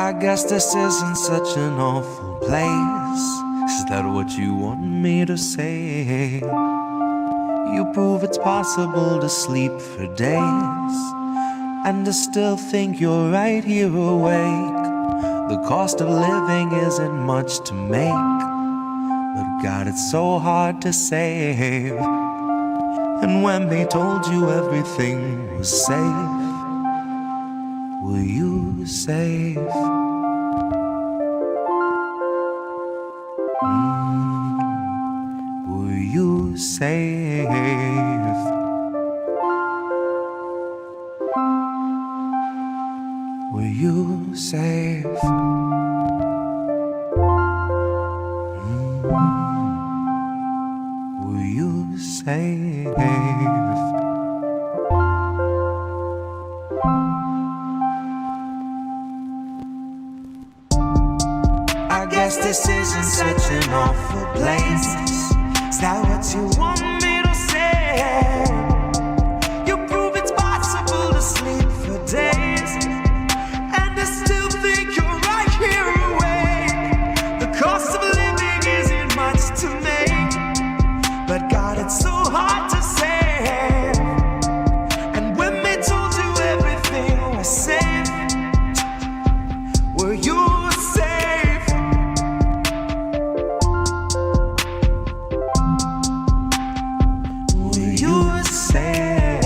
I guess this isn't such an awful place. Is that what you want me to say? You prove it's possible to sleep for days and to still think you're right here awake. The cost of living isn't much to make, but God, it's so hard to save. And when they told you everything was safe, were you safe? Were you safe? Were you safe? Were you safe? I guess this isn't such an awful place. Is that what you want me to say? You prove it's possible to sleep for days and to still think you're right here awake. The cost of living isn't much to make, but God, it's so hard to save. And when they told you everything was safe, were you safe? Were you safe?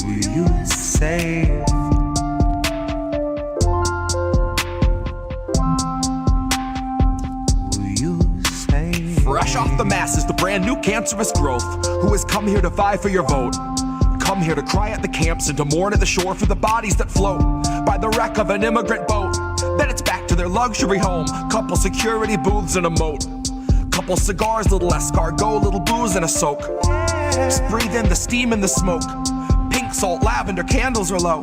Were you safe? Fresh off the masses, the brand new cancerous growth, who has come here to vie for your vote. Come here to cry at the camps and to mourn at the shore for the bodies that float by the wreck of an immigrant boat. Then it's back to their luxury home, couple security booths and a moat, couple cigars, little escargot, little booze and a soak. Just breathe in the steam and the smoke. Pink salt, lavender, candles are low.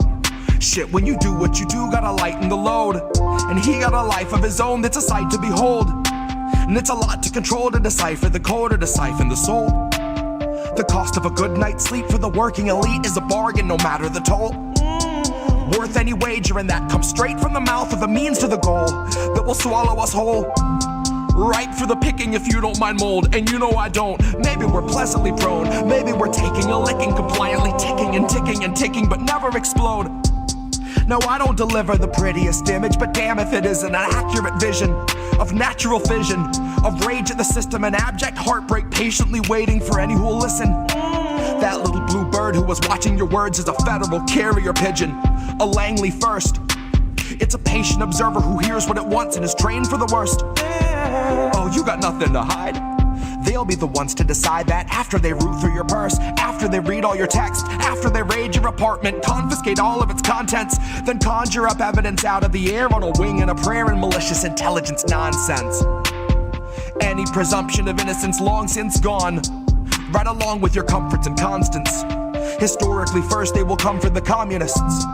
Shit, when you do what you do, gotta lighten the load. And he got a life of his own that's a sight to behold. And it's a lot to control, to decipher the code or to siphon the soul. The cost of a good night's sleep for the working elite is a bargain, no matter the toll. Worth any wager, and that comes straight from the mouth of the means to the goal that will swallow us whole. Ripe for the picking if you don't mind mold, and you know I don't. Maybe we're pleasantly prone, maybe we're taking a licking, compliantly ticking and ticking and ticking, but never explode. No, I don't deliver the prettiest image, but damn if it isn't an accurate vision of natural fission, of rage at the system and abject heartbreak, patiently waiting for any who'll listen. That little blue bird who was watching your words is a federal carrier pigeon, a Langley first. It's a patient observer who hears what it wants and is trained for the worst. Oh, you got nothing to hide. They'll be the ones to decide that after they root through your purse, after they read all your text, after they raid your apartment, confiscate all of its contents, then conjure up evidence out of the air on a wing and a prayer and malicious intelligence nonsense. Any presumption of innocence long since gone, right along with your comforts and constants. Historically first they will come for the communists.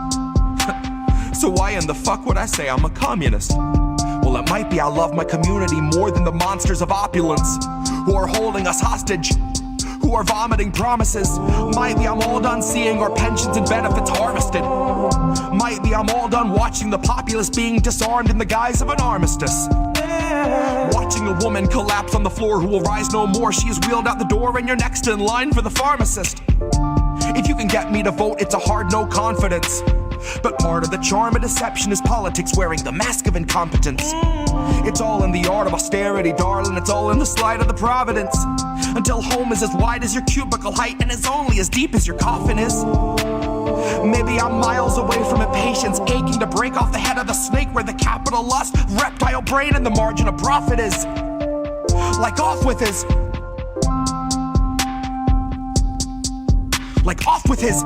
So why in the fuck would I say I'm a communist? Well, it might be I love my community more than the monsters of opulence who are holding us hostage, who are vomiting promises. Might be I'm all done seeing our pensions and benefits harvested. Might be I'm all done watching the populace being disarmed in the guise of an armistice. Watching a woman collapse on the floor who will rise no more. She is wheeled out the door and you're next in line for the pharmacist. If you can get me to vote, it's a hard no confidence. But part of the charm of deception is politics wearing the mask of incompetence. It's all in the art of austerity, darling. It's all in the slide of the providence. Until home is as wide as your cubicle height and is only as deep as your coffin is. Maybe I'm miles away from impatience, aching to break off the head of the snake where the capital lust, reptile brain, and the margin of profit is. Like off with his. Like off with his.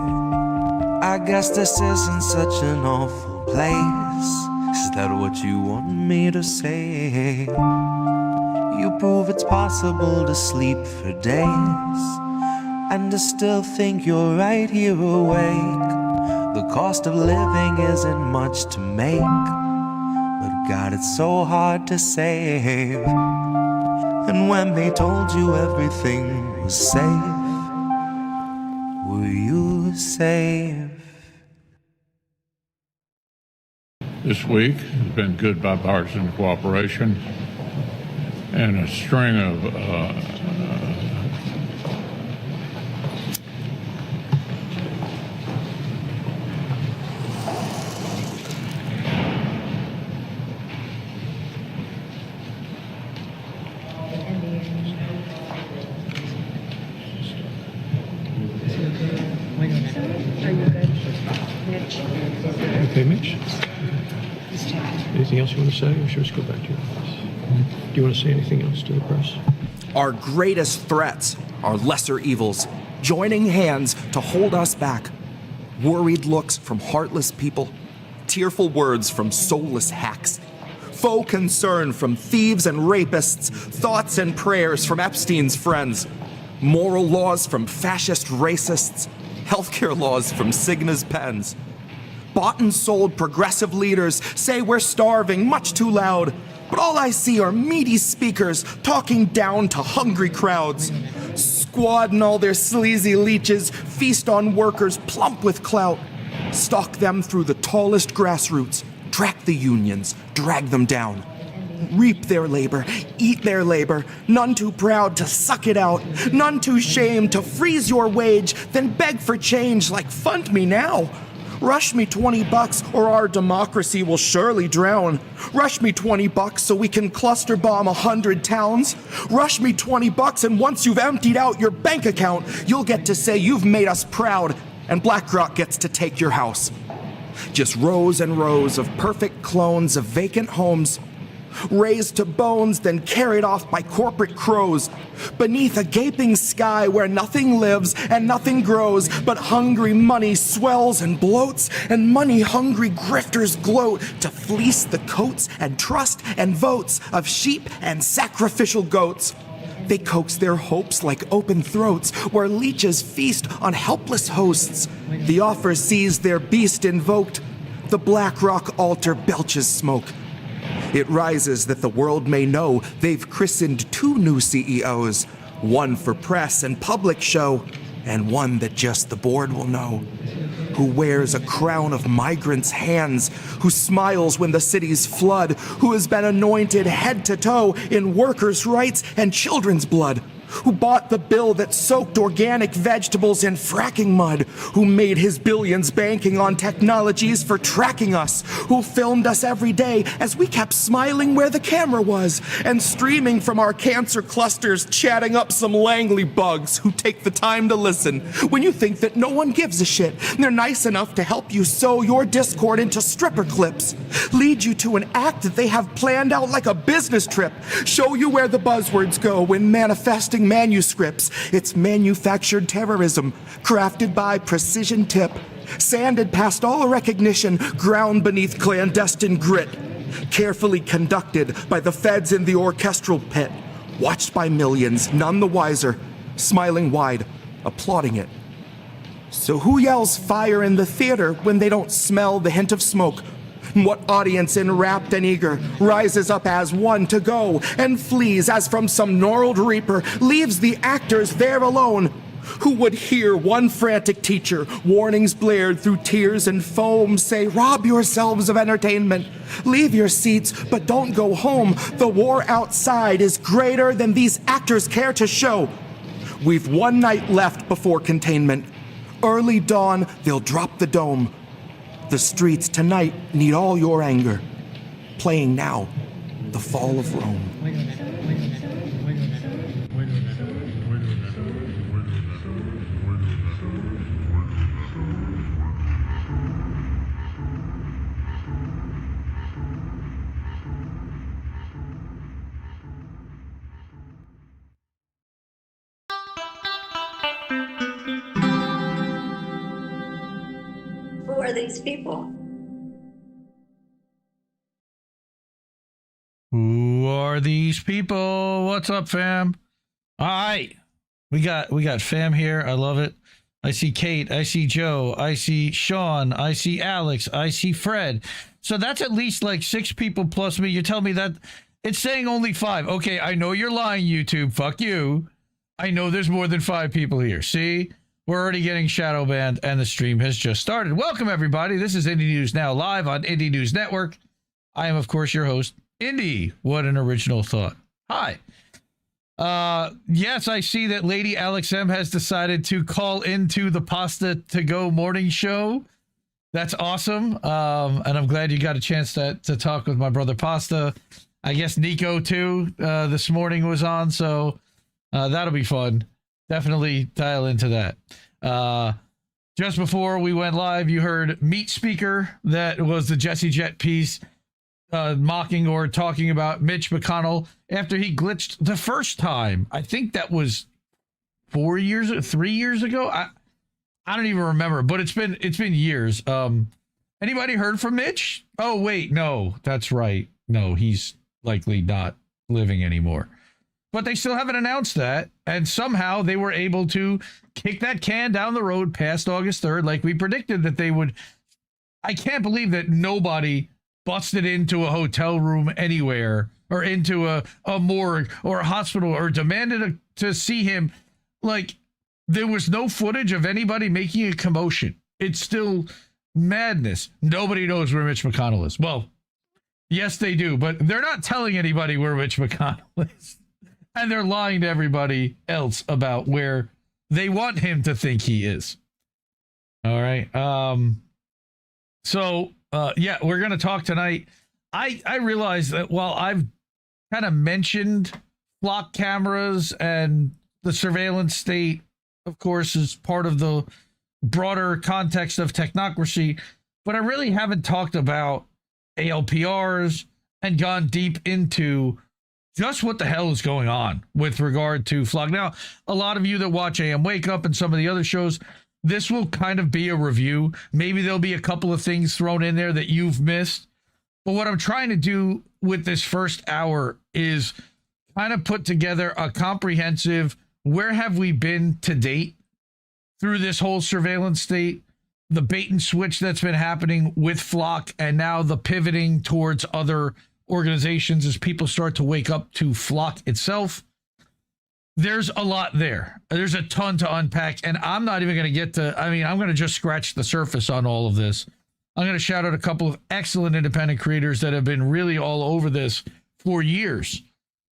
I guess this isn't such an awful place. Is that what you want me to say? You prove it's possible to sleep for days and to still think you're right here awake. The cost of living isn't much to make, but God, it's so hard to save. And when they told you everything was safe, were you safe? safe. This week has been good bipartisan cooperation and a string of Okay, Mitch? Anything else you want to say, or should we just go back to your office? Do you want to say anything else to the press? Our greatest threats are lesser evils, joining hands to hold us back. Worried looks from heartless people, tearful words from soulless hacks, faux concern from thieves and rapists, thoughts and prayers from Epstein's friends, moral laws from fascist racists, healthcare laws from Cigna's pens. Bought and sold progressive leaders say we're starving much too loud, but all I see are meaty speakers talking down to hungry crowds. Squad and all their sleazy leeches feast on workers plump with clout, stalk them through the tallest grassroots, track the unions, drag them down. Reap their labor, eat their labor, none too proud to suck it out, none too shamed to freeze your wage, then beg for change like fund me now. Rush me $20 or our democracy will surely drown. Rush me $20 so we can cluster bomb 100 towns. Rush me $20 and once you've emptied out your bank account, you'll get to say you've made us proud and BlackRock gets to take your house. Just rows and rows of perfect clones of vacant homes, raised to bones, then carried off by corporate crows, beneath a gaping sky where nothing lives and nothing grows, but hungry money swells and bloats, and money-hungry grifters gloat to fleece the coats and trust and votes of sheep and sacrificial goats. They coax their hopes like open throats, where leeches feast on helpless hosts. The offer sees their beast invoked. The BlackRock altar belches smoke. It rises that the world may know they've christened 2 new CEOs, one for press and public show, and one that just the board will know, who wears a crown of migrants' hands, who smiles when the cities flood, who has been anointed head to toe in workers' rights and children's blood, who bought the bill that soaked organic vegetables in fracking mud, who made his billions banking on technologies for tracking us, who filmed us every day as we kept smiling where the camera was, and streaming from our cancer clusters, chatting up some Langley bugs who take the time to listen when you think that no one gives a shit. They're nice enough to help you sow your discord into stripper clips, lead you to an act that they have planned out like a business trip, show you where the buzzwords go when manifesting manuscripts. It's manufactured terrorism, crafted by precision tip, sanded past all recognition, ground beneath clandestine grit, carefully conducted by the feds in the orchestral pit, watched by millions, none the wiser, smiling wide, applauding it. So who yells fire in the theater when they don't smell the hint of smoke? What audience enwrapped and eager rises up as one to go and flees as from some gnarled reaper, leaves the actors there alone? Who would hear one frantic teacher, warnings blared through tears and foam, say, rob yourselves of entertainment, leave your seats, but don't go home. The war outside is greater than these actors care to show. We've one night left before containment. Early dawn, they'll drop the dome. The streets tonight need all your anger. Playing now, the fall of Rome. Who are these people? Who are these people? What's up, fam? All right. We got fam here. I love it. I see Kate. I see Joe. I see Sean. I see Alex. I see Fred. So that's at least like 6 people plus me. You tell me that it's saying only 5. Okay, I know you're lying, YouTube. Fuck you. I know there's more than 5 people here. See? We're already getting shadow banned, and the stream has just started. Welcome, everybody. This is Indie News Now live on Indie News Network. I am, of course, your host, Indy. What an original thought. Hi. Yes, I see that Lady Alex M has decided to call into the Pasta to Go morning show. That's awesome. And I'm glad you got a chance to talk with my brother Pasta. I guess Nico, too, this morning was on, so that'll be fun. Definitely dial into that. Just before we went live, you heard Meat Speaker. That was the Jesse Jet piece mocking or talking about Mitch McConnell after he glitched the first time. I think that was 3 years ago. I don't even remember, but it's been years. Anybody heard from Mitch? Oh, wait, no, that's right. No, he's likely not living anymore. But they still haven't announced that, and somehow they were able to kick that can down the road past August 3rd, like we predicted that they would. I can't believe that nobody busted into a hotel room anywhere or into a morgue or a hospital or demanded to see him. Like, there was no footage of anybody making a commotion. It's still madness. Nobody knows where Mitch McConnell is. Well, yes, they do, but they're not telling anybody where Mitch McConnell is. And they're lying to everybody else about where they want him to think he is. All right. Yeah, we're going to talk tonight. I realize that while I've kind of mentioned flock cameras and the surveillance state, of course, is part of the broader context of technocracy, but I really haven't talked about ALPRs and gone deep into just what the hell is going on with regard to flock. Now, a lot of you that watch AM Wake Up and some of the other shows, this will kind of be a review. Maybe there'll be a couple of things thrown in there that you've missed. But what I'm trying to do with this first hour is kind of put together a comprehensive, where have we been to date through this whole surveillance state, the bait and switch that's been happening with flock, and now the pivoting towards other organizations as people start to wake up to flock itself. There's a lot there. There's a ton to unpack, and I'm not even going to get to, I'm going to just scratch the surface on all of this. I'm going to shout out a couple of excellent independent creators that have been really all over this for years.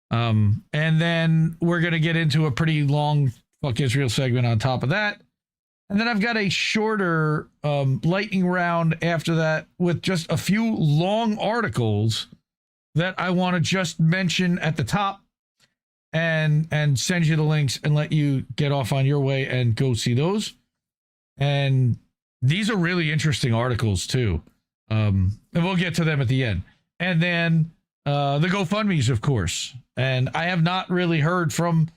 And then we're going to get into a pretty long Fuck Israel segment on top of that. And then I've got a shorter lightning round after that with just a few long articles that I want to just mention at the top and send you the links and let you get off on your way and go see those. And these are really interesting articles too. And we'll get to them at the end. And then the GoFundMes, of course. And I have not really heard from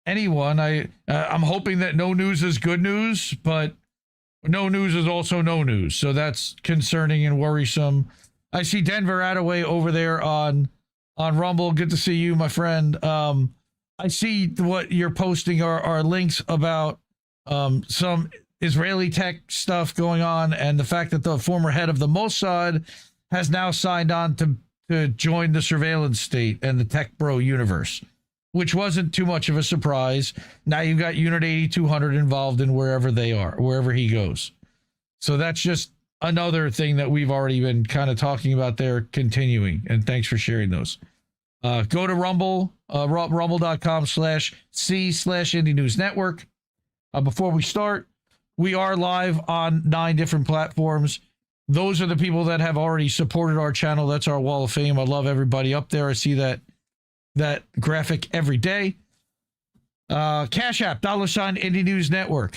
anyone. I'm hoping that no news is good news, but no news is also no news. So that's concerning and worrisome. I see Denver Attaway over there on Rumble. Good to see you, my friend. I see what you're posting are links about some Israeli tech stuff going on, and the fact that the former head of the Mossad has now signed on to join the surveillance state and the tech bro universe, which wasn't too much of a surprise. Now you've got Unit 8200 involved in wherever they are, wherever he goes. So that's just another thing that we've already been kind of talking about there, continuing. And thanks for sharing those. Go to Rumble, rumble.com/C/Indie News Network. Before we start, we are live on 9 different platforms. Those are the people that have already supported our channel. That's our wall of fame. I love everybody up there. I see that graphic every day. Cash App, $ Indie News Network.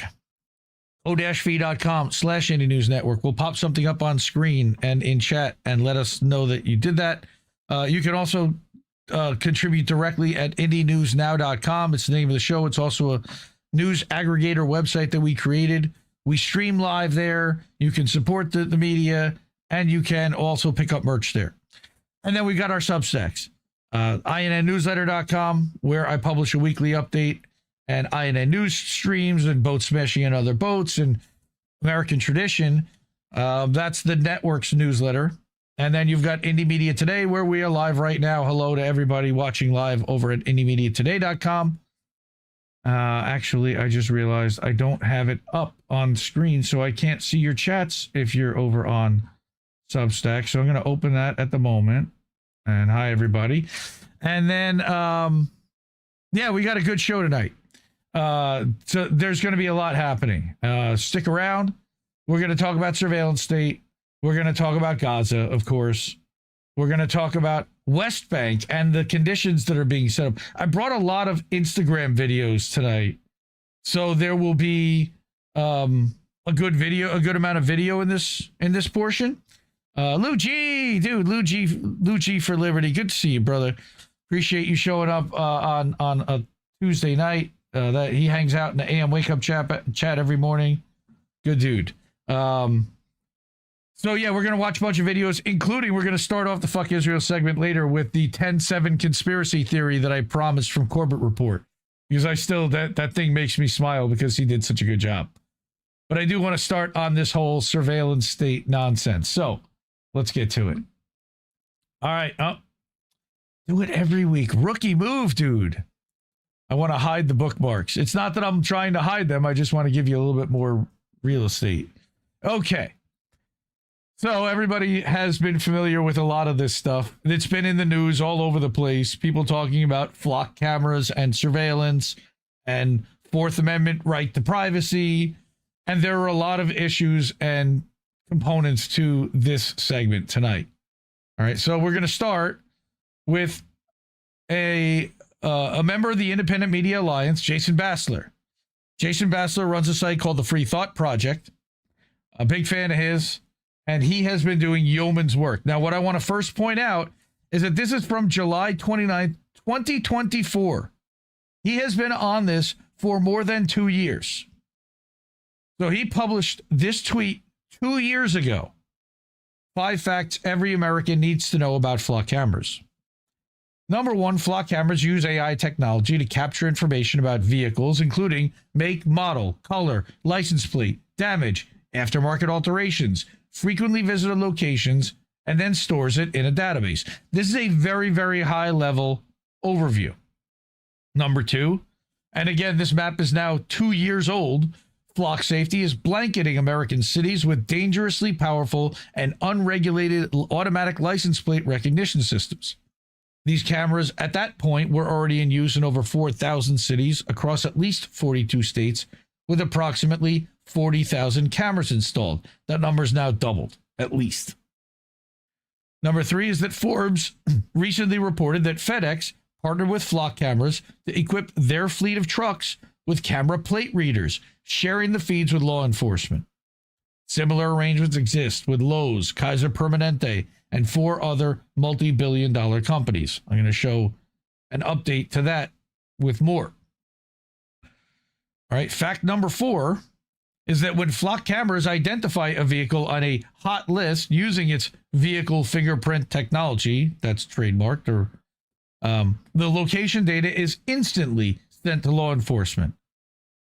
o-fee.com/Indie News Network. We'll pop something up on screen and in chat and let us know that you did that. You can also contribute directly at IndieNewsNow.com. It's the name of the show. It's also a news aggregator website that we created. We stream live there. You can support the media, and you can also pick up merch there. And then we got our Substacks. INNnewsletter.com, where I publish a weekly update, and INN News streams and Boat Smashing and Other Boats and American Tradition. That's the network's newsletter. And then you've got Indie Media Today, where we are live right now. Hello to everybody watching live over at IndieMediaToday.com. Actually, I just realized I don't have it up on screen, so I can't see your chats if you're over on Substack. So I'm going to open that at the moment. And hi, everybody. And then, yeah, we got a good show tonight. So there's going to be a lot happening. Stick around. We're going to talk about surveillance state. We're going to talk about Gaza, of course. We're going to talk about West Bank and the conditions that are being set up. I brought a lot of Instagram videos tonight. So there will be a good amount of video in this portion. Lou G, dude, Lou G for Liberty. Good to see you, brother. Appreciate you showing up on a Tuesday night. That he hangs out in the AM Wake Up chat every morning. Good dude. So yeah, we're gonna watch a bunch of videos, including we're gonna start off the Fuck Israel segment later with the 10/7 conspiracy theory that I promised from Corbett Report, because I still that thing makes me smile because he did such a good job. But I do want to start on this whole surveillance state nonsense. So let's get to it. All right, do it every week. Rookie move, dude. I want to hide the bookmarks. It's not that I'm trying to hide them. I just want to give you a little bit more real estate. Okay. So everybody has been familiar with a lot of this stuff. It's been in the news all over the place. People talking about flock cameras and surveillance and Fourth Amendment right to privacy. And there are a lot of issues and components to this segment tonight. All right. So we're going to start with a member of the Independent Media Alliance, Jason Bassler. Jason Bassler runs a site called the Free Thought Project. A big fan of his. And he has been doing yeoman's work. Now, what I want to first point out is that this is from July 29th, 2024. He has been on this for more than 2 years. So he published this tweet 2 years ago. 5 facts every American needs to know about flock cameras. Number 1, flock cameras use AI technology to capture information about vehicles, including make, model, color, license plate, damage, aftermarket alterations, frequently visited locations, and then stores it in a database. This is a very, very high level overview. Number 2, and again, this map is now 2 years old. Flock safety is blanketing American cities with dangerously powerful and unregulated automatic license plate recognition systems. These cameras at that point were already in use in over 4,000 cities across at least 42 states, with approximately 40,000 cameras installed. That number is now doubled, at least. Number 3 is that Forbes recently reported that FedEx partnered with flock cameras to equip their fleet of trucks with camera plate readers, sharing the feeds with law enforcement. Similar arrangements exist with Lowe's, Kaiser Permanente, and 4 other multi-billion-dollar companies. I'm going to show an update to that with more. All right, fact number 4 is that when flock cameras identify a vehicle on a hot list using its vehicle fingerprint technology, that's trademarked, or the location data is instantly sent to law enforcement.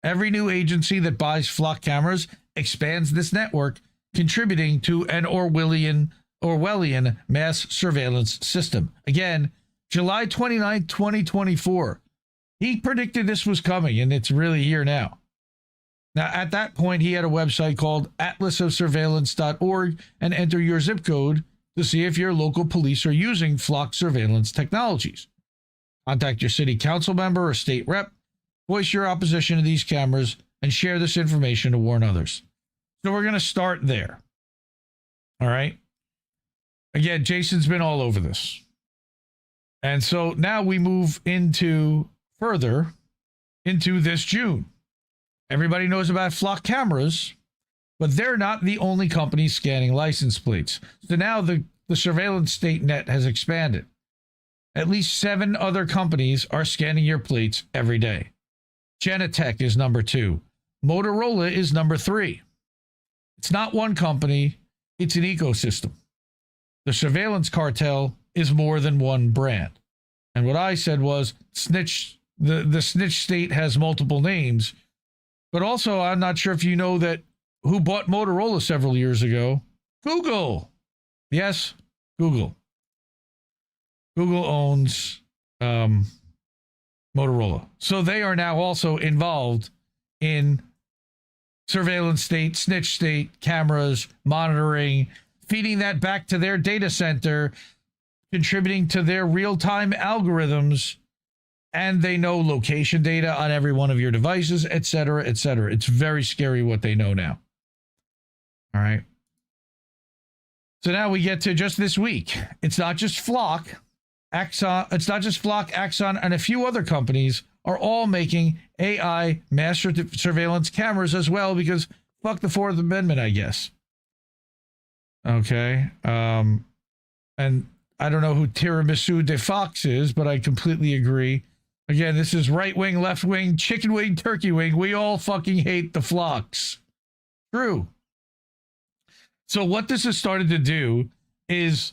Every new agency that buys flock cameras expands this network, contributing to an Orwellian mass surveillance system. Again, July 29, 2024. He predicted this was coming, and it's really here now. Now, at that point, he had a website called atlasofsurveillance.org, and enter your zip code to see if your local police are using flock surveillance technologies. Contact your city council member or state rep, voice your opposition to these cameras, and share this information to warn others. So we're going to start there. All right. Again, Jason's been all over this. And so now we move further into this June. Everybody knows about flock cameras, but they're not the only company scanning license plates. So now the surveillance state net has expanded. At least 7 other companies are scanning your plates every day. Genetec is number 2. Motorola is number 3. It's not one company, it's an ecosystem. The surveillance cartel is more than one brand. And what I said was the snitch state has multiple names. But also, I'm not sure if you know that who bought Motorola several years ago? Google. Yes, Google. Google owns Motorola. So they are now also involved in surveillance state, snitch state, cameras, monitoring, feeding that back to their data center, contributing to their real-time algorithms, and they know location data on every one of your devices, et cetera, et cetera. It's very scary what they know now. All right. So now we get to just this week. It's not just Flock, Axon. It's not just Flock, Axon, and a few other companies are all making AI master surveillance cameras as well, because fuck the Fourth Amendment, I guess. Okay. And I don't know who Tiramisu de Fox is, but I completely agree. Again, this is right wing, left wing, chicken wing, turkey wing. We all fucking hate the flocks. True. So what this has started to do is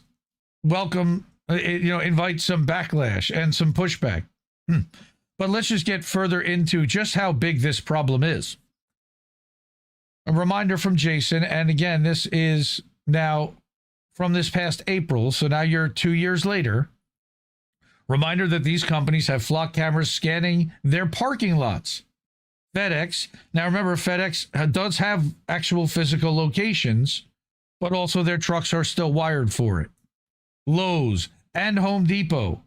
invite some backlash and some pushback. But let's just get further into just how big this problem is. A reminder from Jason, and again, this is now from this past April, so now you're 2 years later. Reminder that these companies have flock cameras scanning their parking lots. FedEx, now remember, FedEx does have actual physical locations, but also their trucks are still wired for it. Lowe's and Home Depot,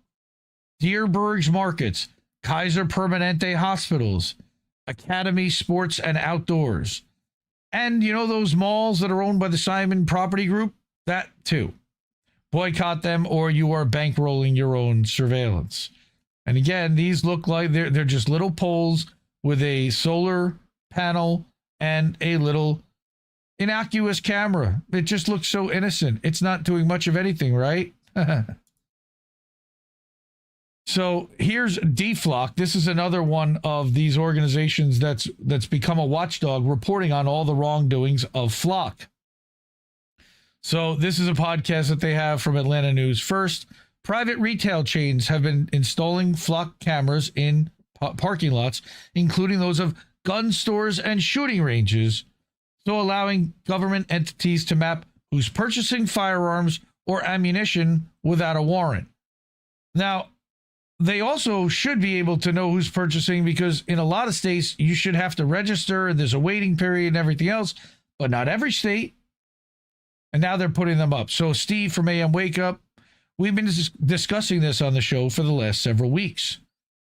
Dearborg's Markets, Kaiser Permanente Hospitals, Academy Sports and Outdoors, and those malls that are owned by the Simon Property Group, that too. Boycott them, or you are bankrolling your own surveillance. And again, these look like they're just little poles with a solar panel and a little innocuous camera. It just looks so innocent. It's not doing much of anything, right? So here's DFlock. This is another one of these organizations that's become a watchdog, reporting on all the wrongdoings of Flock. So this is a podcast that they have from Atlanta News. First, private retail chains have been installing Flock cameras in parking lots, including those of gun stores and shooting ranges, so allowing government entities to map who's purchasing firearms or ammunition without a warrant. Now, they also should be able to know who's purchasing, because in a lot of states, you should have to register, and there's a waiting period and everything else, but not every state. And now they're putting them up. So Steve from AM Wake Up, we've been discussing this on the show for the last several weeks.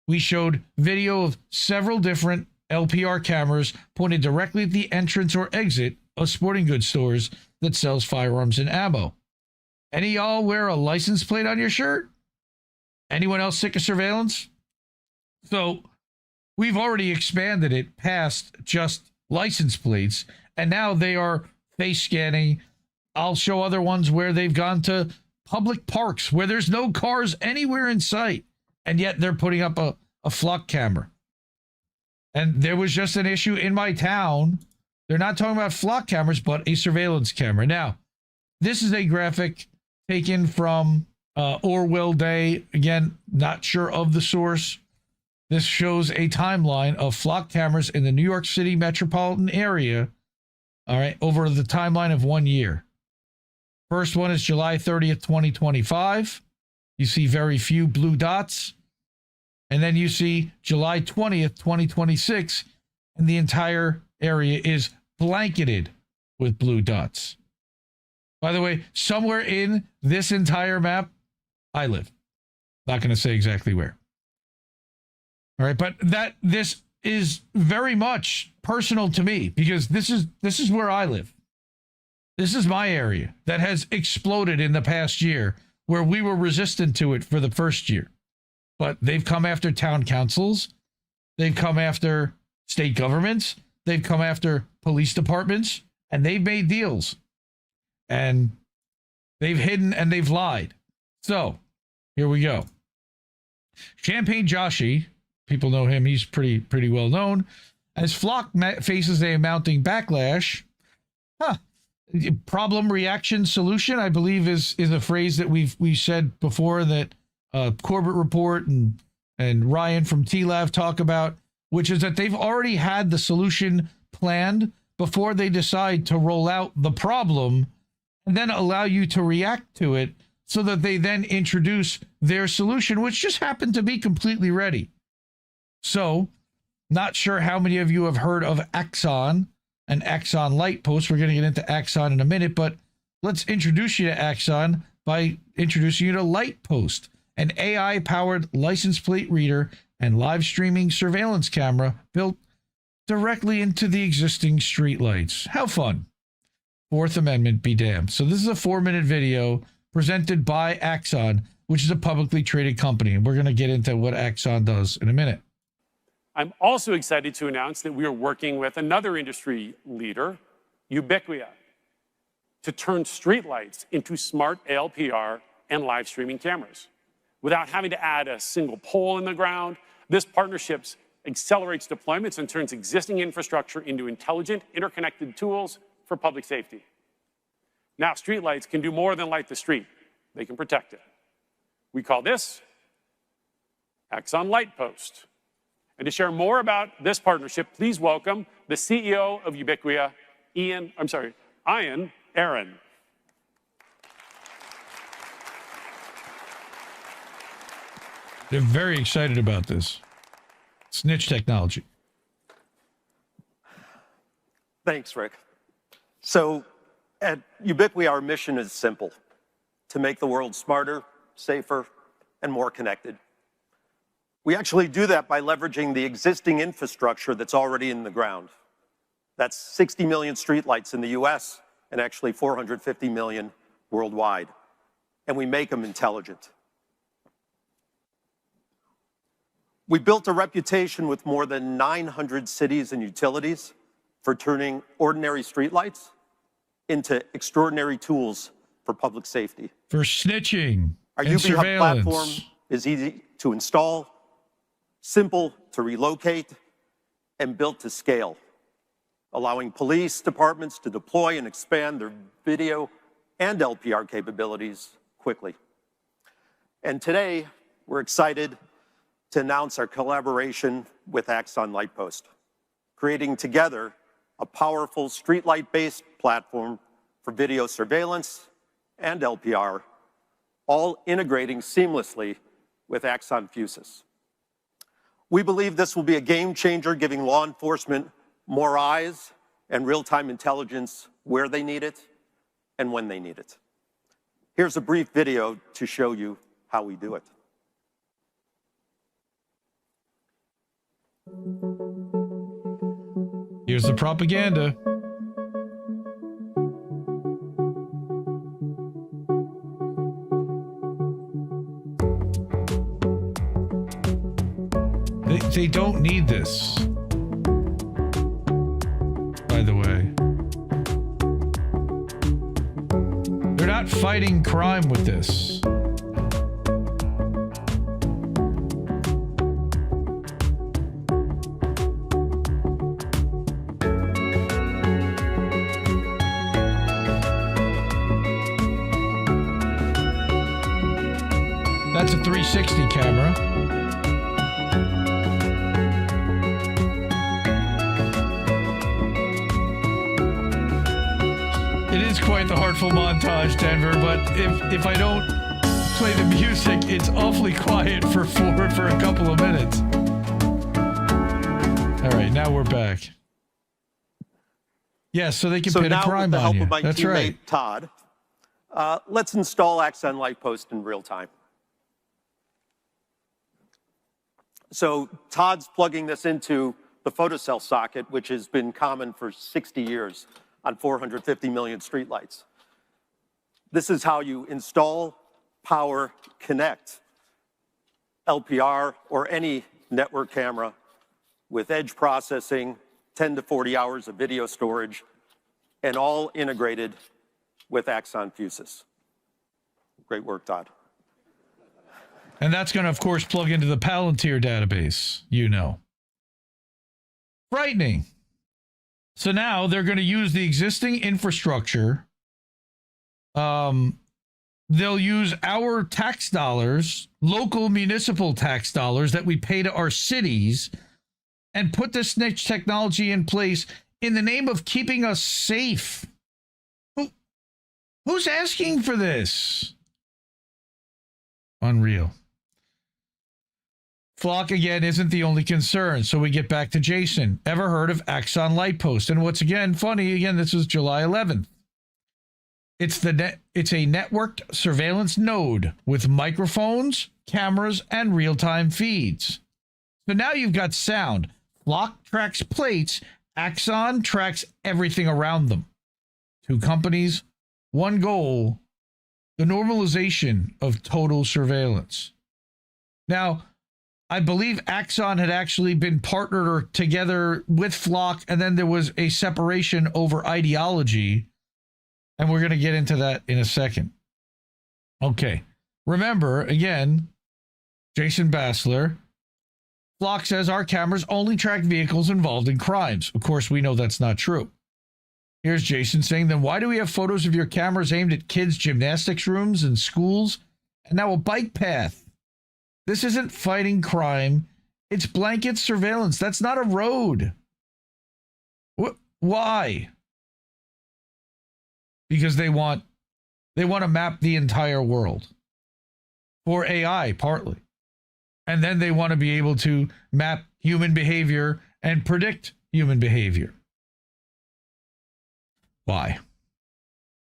We showed video of several different LPR cameras pointed directly at the entrance or exit of sporting goods stores that sells firearms and ammo. Any of y'all wear a license plate on your shirt? Anyone else sick of surveillance? So we've already expanded it past just license plates, and now they are face scanning. I'll show other ones where they've gone to public parks where there's no cars anywhere in sight, and yet they're putting up a flock camera. And there was just an issue in my town. They're not talking about flock cameras, but a surveillance camera. Now, this is a graphic taken from Orwell Day. Again, not sure of the source. This shows a timeline of flock cameras in the New York City metropolitan area, all right, over the timeline of 1 year. First one is July 30th, 2025. You see very few blue dots. And then you see July 20th, 2026, and the entire area is blanketed with blue dots. By the way, somewhere in this entire map, I live. Not going to say exactly where. All right, but this is very much personal to me, because this is where I live. This is my area that has exploded in the past year, where we were resistant to it for the first year. But they've come after town councils. They've come after state governments. They've come after police departments, and they've made deals. And they've hidden and they've lied. So here we go. Champagne Joshi, people know him. He's pretty well known. As Flock faces a mounting backlash, problem, reaction, solution, I believe is a phrase that we've said before, that Corbett Report and Ryan from TLAV talk about, which is that they've already had the solution planned before they decide to roll out the problem, and then allow you to react to it, so that they then introduce their solution, which just happened to be completely ready. So, not sure how many of you have heard of Axon and Axon Lightpost. We're going to get into Axon in a minute, but let's introduce you to Axon by introducing you to Lightpost, an AI-powered license plate reader and live streaming surveillance camera built directly into the existing streetlights. How fun. Fourth Amendment be damned. So this is a 4-minute video presented by Axon, which is a publicly traded company. And we're going to get into what Axon does in a minute. I'm also excited to announce that we are working with another industry leader, Ubiquia, to turn streetlights into smart ALPR and live streaming cameras. Without having to add a single pole in the ground, this partnership accelerates deployments and turns existing infrastructure into intelligent, interconnected tools for public safety. Now, streetlights can do more than light the street. They can protect it. We call this Axon Lightpost. And to share more about this partnership, please welcome the CEO of Ubiquia, Ian Aaron. They're very excited about this. Snitch technology. Thanks, Rick. So at Ubiquia, our mission is simple: to make the world smarter, safer, and more connected. We actually do that by leveraging the existing infrastructure that's already in the ground. That's 60 million streetlights in the US and actually 450 million worldwide. And we make them intelligent. We built a reputation with more than 900 cities and utilities for turning ordinary streetlights into extraordinary tools for public safety. For snitching Our and UB Hub surveillance. platform is easy to install, simple to relocate, and built to scale, allowing police departments to deploy and expand their video and LPR capabilities quickly. And today, we're excited to announce our collaboration with Axon Lightpost, creating together a powerful streetlight-based platform for video surveillance and LPR, all integrating seamlessly with Axon Fusus. We believe this will be a game changer, giving law enforcement more eyes and real-time intelligence where they need it and when they need it. Here's a brief video to show you how we do it. Here's the propaganda. They don't need this, by the way. They're not fighting crime with this. That's a 360 camera. It is quite the heartful montage, Denver, but if I don't play the music, it's awfully quiet for a couple of minutes. All right, now we're back. Yeah, so they can pin a crime on you. With the help of my That's teammate, right. Todd, let's install Axon Lightpost in real time. So Todd's plugging this into the photocell socket, which has been common for 60 years on 450 million streetlights. This is how you install, power, connect LPR or any network camera with edge processing, 10 to 40 hours of video storage, and all integrated with Axon Fusus. Great work, Todd. And that's going to, of course, plug into the Palantir database, you know. Frightening. So now they're going to use the existing infrastructure. They'll use our tax dollars, local municipal tax dollars that we pay to our cities, and put this snitch technology in place in the name of keeping us safe. Who's asking for this? Unreal. Flock, again, isn't the only concern. So we get back to Jason. Ever heard of Axon Lightpost? And what's, again, funny, again, this was July 11th. It's a networked surveillance node with microphones, cameras, and real-time feeds. So now you've got sound. Flock tracks plates. Axon tracks everything around them. Two companies, one goal, the normalization of total surveillance. Now, I believe Axon had actually been partnered or together with Flock, and then there was a separation over ideology, and we're going to get into that in a second. Okay. Remember, again, Jason Bassler, Flock says our cameras only track vehicles involved in crimes. Of course, we know that's not true. Here's Jason saying, then why do we have photos of your cameras aimed at kids' gymnastics rooms and schools, and now a bike path? This isn't fighting crime. It's blanket surveillance. That's not a road. Why? Because they want to map the entire world for AI, partly. And then they want to be able to map human behavior and predict human behavior. Why?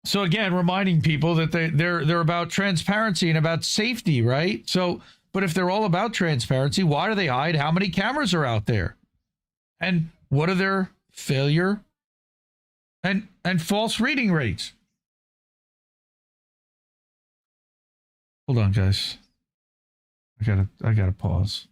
So again, reminding people that they're about transparency and about safety, right? So, but if they're all about transparency, why do they hide how many cameras are out there? And what are their failure and false reading rates? Hold on, guys. I gotta pause.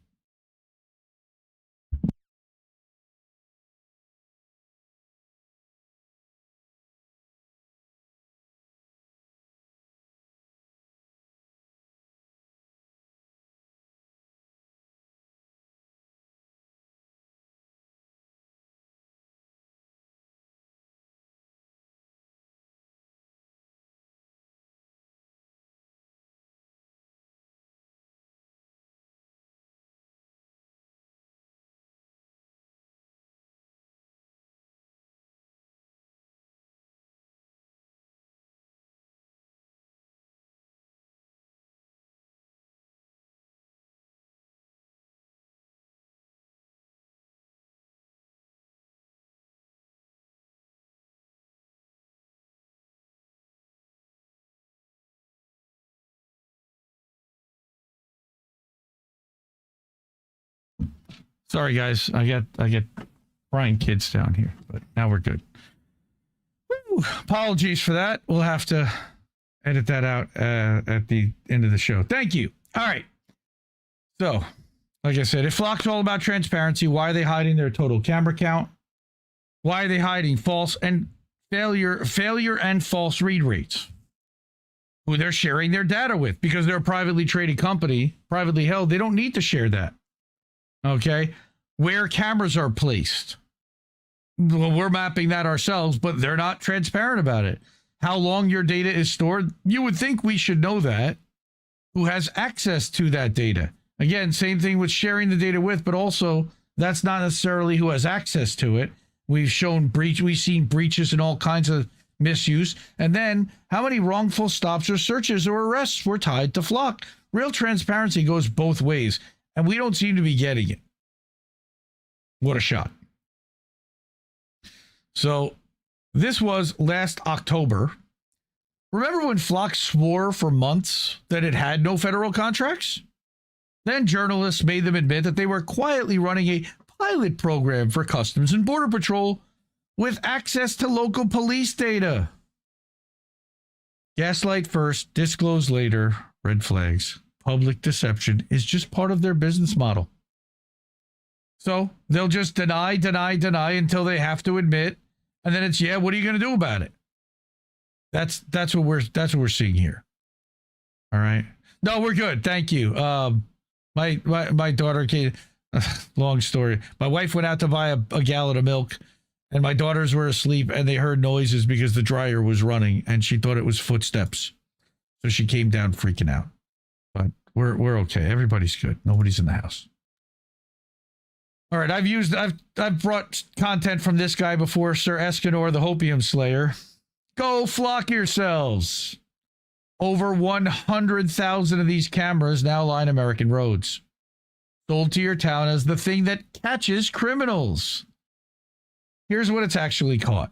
Sorry, guys. I get crying kids down here, but now we're good. Woo, apologies for that. We'll have to edit that out at the end of the show. Thank you. All right. So, like I said, if Flock's all about transparency, why are they hiding their total camera count? Why are they hiding false and failure and false read rates? Who they're sharing their data with, because they're a privately traded company, privately held. They don't need to share that. Okay, where cameras are placed. Well, we're mapping that ourselves, but they're not transparent about it. How long your data is stored, you would think we should know that. Who has access to that data? Again, same thing with sharing the data with, but also that's not necessarily who has access to it. We've seen breaches and all kinds of misuse. And then how many wrongful stops or searches or arrests were tied to Flock? Real transparency goes both ways. And we don't seem to be getting it. What a shot. So this was last October. Remember when Flock swore for months that it had no federal contracts? Then journalists made them admit that they were quietly running a pilot program for Customs and Border Patrol with access to local police data. Gaslight first, disclose later, red flags. Public deception is just part of their business model. So they'll just deny until they have to admit, and then it's, yeah, what are you going to do about it? That's what we're seeing here. All right. No, we're good. Thank you. My daughter came. Long story. My wife went out to buy a gallon of milk, and my daughters were asleep, and they heard noises because the dryer was running, and she thought it was footsteps. So she came down freaking out. But we're okay. Everybody's good. Nobody's in the house. All right, I've brought content from this guy before, Sir Escanor, the Hopium Slayer. Go flock yourselves. Over 100,000 of these cameras now line American roads. sold to your town as the thing that catches criminals. Here's what it's actually caught.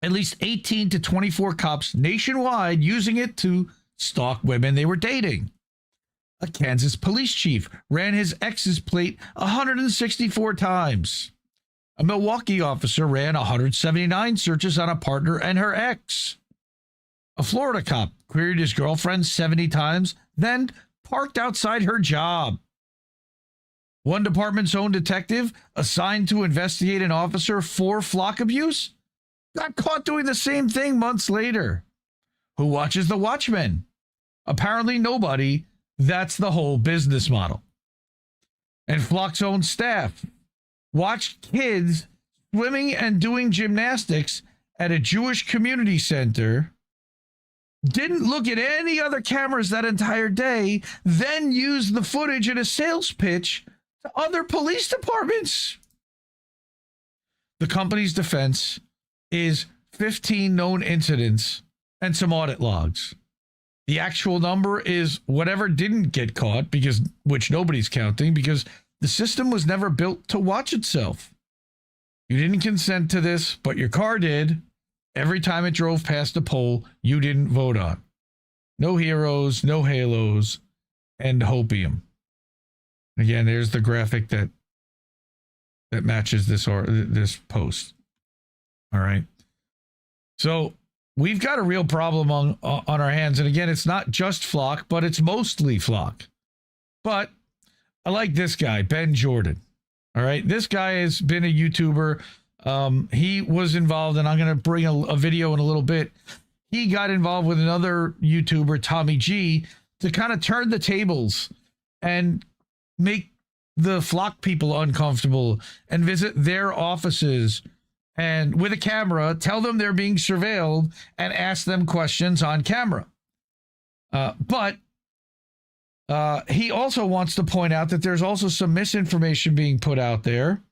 At least 18 to 24 cops nationwide using it to stalk women they were dating. A Kansas police chief ran his ex's plate 164 times. A Milwaukee officer ran 179 searches on a partner and her ex. A Florida cop queried his girlfriend 70 times, then parked outside her job. One department's own detective, assigned to investigate an officer for flock abuse, got caught doing the same thing months later. Who watches the Watchmen? Apparently nobody. That's the whole business model. And Flock's own staff watched kids swimming and doing gymnastics at a Jewish community center, didn't look at any other cameras that entire day, then used the footage in a sales pitch to other police departments. The company's defense is 15 known incidents and some audit logs. The actual number is whatever didn't get caught, which nobody's counting, because the system was never built to watch itself. You didn't consent to this, but your car did. Every time it drove past a pole you didn't vote on. No heroes, no halos, and hopium. Again, there's the graphic that matches this post. All right. So we've got a real problem on our hands. And again, it's not just Flock, but it's mostly Flock. But I like this guy, Ben Jordan. All right. This guy has been a YouTuber. He was involved, and I'm going to bring a video in a little bit. He got involved with another YouTuber, Tommy G, to kind of turn the tables and make the Flock people uncomfortable and visit their offices and with a camera, tell them they're being surveilled and ask them questions on camera. But he also wants to point out that there's also some misinformation being put out there,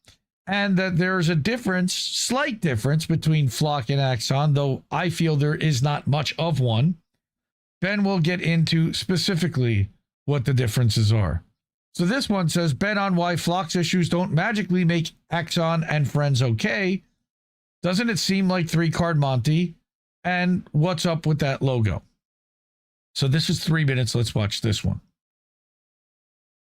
and that there's a slight difference between Flock and Axon, though I feel there is not much of one. Ben will get into specifically what the differences are. So this one says, bet on why Flock's issues don't magically make Axon and friends okay. Doesn't it seem like 3-card Monty? And what's up with that logo? So this is 3 minutes. Let's watch this one.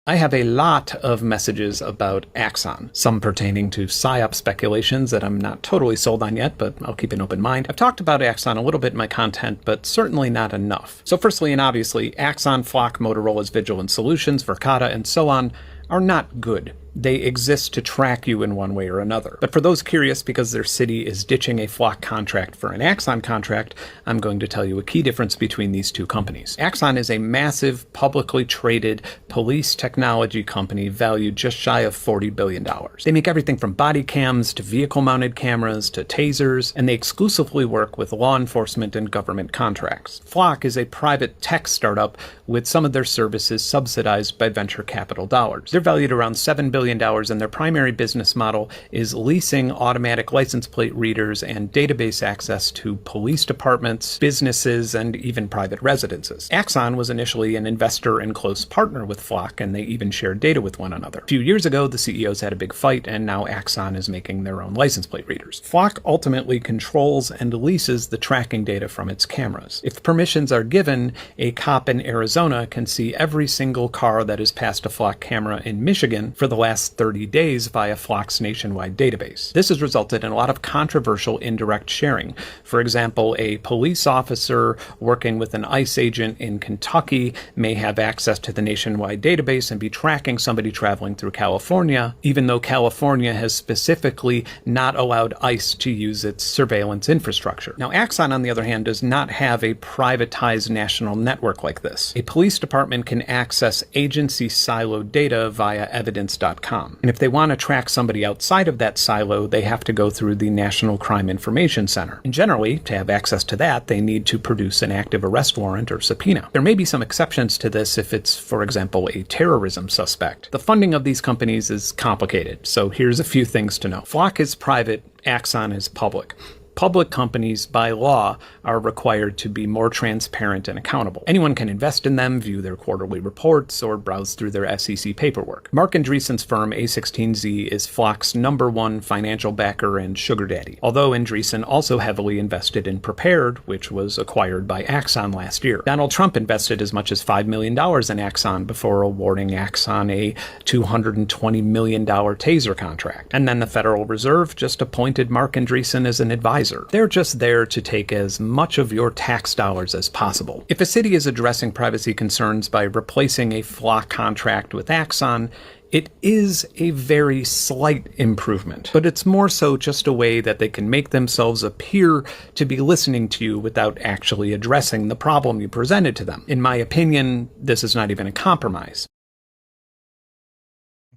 I have a lot of messages about Axon, some pertaining to PSYOP speculations that I'm not totally sold on yet, but I'll keep an open mind. I've talked about Axon a little bit in my content, but certainly not enough. So firstly and obviously, Axon, Flock, Motorola's Vigilant Solutions, Verkada, and so on are not good. They exist to track you in one way or another. But for those curious because their city is ditching a Flock contract for an Axon contract, I'm going to tell you a key difference between these two companies. Axon is a massive, publicly traded police technology company valued just shy of $40 billion. They make everything from body cams to vehicle-mounted cameras to tasers, and they exclusively work with law enforcement and government contracts. Flock is a private tech startup with some of their services subsidized by venture capital dollars. They're valued around $7 billion, and their primary business model is leasing automatic license plate readers and database access to police departments, businesses, and even private residences. Axon was initially an investor and close partner with Flock, and they even shared data with one another. A few years ago, the CEOs had a big fight, and now Axon is making their own license plate readers. Flock ultimately controls and leases the tracking data from its cameras. If permissions are given, a cop in Arizona can see every single car that has passed a Flock camera in Michigan for the last 30 days via Flock's nationwide database. This has resulted in a lot of controversial indirect sharing. For example, a police officer working with an ICE agent in Kentucky may have access to the nationwide database and be tracking somebody traveling through California, even though California has specifically not allowed ICE to use its surveillance infrastructure. Now, Axon, on the other hand, does not have a privatized national network like this. A police department can access agency siloed data via evidence.com. And if they want to track somebody outside of that silo, they have to go through the National Crime Information Center. And generally, to have access to that, they need to produce an active arrest warrant or subpoena. There may be some exceptions to this if it's, for example, a terrorism suspect. The funding of these companies is complicated, so here's a few things to know. Flock is private, Axon is public. Public companies, by law, are required to be more transparent and accountable. Anyone can invest in them, view their quarterly reports, or browse through their SEC paperwork. Mark Andreessen's firm, A16Z, is Flock's #1 financial backer and sugar daddy, although Andreessen also heavily invested in Prepared, which was acquired by Axon last year. Donald Trump invested as much as $5 million in Axon before awarding Axon a $220 million taser contract. And then the Federal Reserve just appointed Mark Andreessen as an advisor. They're just there to take as much of your tax dollars as possible. If a city is addressing privacy concerns by replacing a Flock contract with Axon, it is a very slight improvement, but it's more so just a way that they can make themselves appear to be listening to you without actually addressing the problem you presented to them. In my opinion, this is not even a compromise.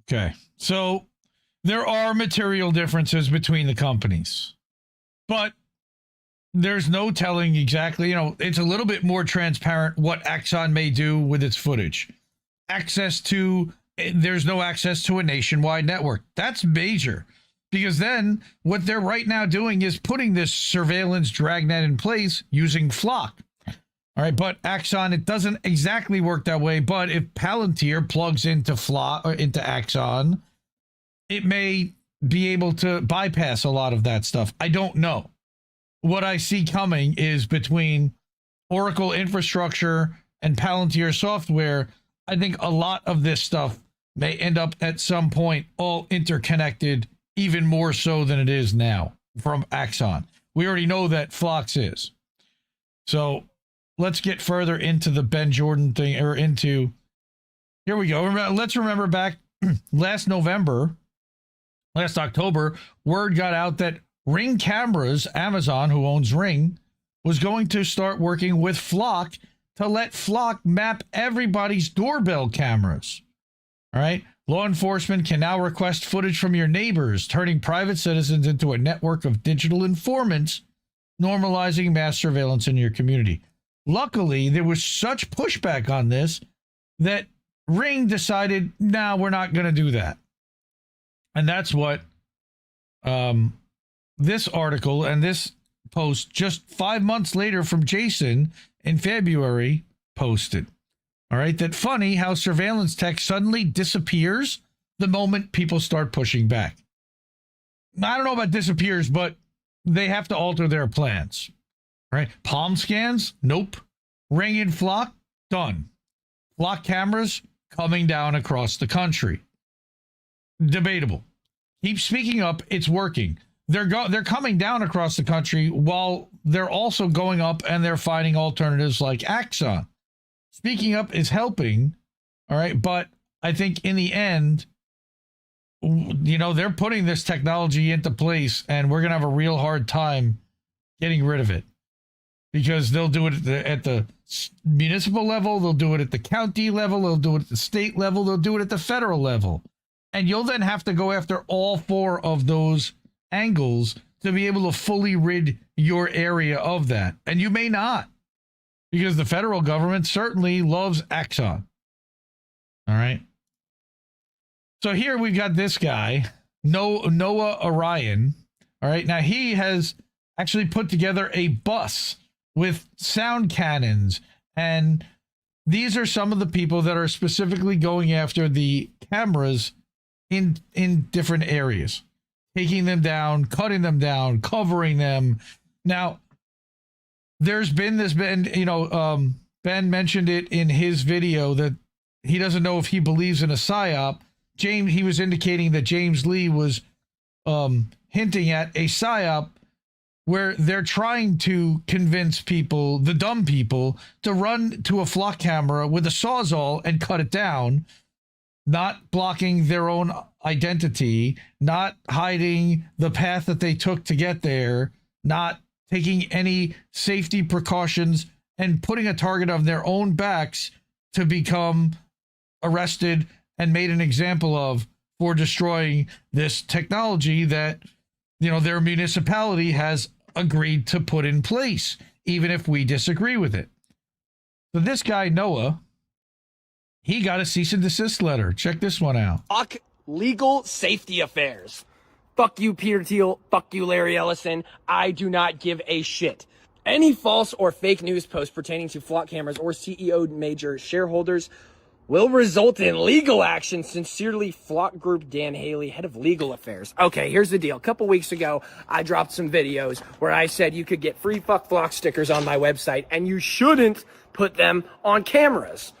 Okay, so there are material differences between the companies, but there's no telling exactly, it's a little bit more transparent what Axon may do with its footage. There's no access to a nationwide network. That's major, because then what they're right now doing is putting this surveillance dragnet in place using Flock. All right, but Axon, it doesn't exactly work that way, but if Palantir plugs into Flock or into Axon, it may be able to bypass a lot of that stuff. I don't know. What I see coming is between Oracle infrastructure and Palantir software, I think a lot of this stuff may end up at some point all interconnected, even more so than it is now from Axon. We already know that Flox is. So let's get further into the Ben Jordan thing, or into, here we go. Let's remember back last October, word got out that Ring Cameras, Amazon, who owns Ring, was going to start working with Flock to let Flock map everybody's doorbell cameras. All right. Law enforcement can now request footage from your neighbors, turning private citizens into a network of digital informants, normalizing mass surveillance in your community. Luckily, there was such pushback on this that Ring decided, no, we're not going to do that. And that's what this article and this post just 5 months later from Jason in February posted. All right, that funny how surveillance tech suddenly disappears the moment people start pushing back. I don't know about disappears, but they have to alter their plans. All right, palm scans? Nope. Ring and Flock? Done. Flock cameras coming down across the country. Debatable. Keep speaking up, it's working. They're coming down across the country while they're also going up and they're finding alternatives like Axon. Speaking up is helping, all right, but I think in the end, they're putting this technology into place and we're going to have a real hard time getting rid of it, because they'll do it at the municipal level, they'll do it at the county level, they'll do it at the state level, they'll do it at the federal level. And you'll then have to go after all four of those angles to be able to fully rid your area of that. And you may not, because the federal government certainly loves Axon. All right. So here we've got this guy, Noah Orion. All right. Now he has actually put together a bus with sound cannons. And these are some of the people that are specifically going after the cameras in different areas, taking them down, cutting them down, covering them. Now, there's been this, Ben mentioned it in his video that he doesn't know if he believes in a psyop. He was indicating that James Lee was hinting at a psyop where they're trying to convince people, the dumb people, to run to a Flock camera with a Sawzall and cut it down, not blocking their own identity, not hiding the path that they took to get there, not taking any safety precautions, and putting a target on their own backs to become arrested and made an example of for destroying this technology that, their municipality has agreed to put in place, even if we disagree with it. So this guy, Noah, he got a cease and desist letter. Check this one out. Legal safety affairs. Fuck you, Peter Thiel. Fuck you, Larry Ellison. I do not give a shit. Any false or fake news post pertaining to flock cameras or CEO major shareholders will result in legal action. Sincerely, Flock Group Dan Haley, head of legal affairs. Okay, here's the deal. A couple weeks ago, I dropped some videos where I said you could get free fuck flock stickers on my website and you shouldn't put them on cameras.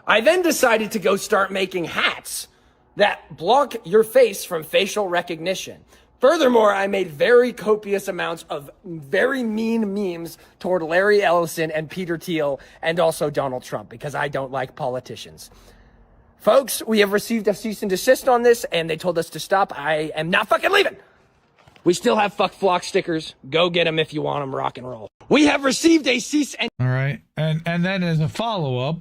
I then decided to go start making hats that block your face from facial recognition. Furthermore, I made very copious amounts of very mean memes toward Larry Ellison and Peter Thiel and also Donald Trump because I don't like politicians. Folks, we have received a cease and desist on this and they told us to stop. I am not fucking leaving. We still have fuck flock stickers. Go get them if you want them, rock and roll. We have received a cease and... All right. And then as a follow-up,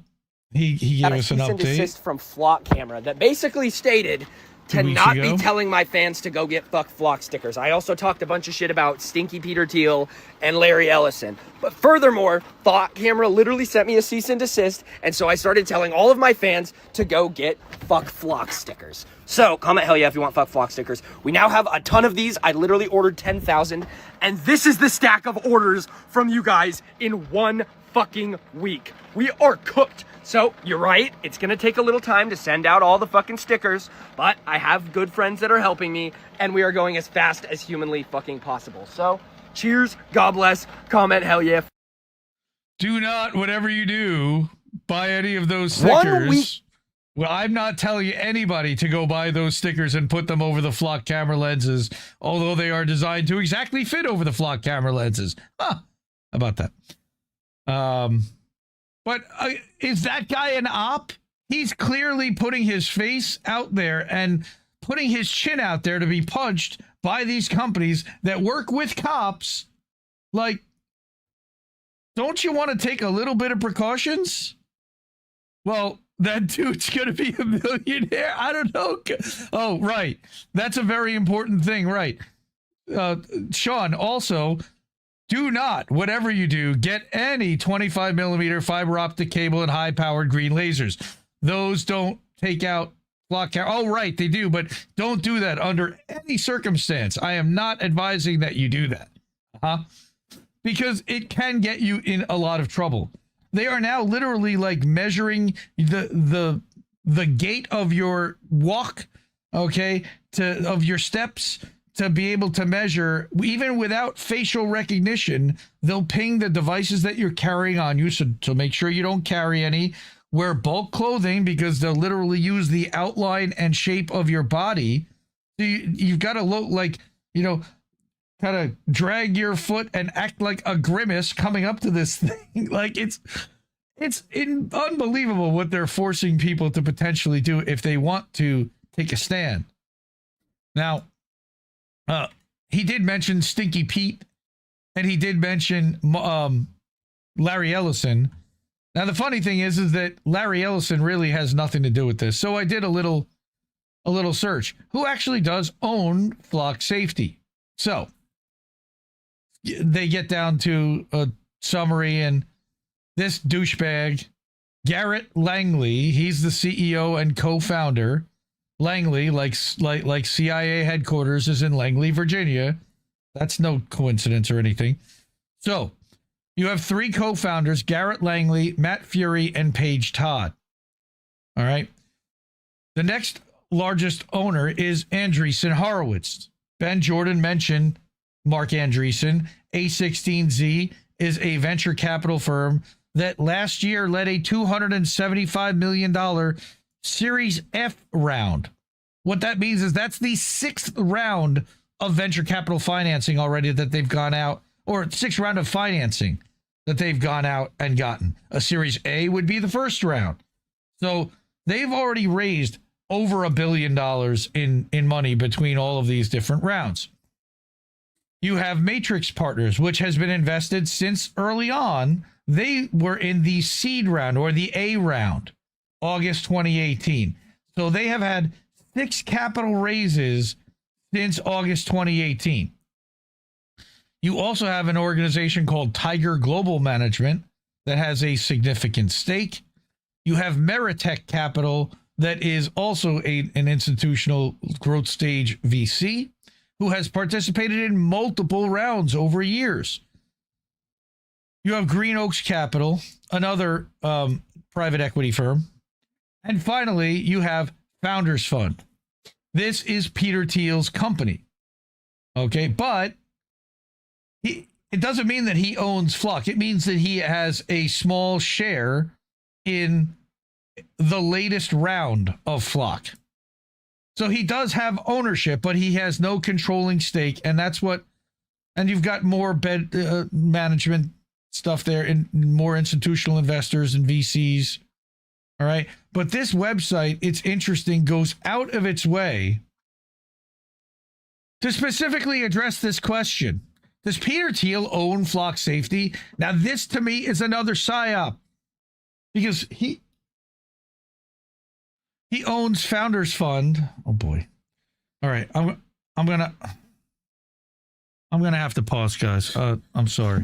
he gave us an cease and update. desist from Flock Camera that basically stated to not be telling my fans to go get fuck flock stickers. I also talked a bunch of shit about Stinky Peter Thiel and Larry Ellison. But furthermore, Flock Camera literally sent me a cease and desist, and so I started telling all of my fans to go get fuck flock stickers. So, comment hell yeah if you want fuck flock stickers. We now have a ton of these. I literally ordered 10,000, and this is the stack of orders from you guys in one fucking week. We are cooked. So, you're right, it's gonna take a little time to send out all the fucking stickers, but I have good friends that are helping me, and we are going as fast as humanly fucking possible. So, cheers, God bless, comment hell yeah. Do not, whatever you do, buy any of those stickers. Well, I'm not telling anybody to go buy those stickers and put them over the flock camera lenses, although they are designed to exactly fit over the flock camera lenses. Huh, how about that? But is that guy an op? He's clearly putting his face out there and putting his chin out there to be punched by these companies that work with cops. Like, don't you want to take a little bit of precautions? Well, that dude's going to be a millionaire. I don't know. Oh, right. That's a very important thing, right? Sean, also... do not, whatever you do, get any 25 millimeter fiber optic cable and high-powered green lasers. Those don't take out flock camera. Oh, right, they do, but don't do that under any circumstance. I am not advising that you do that. Because it can get you in a lot of trouble. They are now literally like measuring the gait of your walk, okay, of your steps, to be able to measure, even without facial recognition. They'll ping the devices that you're carrying on you, so to make sure you don't carry any. Wear bulk clothing because they'll literally use the outline and shape of your body. So you've got to look like, you know, kind of drag your foot and act like a grimace coming up to this thing. Like it's unbelievable what they're forcing people to potentially do if they want to take a stand. Now, he did mention Stinky Pete, and he did mention Larry Ellison. Now, the funny thing is that Larry Ellison really has nothing to do with this. So I did a little search. Who actually does own Flock Safety? So they get down to a summary, and this douchebag, Garrett Langley, he's the CEO and co-founder. Langley, like CIA headquarters is in Langley, Virginia. That's no coincidence or anything. So you have three co-founders, Garrett Langley, Matt Fury, and Paige Todd. All right. The next largest owner is Andreessen Horowitz. Ben Jordan mentioned Mark Andreessen. A16Z is a venture capital firm that last year led a $275 million Series F round. What that means is that's the sixth round of venture capital financing already that they've gone out, or sixth round of financing that they've gone out and gotten. A Series A would be the first round. So they've already raised over $1 billion in money between all of these different rounds. You have Matrix Partners, which has been invested since early on. They were in the seed round, or the A round, August 2018. So they have had 6 capital raises since August 2018. You also have an organization called Tiger Global Management that has a significant stake. You have Meritech Capital that is also an institutional growth stage VC, who has participated in multiple rounds over years. You have Green Oaks Capital, another private equity firm. And finally, you have Founders Fund. This is Peter Thiel's company. Okay, but it doesn't mean that he owns Flock. It means that he has a small share in the latest round of Flock. So he does have ownership, but he has no controlling stake. And that's what, and you've got more management stuff there and more institutional investors and VCs. All right. But this website, it's interesting, goes out of its way to specifically address this question. Does Peter Thiel own Flock Safety? Now, this to me is another psyop because he owns Founders Fund. Oh boy. All right. I'm gonna have to pause, guys. I'm sorry.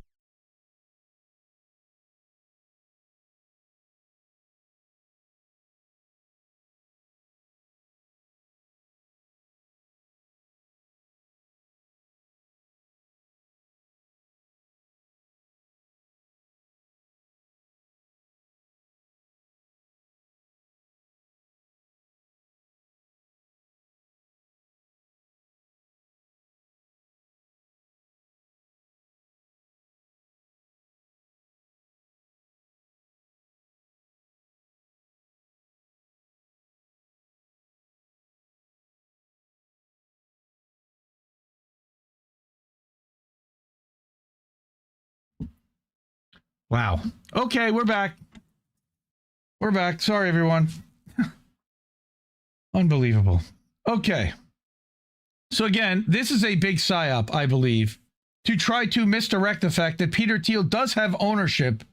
Wow. Okay, we're back. We're back. Sorry, everyone. Unbelievable. Okay. So again, this is a big psyop, I believe, to try to misdirect the fact that Peter Thiel does have ownership.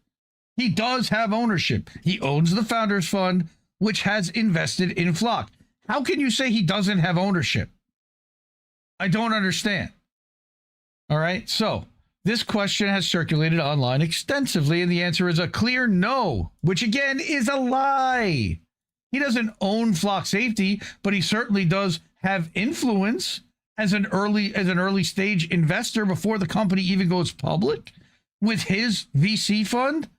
He does have ownership. He owns the Founders Fund, which has invested in Flock. How can you say he doesn't have ownership? I don't understand. All right. So this question has circulated online extensively, and the answer is a clear no, which again is a lie. He doesn't own Flock Safety, but he certainly does have influence as an early stage investor before the company even goes public with his VC fund.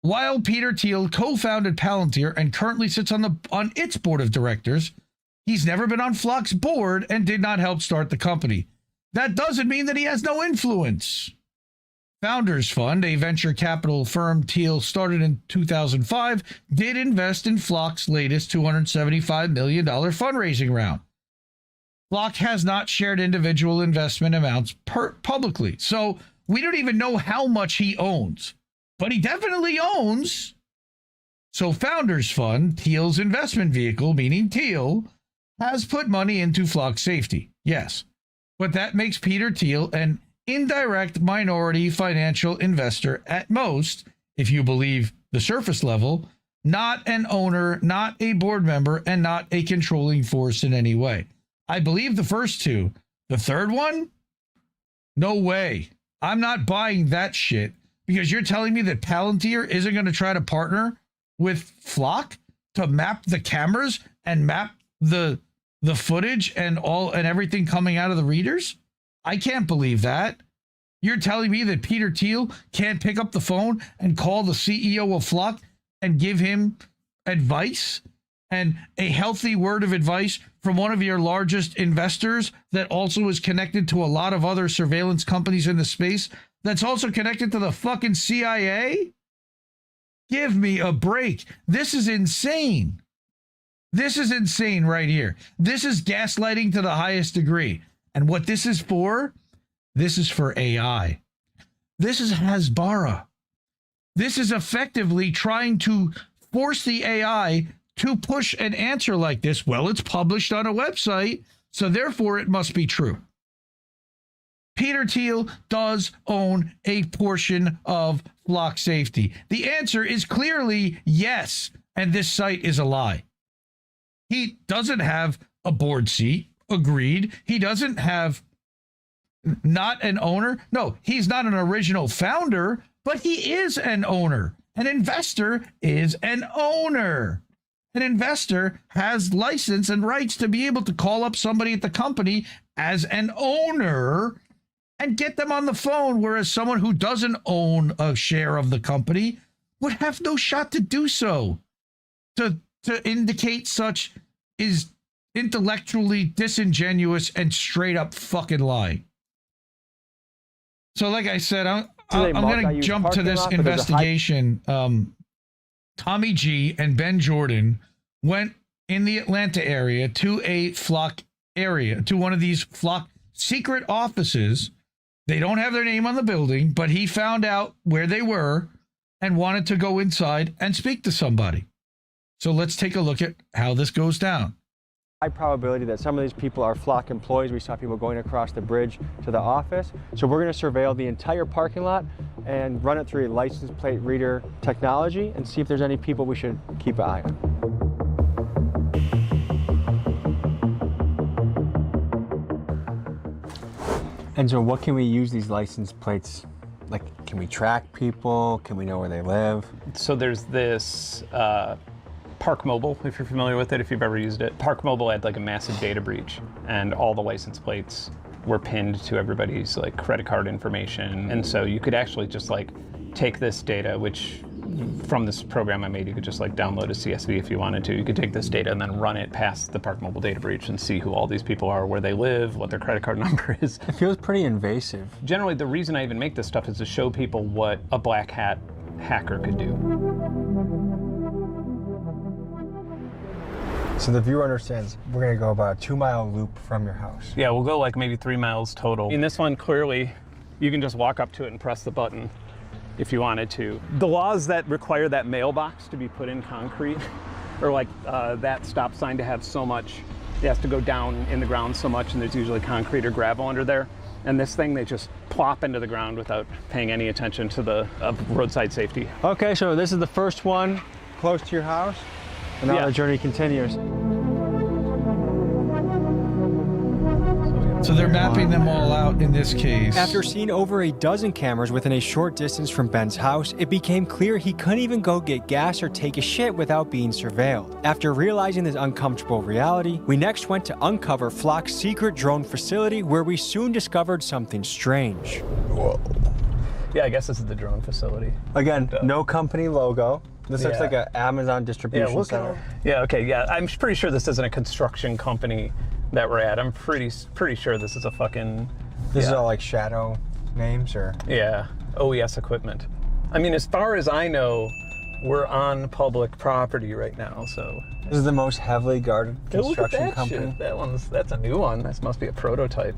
While Peter Thiel co-founded Palantir and currently sits on its board of directors, he's never been on Flock's board and did not help start the company. That doesn't mean that he has no influence. Founders Fund, a venture capital firm Thiel started in 2005, did invest in Flock's latest $275 million fundraising round. Flock has not shared individual investment amounts publicly, so we don't even know how much he owns, but he definitely owns. So Founders Fund, Thiel's investment vehicle, meaning Thiel, has put money into Flock Safety, yes, but that makes Peter Thiel an indirect minority financial investor at most, if you believe the surface level, not an owner, not a board member, and not a controlling force in any way. I believe the first two. The third one? No way. I'm not buying that shit because you're telling me that Palantir isn't going to try to partner with Flock to map the cameras and map the footage and everything coming out of the readers? I can't believe that. You're telling me that Peter Thiel can't pick up the phone and call the CEO of Flock and give him advice and a healthy word of advice from one of your largest investors that also is connected to a lot of other surveillance companies in the space that's also connected to the fucking CIA? Give me a break. This is insane. This is insane right here. This is gaslighting to the highest degree. And what this is for AI. This is Hasbara. This is effectively trying to force the AI to push an answer like this. Well, it's published on a website, so therefore it must be true. Peter Thiel does own a portion of Flock Safety. The answer is clearly yes, and this site is a lie. He doesn't have a board seat. Agreed. He doesn't have not an owner. No, he's not an original founder, but he is an owner. An investor is an owner. an investor has license and rights to be able to call up somebody at the company as an owner and get them on the phone, whereas someone who doesn't own a share of the company would have no shot to do so. To indicate such is intellectually disingenuous and straight up fucking lying. So like I said, I'm going to jump to this investigation. Tommy G and Ben Jordan went in the Atlanta area to a Flock area, to one of these Flock secret offices. They don't have their name on the building, but he found out where they were and wanted to go inside and speak to somebody. So let's take a look at how this goes down. High probability that some of these people are Flock employees. We saw people going across the bridge to the office. So we're going to surveil the entire parking lot and run it through a license plate reader technology and see if there's any people we should keep an eye on. And so what can we use these license plates? Like, can we track people? Can we know where they live? So there's this Park Mobile, if you're familiar with it, if you've ever used it. Park Mobile had like a massive data breach, and all the license plates were pinned to everybody's like credit card information. And so you could actually just like take this data, which from this program I made, you could just like download a CSV if you wanted to. You could take this data and then run it past the Park Mobile data breach and see who all these people are, where they live, what their credit card number is. It feels pretty invasive. Generally, the reason I even make this stuff is to show people what a black hat hacker could do. So the viewer understands we're going to go about a 2-mile loop from your house. Yeah, we'll go like maybe 3 miles total. In this one, clearly, you can just walk up to it and press the button if you wanted to. The laws that require that mailbox to be put in concrete, or like that stop sign to have so much, it has to go down in the ground so much, and there's usually concrete or gravel under there. And this thing, they just plop into the ground without paying any attention to the roadside safety. Okay, so this is the first one close to your house, and now the journey continues. So they're mapping them all out in this case. After seeing over a dozen cameras within a short distance from Ben's house, it became clear he couldn't even go get gas or take a shit without being surveilled. After realizing this uncomfortable reality, we next went to uncover Flock's secret drone facility, where we soon discovered something strange. Whoa. Yeah, I guess this is the drone facility. Again, no company logo. This looks like an Amazon distribution center. Yeah, okay, yeah. I'm pretty sure this isn't a construction company that we're at. I'm pretty sure this is a fucking... This is all like shadow names, or? Yeah, OES equipment. I mean, as far as I know, we're on public property right now, so... This is the most heavily guarded construction company. Shit. That's a new one. This must be a prototype.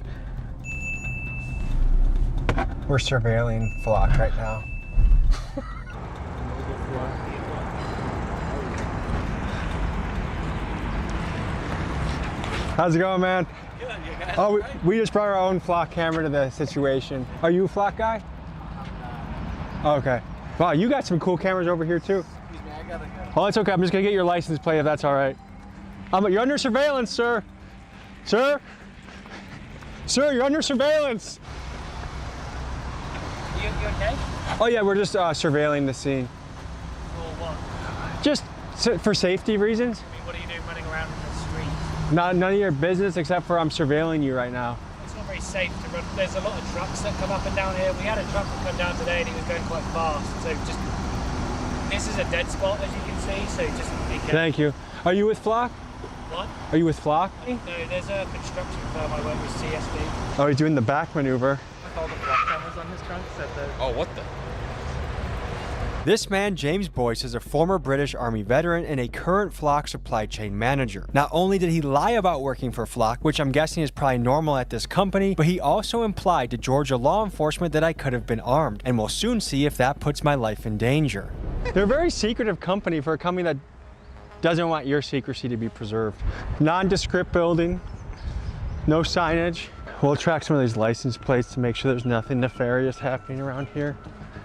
We're surveilling Flock right now. How's it going, man? Good, you guys. Oh, we just brought our own Flock camera to the situation. Are you a Flock guy? Okay. Wow, you got some cool cameras over here too. Excuse me, I gotta go. Oh, it's okay. I'm just gonna get your license plate if that's all right. You're under surveillance, sir. Sir? Sir, you're under surveillance. You okay? Oh yeah, we're just surveilling the scene. For what? Just for safety reasons. I mean, what are you doing running around in the street? None of your business, except for I'm surveilling you right now. It's not very safe to run. There's a lot of trucks that come up and down here. We had a truck that come down today and he was going quite fast. So this is a dead spot, as you can see, so just be careful. Thank you. Are you with Flock? What? Are you with Flock? No, there's a construction firm I work with, CSD. Oh, he's doing the back maneuver. All the Flock cameras on his trunk said that. Oh, what the? This man, James Boyce, is a former British Army veteran and a current Flock supply chain manager. Not only did he lie about working for Flock, which I'm guessing is probably normal at this company, but he also implied to Georgia law enforcement that I could have been armed, and we'll soon see if that puts my life in danger. They're a very secretive company for a company that doesn't want your secrecy to be preserved. Nondescript building, no signage. We'll track some of these license plates to make sure there's nothing nefarious happening around here.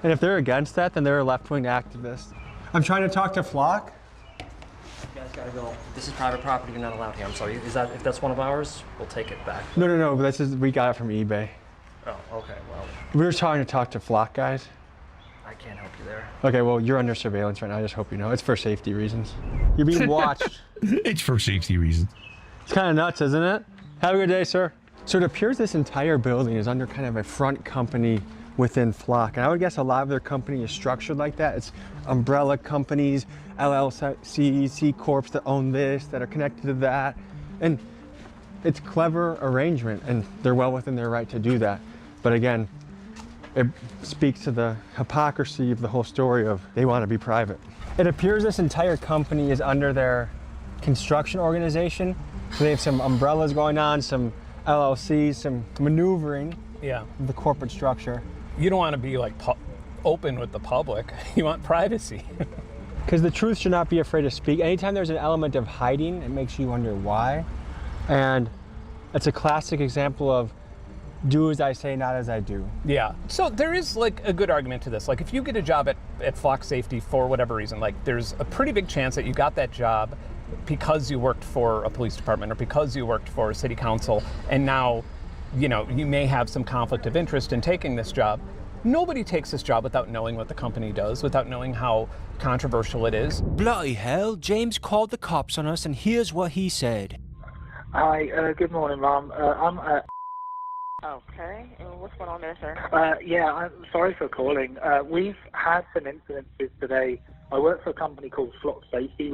And if they're against that, then they're a left-wing activist. I'm trying to talk to Flock. You guys gotta go. This is private property. You're not allowed here. I'm sorry. If that's one of ours, we'll take it back. No. We got it from eBay. Oh, okay. Well. We were trying to talk to Flock guys. I can't help you there. Okay, well, you're under surveillance right now. I just hope you know. It's for safety reasons. You're being watched. It's for safety reasons. It's kind of nuts, isn't it? Have a good day, sir. So it appears this entire building is under kind of a front company within Flock. And I would guess a lot of their company is structured like that. It's umbrella companies, LLCs, C Corps that own this, that are connected to that. And it's clever arrangement, and they're well within their right to do that. But again, it speaks to the hypocrisy of the whole story of they want to be private. It appears this entire company is under their construction organization. So they have some umbrellas going on, some LLCs, some maneuvering of the corporate structure. You don't want to be like open with the public. You want privacy. Because the truth should not be afraid to speak. Anytime there's an element of hiding, it makes you wonder why. And it's a classic example of do as I say, not as I do. Yeah. So there is like a good argument to this. Like if you get a job at Flock Safety for whatever reason, like there's a pretty big chance that you got that job because you worked for a police department or because you worked for a city council, and now, you know, you may have some conflict of interest in taking this job. Nobody takes this job without knowing what the company does, without knowing how controversial it is. Bloody hell, James called the cops on us, and here's what he said. Hi, good morning, Mom. I'm Okay, and what's going on there, sir? yeah, I'm sorry for calling. We've had some incidences today. I work for a company called Flock Safety,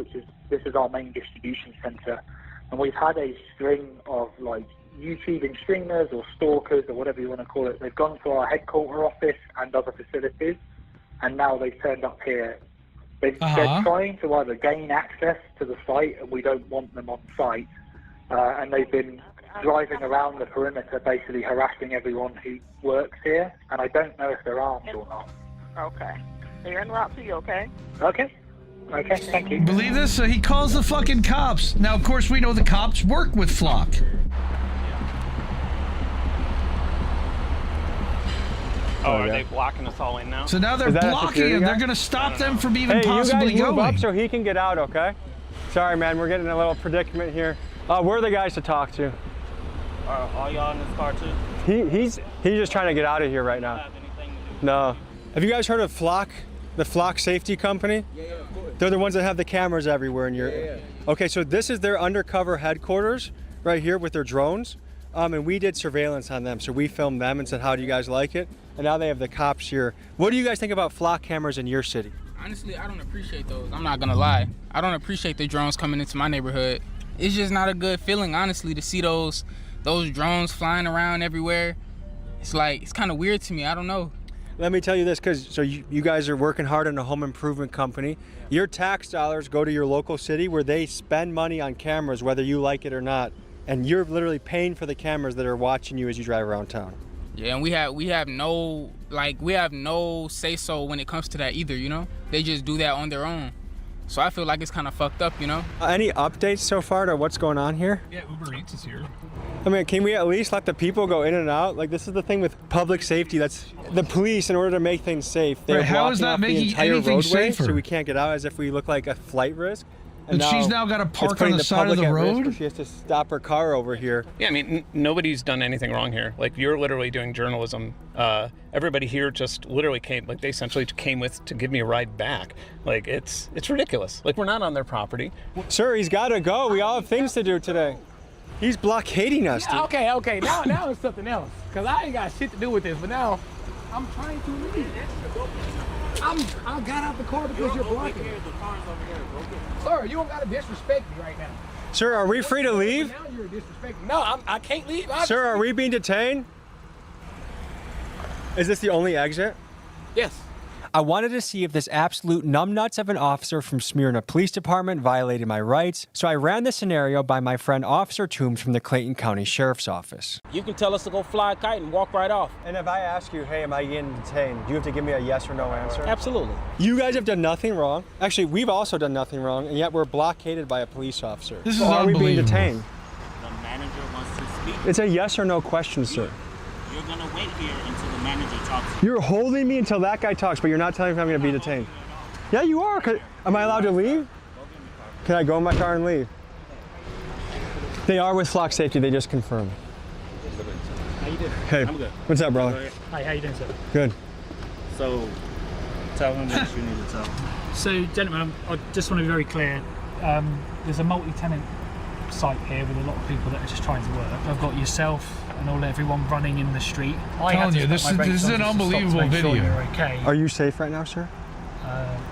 this is our main distribution center, and we've had a string of like YouTubing streamers or stalkers or whatever you want to call it. They've gone to our headquarter office and other facilities, and now they've turned up here. They're trying to either gain access to the site, and we don't want them on site, and they've been driving around the perimeter basically harassing everyone who works here, and I don't know if they're armed or not. Okay. You're en route to you, okay? Okay. Okay, thank you. Believe this? He calls the fucking cops. Now, of course, we know the cops work with Flock. Oh, are they blocking us all in now? So now they're blocking him. They're going to stop them from even possibly you guys move going. up so he can get out, okay? Sorry, man, we're getting in a little predicament here. We're the guys to talk to. Are y'all in this car too? He's just trying to get out of here right now. No. Have you guys heard of Flock, the Flock Safety Company? Yeah, of course. They're the ones that have the cameras everywhere in your. Yeah. Okay, so this is their undercover headquarters right here with their drones, and we did surveillance on them. So we filmed them and said, "How do you guys like it?" And now they have the cops here. What do you guys think about Flock cameras in your city? Honestly, I don't appreciate those. I'm not gonna lie. I don't appreciate the drones coming into my neighborhood. It's just not a good feeling, honestly, to see those drones flying around everywhere. It's like, it's kind of weird to me. I don't know. Let me tell you this, because you guys are working hard in a home improvement company. Your tax dollars go to your local city where they spend money on cameras, whether you like it or not. And you're literally paying for the cameras that are watching you as you drive around town. Yeah, and we have no say-so when it comes to that either, you know? They just do that on their own. So I feel like it's kind of fucked up, you know? Any updates so far to what's going on here? Yeah, Uber Eats is here. I mean, can we at least let the people go in and out? Like, this is the thing with public safety. That's the police, in order to make things safe, they're how is blocking that off making the entire anything roadway, safer? so we can't get out, as if we look like a flight risk. And she's now got to it's park on putting the side of public the at risk, road? where she has to stop her car over here. Yeah, I mean, nobody's done anything wrong here. Like, you're literally doing journalism. Everybody here just literally came, like, they essentially came with to give me a ride back. Like, it's ridiculous. Like, we're not on their property. Sir, he's got to go. We all have things to do today. He's blockading us, dude. Yeah, okay. Now it's something else. Because I ain't got shit to do with this. But now, I'm trying to leave. I got out the car because you're blocking me. Sir, you don't got to disrespect me right now. Sir, are we free to leave? Now you're disrespecting me. No, I can't leave. Sir, are we being detained? Is this the only exit? Yes. I wanted to see if this absolute numbnuts of an officer from Smyrna Police Department violated my rights, so I ran the scenario by my friend Officer Toombs from the Clayton County Sheriff's Office. You can tell us to go fly a kite and walk right off. And if I ask you, hey, am I getting detained, do you have to give me a yes or no answer? Absolutely. You guys have done nothing wrong. Actually, we've also done nothing wrong, and yet we're blockaded by a police officer. This is are we being unbelievable. detained? The manager wants to speak. It's a yes or no question, sir. You're going to wait here until the manager talks to you. You're holding me until that guy talks, but you're not telling me if I'm going to be detained. Yeah, you are. Am I allowed to leave? Can I go in my car and leave? They are with Flock Safety. They just confirmed. How you doing? Hey, I'm good. What's up, brother? Hi, how you doing, sir? Good. So, Tell him what you need to tell him. So, gentlemen, I just want to be very clear. There's a multi-tenant site here with a lot of people that are just trying to work. I've got yourself and everyone running in the street. I'm telling you, this is an unbelievable video. You're okay. Are you safe right now, sir?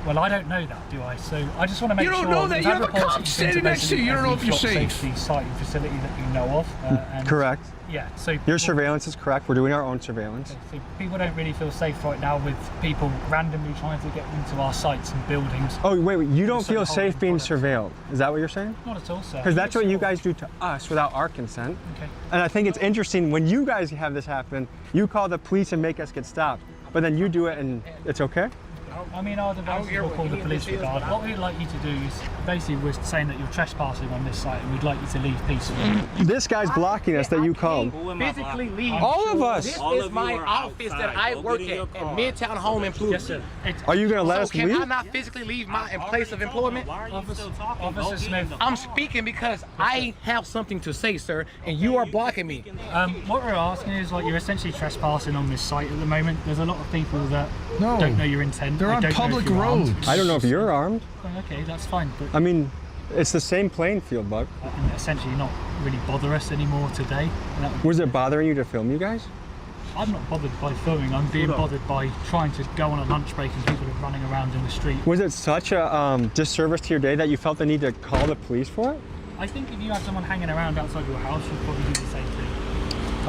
Well, I don't know that, do I? So I just want to make sure. You don't know that. You have a cop standing next to you. You don't know if you're safe. Safety site and facility that you know of. And correct. Yeah. So your surveillance is correct. We're doing our own surveillance. Okay, so people don't really feel safe right now with people randomly trying to get into our sites and buildings. Oh, wait. You don't feel safe being surveilled? Is that what you're saying? Not at all, sir. Because that's what you guys do to us without our consent. Okay. And I think it's interesting when you guys have this happen. You call the police and make us get stopped, but then you do it and it's okay. I mean, our devices will call the police regardless. What we'd like you to do is, basically, we're saying that you're trespassing on this site and we'd like you to leave peacefully. This guy's blocking us that you called. Physically leave. All of us. This is my office that I work at Midtown Home Improvement. Yes, sir. Are you going to let us Can leave? I not physically leave my place of employment? Why are you still talking? Officer Smith. I'm speaking because I have something to say, sir, and you are blocking me. What we're asking is, like, you're essentially trespassing on this site at the moment. There's a lot of people that don't know your intent. They're on public roads. I don't know if you're armed. Okay, that's fine. But I mean, it's the same playing field, Buck. And essentially not really bother us anymore today. Was it bothering you to film you guys? I'm not bothered by filming. I'm being bothered by trying to go on a lunch break and people are running around in the street. Was it such a disservice to your day that you felt the need to call the police for it? I think if you have someone hanging around outside your house, you'd probably do the same thing.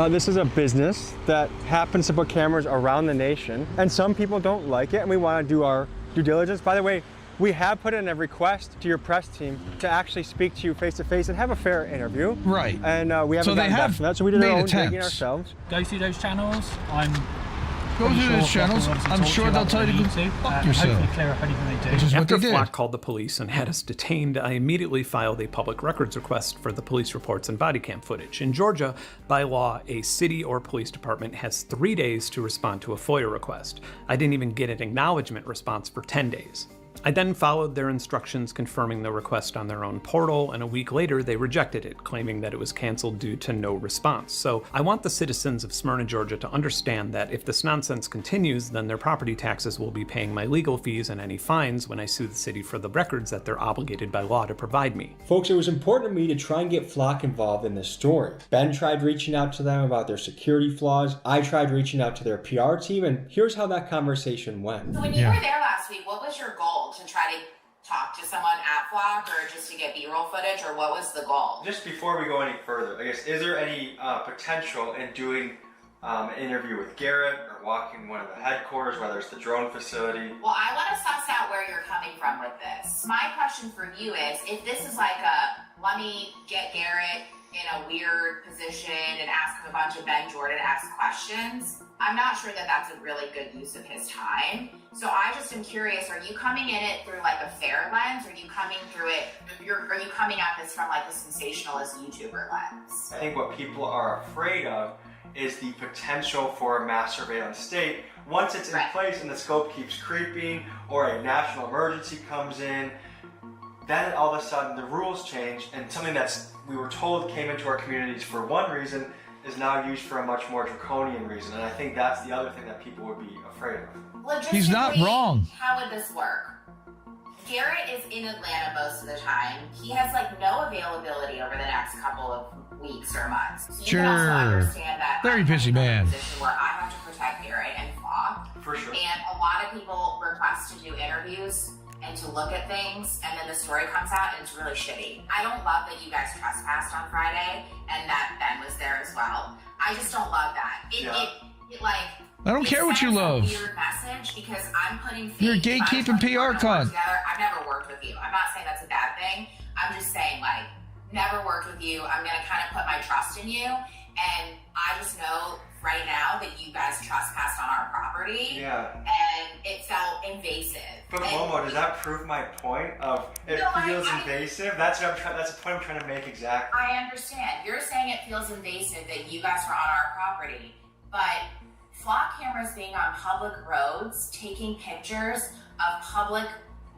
This is a business that happens to put cameras around the nation, and some people don't like it, and we want to do our due diligence. By the way, we have put in a request to your press team to actually speak to you face to face and have a fair interview. Right. And we haven't gotten back from that, so we did our own digging ourselves. Go through those channels. Go through those channels. I'm sure they'll tell you to go fuck yourself. Hopefully clear up anything they do. Which is what After they did. Flock called the police and had us detained, I immediately filed a public records request for the police reports and body cam footage. In Georgia, by law, a city or police department has 3 days to respond to a FOIA request. I didn't even get an acknowledgement response for 10 days. I then followed their instructions confirming the request on their own portal, and a week later they rejected it, claiming that it was canceled due to no response. So I want the citizens of Smyrna, Georgia to understand that if this nonsense continues, then their property taxes will be paying my legal fees and any fines when I sue the city for the records that they're obligated by law to provide me. Folks, it was important to me to try and get Flock involved in this story. Ben tried reaching out to them about their security flaws. I tried reaching out to their PR team, and here's how that conversation went. So when you were there last week, what was your goal? To try to talk to someone at Flock, or just to get B-roll footage, or what was the goal? Just before we go any further, I guess, is there any potential in doing an interview with Garrett or walking one of the headquarters, whether it's the drone facility? Well, I want to suss out where you're coming from with this. My question for you is, if this is like a, let me get Garrett in a weird position and ask him a bunch of Ben Jordan-esque questions, I'm not sure that that's a really good use of his time. So I just am curious, are you coming in it through like a fair lens? Or are you coming through it, are you coming at this from like a sensationalist YouTuber lens? I think what people are afraid of is the potential for a mass surveillance state. Once it's in place and the scope keeps creeping, or a national emergency comes in, then all of a sudden the rules change, and something that's we were told came into our communities for one reason is now used for a much more draconian reason. And I think that's the other thing that people would be afraid of. He's not wrong. How would this work? Garrett is in Atlanta most of the time. He has like no availability over the next couple of weeks or months. So you can also understand that Very busy man. position where I have to protect Garrett and Flock. For sure. And a lot of people request to do interviews and to look at things, and then the story comes out and it's really shitty. I don't love that you guys trespassed on Friday and that Ben was there as well. I just don't love that. It like, I don't care what you love. It's a weird message because I'm putting You're gatekeeping PR con. I've never worked with you. I'm not saying that's a bad thing. I'm just saying, like, never worked with you. I'm gonna kind of put my trust in you, and I just know right now that you guys trespassed on our property. Yeah. And it felt invasive. But Momo, does that prove my point of it feels invasive? That's what that's the point I'm trying to make exactly. I understand. You're saying it feels invasive that you guys were on our property, but Flock cameras being on public roads, taking pictures of public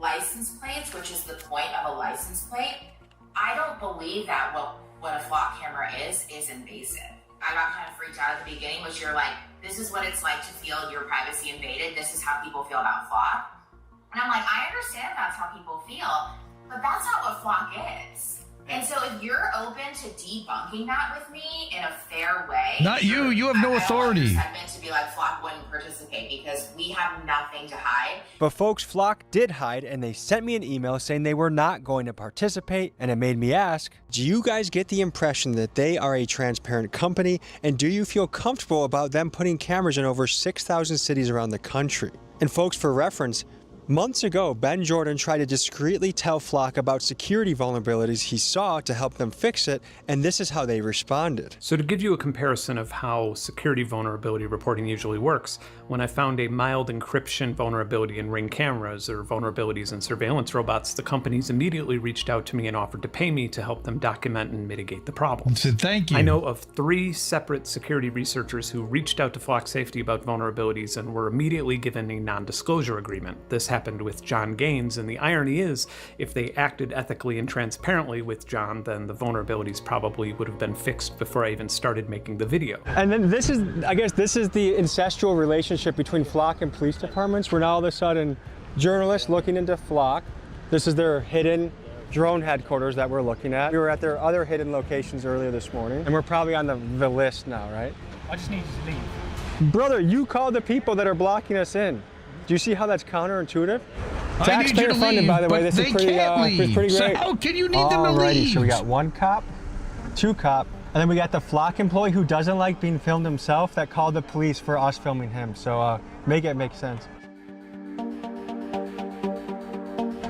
license plates, which is the point of a license plate, I don't believe that what a Flock camera is invasive. I got kind of freaked out at the beginning, which you're like, this is what it's like to feel your privacy invaded. This is how people feel about Flock. And I'm like, I understand that's how people feel, but that's not what Flock is. And so if you're open to debunking that with me in a fair way. Not you. You have no authority. I don't want this segment to be like Flock wouldn't participate because we have nothing to hide. But folks, Flock did hide, and they sent me an email saying they were not going to participate, and it made me ask, do you guys get the impression that they are a transparent company, and do you feel comfortable about them putting cameras in over 6,000 cities around the country? And folks, for reference, months ago, Ben Jordan tried to discreetly tell Flock about security vulnerabilities he saw to help them fix it, and this is how they responded. So to give you a comparison of how security vulnerability reporting usually works, when I found a mild encryption vulnerability in Ring cameras or vulnerabilities in surveillance robots, the companies immediately reached out to me and offered to pay me to help them document and mitigate the problem. So thank you. I know of 3 separate security researchers who reached out to Flock Safety about vulnerabilities and were immediately given a non-disclosure agreement. This happened with John Gaines, and the irony is, if they acted ethically and transparently with John, then the vulnerabilities probably would have been fixed before I even started making the video. And then this is, I guess this is the incestual relationship between Flock and police departments, where now all of a sudden journalists looking into Flock, this is their hidden drone headquarters that we're looking at. We were at their other hidden locations earlier this morning, and we're probably on the list now, right? I just need you to leave. Brother, you call the people that are blocking us in. Do you see how that's counterintuitive? I need you to funded, leave, by the way. but This they is pretty, can't leave. pretty So great. how can you need them to Alrighty, leave? so we got 1 cop, 2 cop, and then we got the Flock employee who doesn't like being filmed himself that called the police for us filming him. So make it make sense.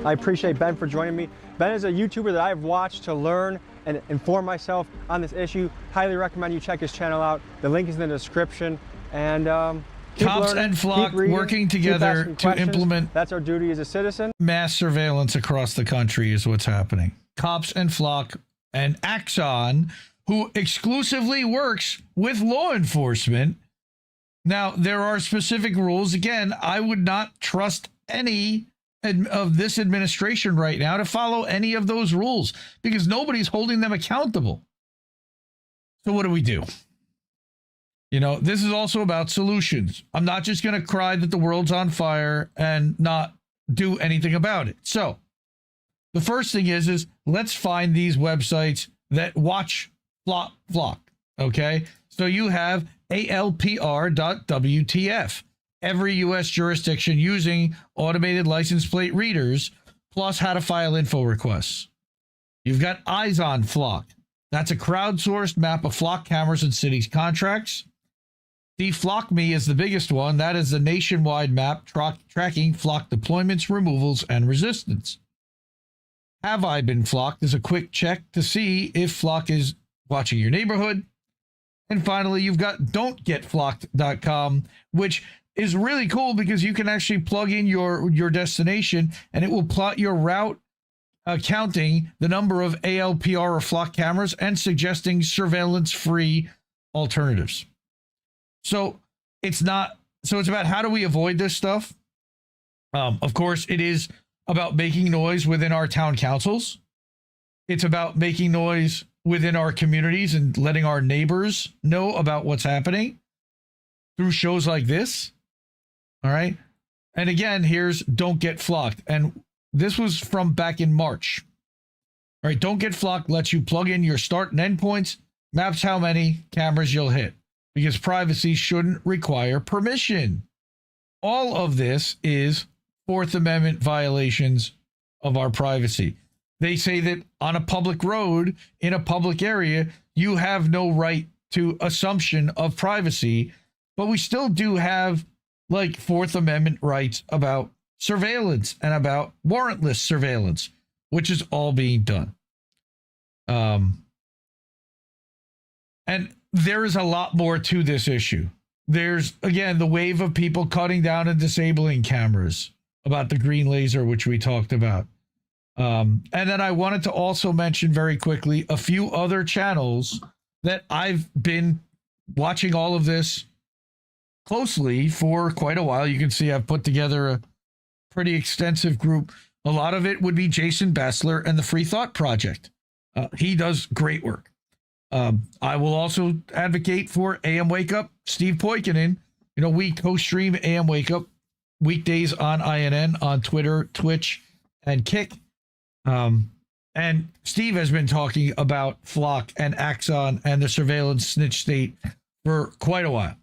I appreciate Ben for joining me. Ben is a YouTuber that I've watched to learn and inform myself on this issue. Highly recommend you check his channel out. The link is in the description. And Cops and Flock working together to implement. That's our duty as a citizen. Mass surveillance across the country is what's happening. Cops and Flock and Axon, who exclusively works with law enforcement. Now, there are specific rules. Again, I would not trust any of this administration right now to follow any of those rules because nobody's holding them accountable. So what do we do? You know, this is also about solutions. I'm not just going to cry that the world's on fire and not do anything about it. So the first thing is let's find these websites that watch Flock. Okay. So you have ALPR.WTF, every U.S. jurisdiction using automated license plate readers, plus how to file info requests. You've got Eyes on Flock. That's a crowdsourced map of Flock cameras and cities' contracts. Deflock Me is the biggest one. That is the nationwide map tracking Flock deployments, removals, and resistance. Have I Been Flocked is a quick check to see if Flock is watching your neighborhood. And finally, you've got Don'tGetFlocked.com, which is really cool because you can actually plug in your destination and it will plot your route, counting the number of ALPR or Flock cameras and suggesting surveillance-free alternatives. So it's about how do we avoid this stuff? Of course, it is about making noise within our town councils. It's about making noise within our communities and letting our neighbors know about what's happening through shows like this. All right. And again, here's Don't Get Flocked. And this was from back in March. All right. Don't Get Flocked lets you plug in your start and end points, maps how many cameras you'll hit, because privacy shouldn't require permission. All of this is Fourth Amendment violations of our privacy. They say that on a public road, in a public area, you have no right to assumption of privacy, but we still do have like Fourth Amendment rights about surveillance and about warrantless surveillance, which is all being done. And there is a lot more to this issue. There's, again, the wave of people cutting down and disabling cameras about the green laser, which we talked about. And then I wanted to also mention very quickly a few other channels that I've been watching all of this closely for quite a while. You can see I've put together a pretty extensive group. A lot of it would be Jason Bassler and the Free Thought Project. He does great work. I will also advocate for AM Wake Up, Steve Poikonen. You know, we co-stream AM Wake Up weekdays on INN, on Twitter, Twitch, and Kick. And Steve has been talking about Flock and Axon and the surveillance snitch state for quite a while.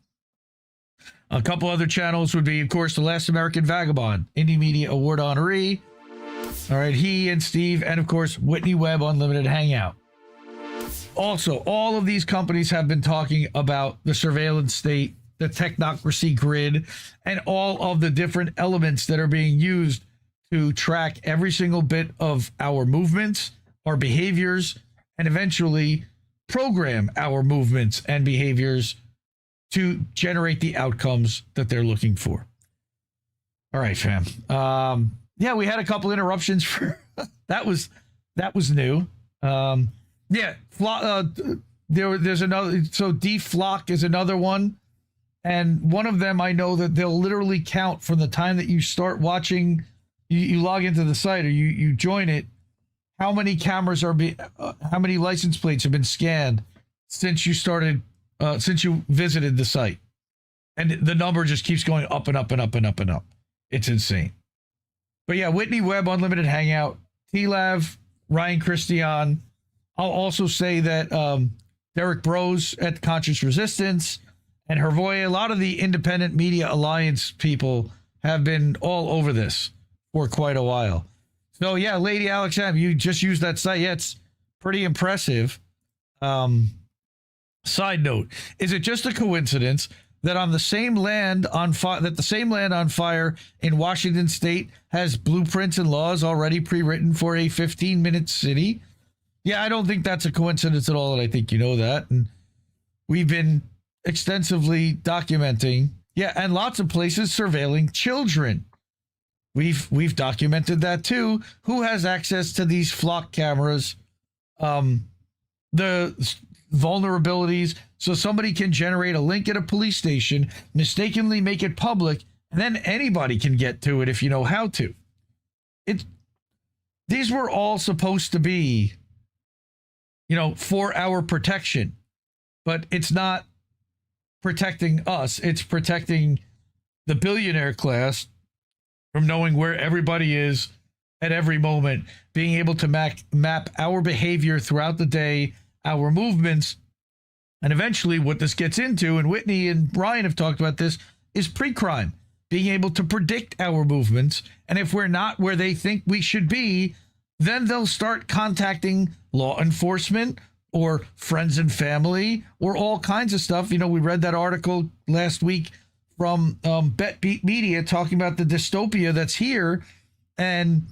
A couple other channels would be, of course, The Last American Vagabond, Indie Media Award honoree. All right, he and Steve, and of course, Whitney Webb Unlimited Hangout. Also, all of these companies have been talking about the surveillance state, the technocracy grid, and all of the different elements that are being used to track every single bit of our movements, our behaviors, and eventually program our movements and behaviors to generate the outcomes that they're looking for. All right, fam. Yeah, we had a couple interruptions for that was new. Yeah, there's another. So deflock is another one, and one of them I know that they'll literally count from the time that you start watching. You log into the site or you join it, how many cameras are how many license plates have been scanned since you started, since you visited the site. And the number just keeps going up and up and up and up and up. It's insane. But yeah, Whitney Webb Unlimited Hangout, T-Lav, Ryan Christian. I'll also say that Derek Bros at Conscious Resistance and Hervoy, a lot of the Independent Media Alliance people have been all over this for quite a while. So yeah, Lady Alex M, you just used that site. Yeah, it's pretty impressive. Side note, is it just a coincidence that on the same land on fire, that the same land on fire in Washington state has blueprints and laws already pre-written for a 15-minute city? Yeah, I don't think that's a coincidence at all, and I think you know that. And we've been extensively documenting, yeah, and lots of places surveilling children. We've documented that too. Who has access to these flock cameras? The vulnerabilities, so somebody can generate a link at a police station, mistakenly make it public, and then anybody can get to it if you know how to. These were all supposed to be, you know, for our protection, but it's not protecting us. It's protecting the billionaire class from knowing where everybody is at every moment, being able to map our behavior throughout the day, our movements, and eventually what this gets into, and Whitney and Brian have talked about this, is pre-crime, being able to predict our movements, and if we're not where they think we should be, then they'll start contacting law enforcement or friends and family or all kinds of stuff. You know, we read that article last week from Bet Beat Media talking about the dystopia that's here, and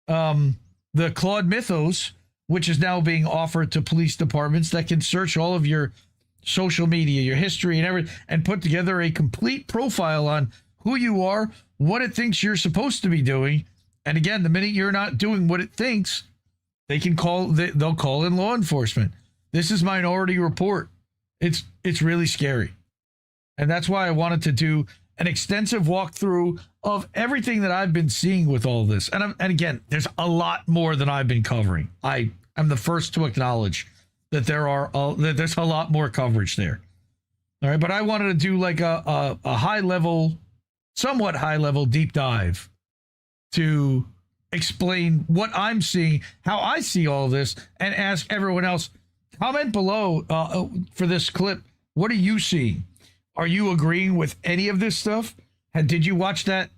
the Claude Mythos, which is now being offered to police departments that can search all of your social media, your history and everything, and put together a complete profile on who you are, what it thinks you're supposed to be doing. And again, the minute you're not doing what it thinks, they'll call in law enforcement. This is Minority Report. It's really scary. And that's why I wanted to do an extensive walkthrough of everything that I've been seeing with all this. And again, there's a lot more than I've been covering. I am the first to acknowledge that there's a lot more coverage there. All right, but I wanted to do like a high level, somewhat high level deep dive to explain what I'm seeing, how I see all this, and ask everyone else. Comment below for this clip. What are you seeing? Are you agreeing with any of this stuff? And did you watch that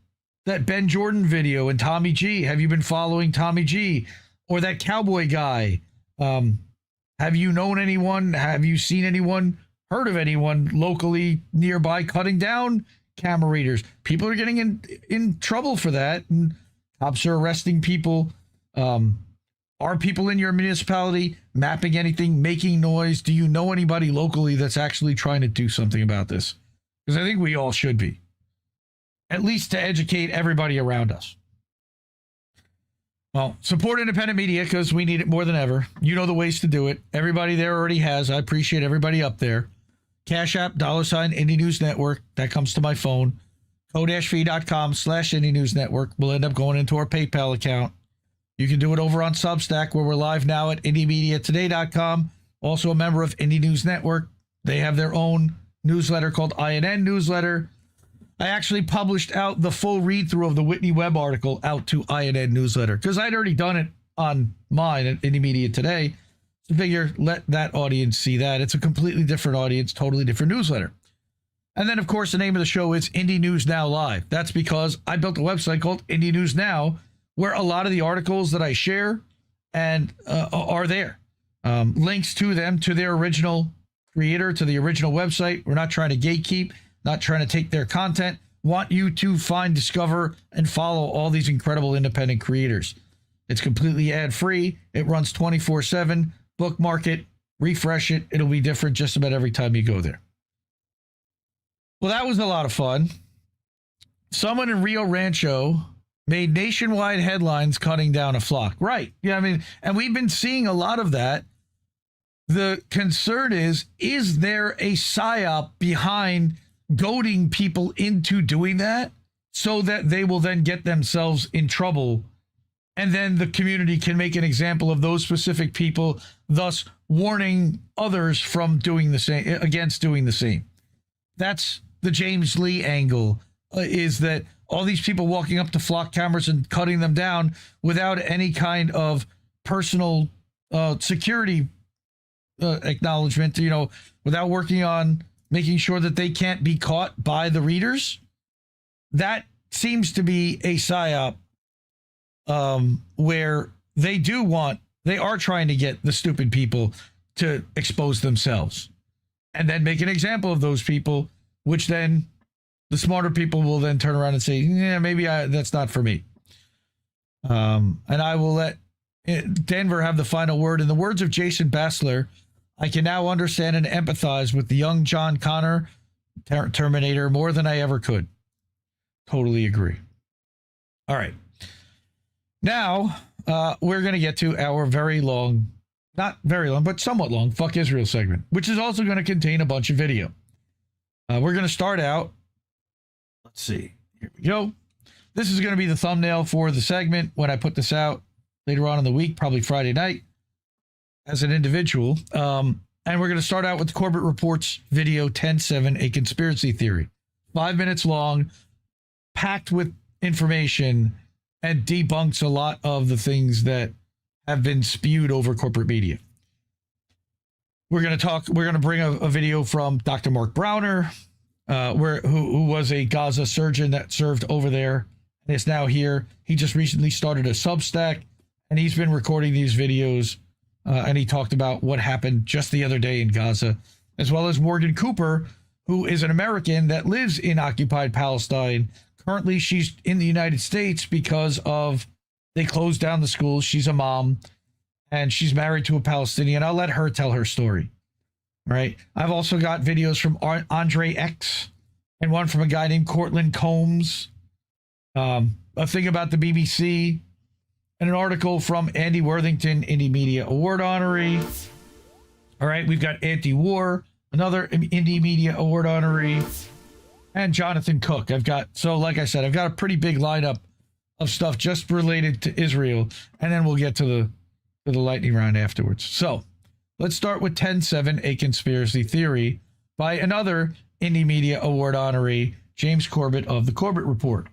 Ben Jordan video and Tommy G? Have you been following Tommy G? Or that cowboy guy? Have you known anyone? Have you seen anyone, heard of anyone locally nearby cutting down camera readers? People are getting in trouble for that, and cops are arresting people. Are people in your municipality mapping anything, making noise? Do you know anybody locally that's actually trying to do something about this? Because I think we all should be, at least to educate everybody around us. Well, support independent media because we need it more than ever. You know the ways to do it. Everybody there already has. I appreciate everybody up there. Cash App, $ Indie News Network. That comes to my phone. Ko-fi.com/Indie News Network will end up going into our PayPal account. You can do it over on Substack, where we're live now at IndieMediaToday.com. also a member of Indie News Network. They have their own newsletter called INN Newsletter. I actually published out the full read-through of the Whitney Webb article out to INN Newsletter because I'd already done it on mine at Indie Media Today. So figure, let that audience see that. It's a completely different audience, totally different newsletter. And then, of course, the name of the show is Indie News Now Live. That's because I built a website called Indie News Now, where a lot of the articles that I share and are there. Links to them, to their original creator, to the original website. We're not trying to gatekeep, not trying to take their content. Want you to find, discover, and follow all these incredible independent creators. It's completely ad-free. It runs 24/7. Bookmark it, refresh it. It'll be different just about every time you go there. Well, that was a lot of fun. Someone in Rio Rancho made nationwide headlines cutting down a flock. Right. Yeah, I mean, and we've been seeing a lot of that. The concern is there a psyop behind goading people into doing that so that they will then get themselves in trouble, and then the community can make an example of those specific people, thus warning others from doing the same, against doing the same. That's the James Lee angle, is that all these people walking up to flock cameras and cutting them down without any kind of personal security acknowledgement, you know, without working on making sure that they can't be caught by the readers. That seems to be a psyop, where they are trying to get the stupid people to expose themselves and then make an example of those people, which then the smarter people will then turn around and say, yeah, maybe that's not for me. And I will let Denver have the final word. In the words of Jason Bassler, I can now understand and empathize with the young John Connor Terminator more than I ever could. Totally agree. All right. Now, we're going to get to our very long, not very long, but somewhat long, Fuck Israel segment, which is also going to contain a bunch of video. We're going to start out. Let's see. Here we go. This is going to be the thumbnail for the segment when I put this out later on in the week, probably Friday night, as an individual. And we're going to start out with the Corbett Report's video 10-7, A Conspiracy Theory. 5 minutes long, packed with information, and debunks a lot of the things that have been spewed over corporate media. We're going to bring a video from Dr. Mark Browner, who was a Gaza surgeon that served over there and is now here. He just recently started a Substack, and he's been recording these videos, and he talked about what happened just the other day in Gaza, as well as Morgan Cooper, who is an American that lives in occupied Palestine. Currently, she's in the United States because they closed down the schools. She's a mom, and she's married to a Palestinian. I'll let her tell her story. Right. I've also got videos from Andre X and one from a guy named Cortland Combs, a thing about the BBC, and an article from Andy Worthington, Indie Media Award honoree. All right. We've got Anti-War, another Indie Media Award honoree, and Jonathan Cook. Like I said, I've got a pretty big lineup of stuff just related to Israel, and then we'll get to the lightning round afterwards. So let's start with 10-7, A Conspiracy Theory, by another Indie Media Award honoree, James Corbett of The Corbett Report.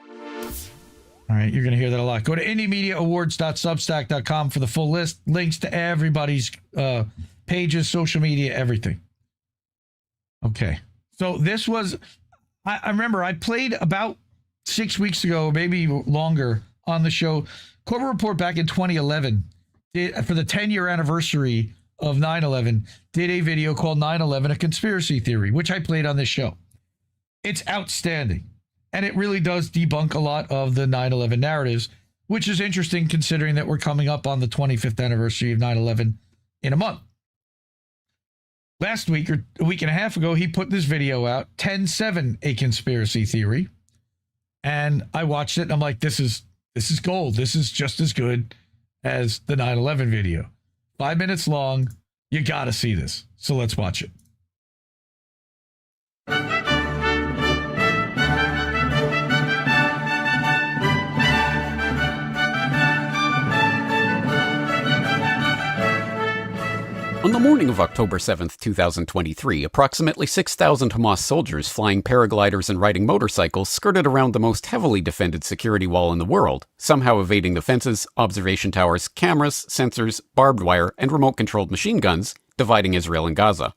All right, you're going to hear that a lot. Go to indiemediaawards.substack.com for the full list, links to everybody's pages, social media, everything. Okay, so this was, I remember I played about 6 weeks ago, maybe longer, on the show, Corbett Report back in 2011, for the 10-year anniversary of 9/11, did a video called 9/11, A Conspiracy Theory, which I played on this show. It's outstanding, and it really does debunk a lot of the 9/11 narratives, which is interesting considering that we're coming up on the 25th anniversary of 9/11 in a month. Last week, or a week and a half ago, he put this video out, 10-7, A Conspiracy Theory, and I watched it, and I'm like, this is gold. This is just as good as the 9/11 video. 5 minutes long. You got to see this. So let's watch it. On the morning of October 7th, 2023, approximately 6,000 Hamas soldiers flying paragliders and riding motorcycles skirted around the most heavily defended security wall in the world, somehow evading the fences, observation towers, cameras, sensors, barbed wire, and remote-controlled machine guns dividing Israel and Gaza.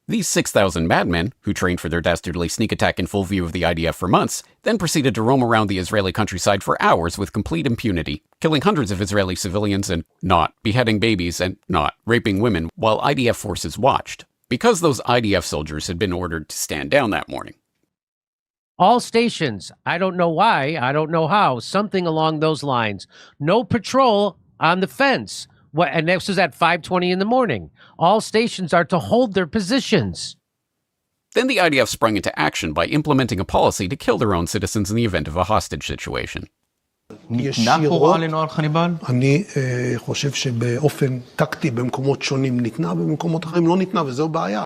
These 6,000 madmen, who trained for their dastardly sneak attack in full view of the IDF for months, then proceeded to roam around the Israeli countryside for hours with complete impunity, killing hundreds of Israeli civilians and not beheading babies and not raping women while IDF forces watched, because those IDF soldiers had been ordered to stand down that morning. All stations, I don't know why, I don't know how, something along those lines. No patrol on the fence. And this was at 5:20 in the morning. All stations are to hold their positions. Then the IDF sprung into action by implementing a policy to kill their own citizens in the event of a hostage situation. ישירות, אני חושב שבאופן טקטי במקומות שונים ניתנה, במקומות אחרים לא ניתנה, וזו בעיה.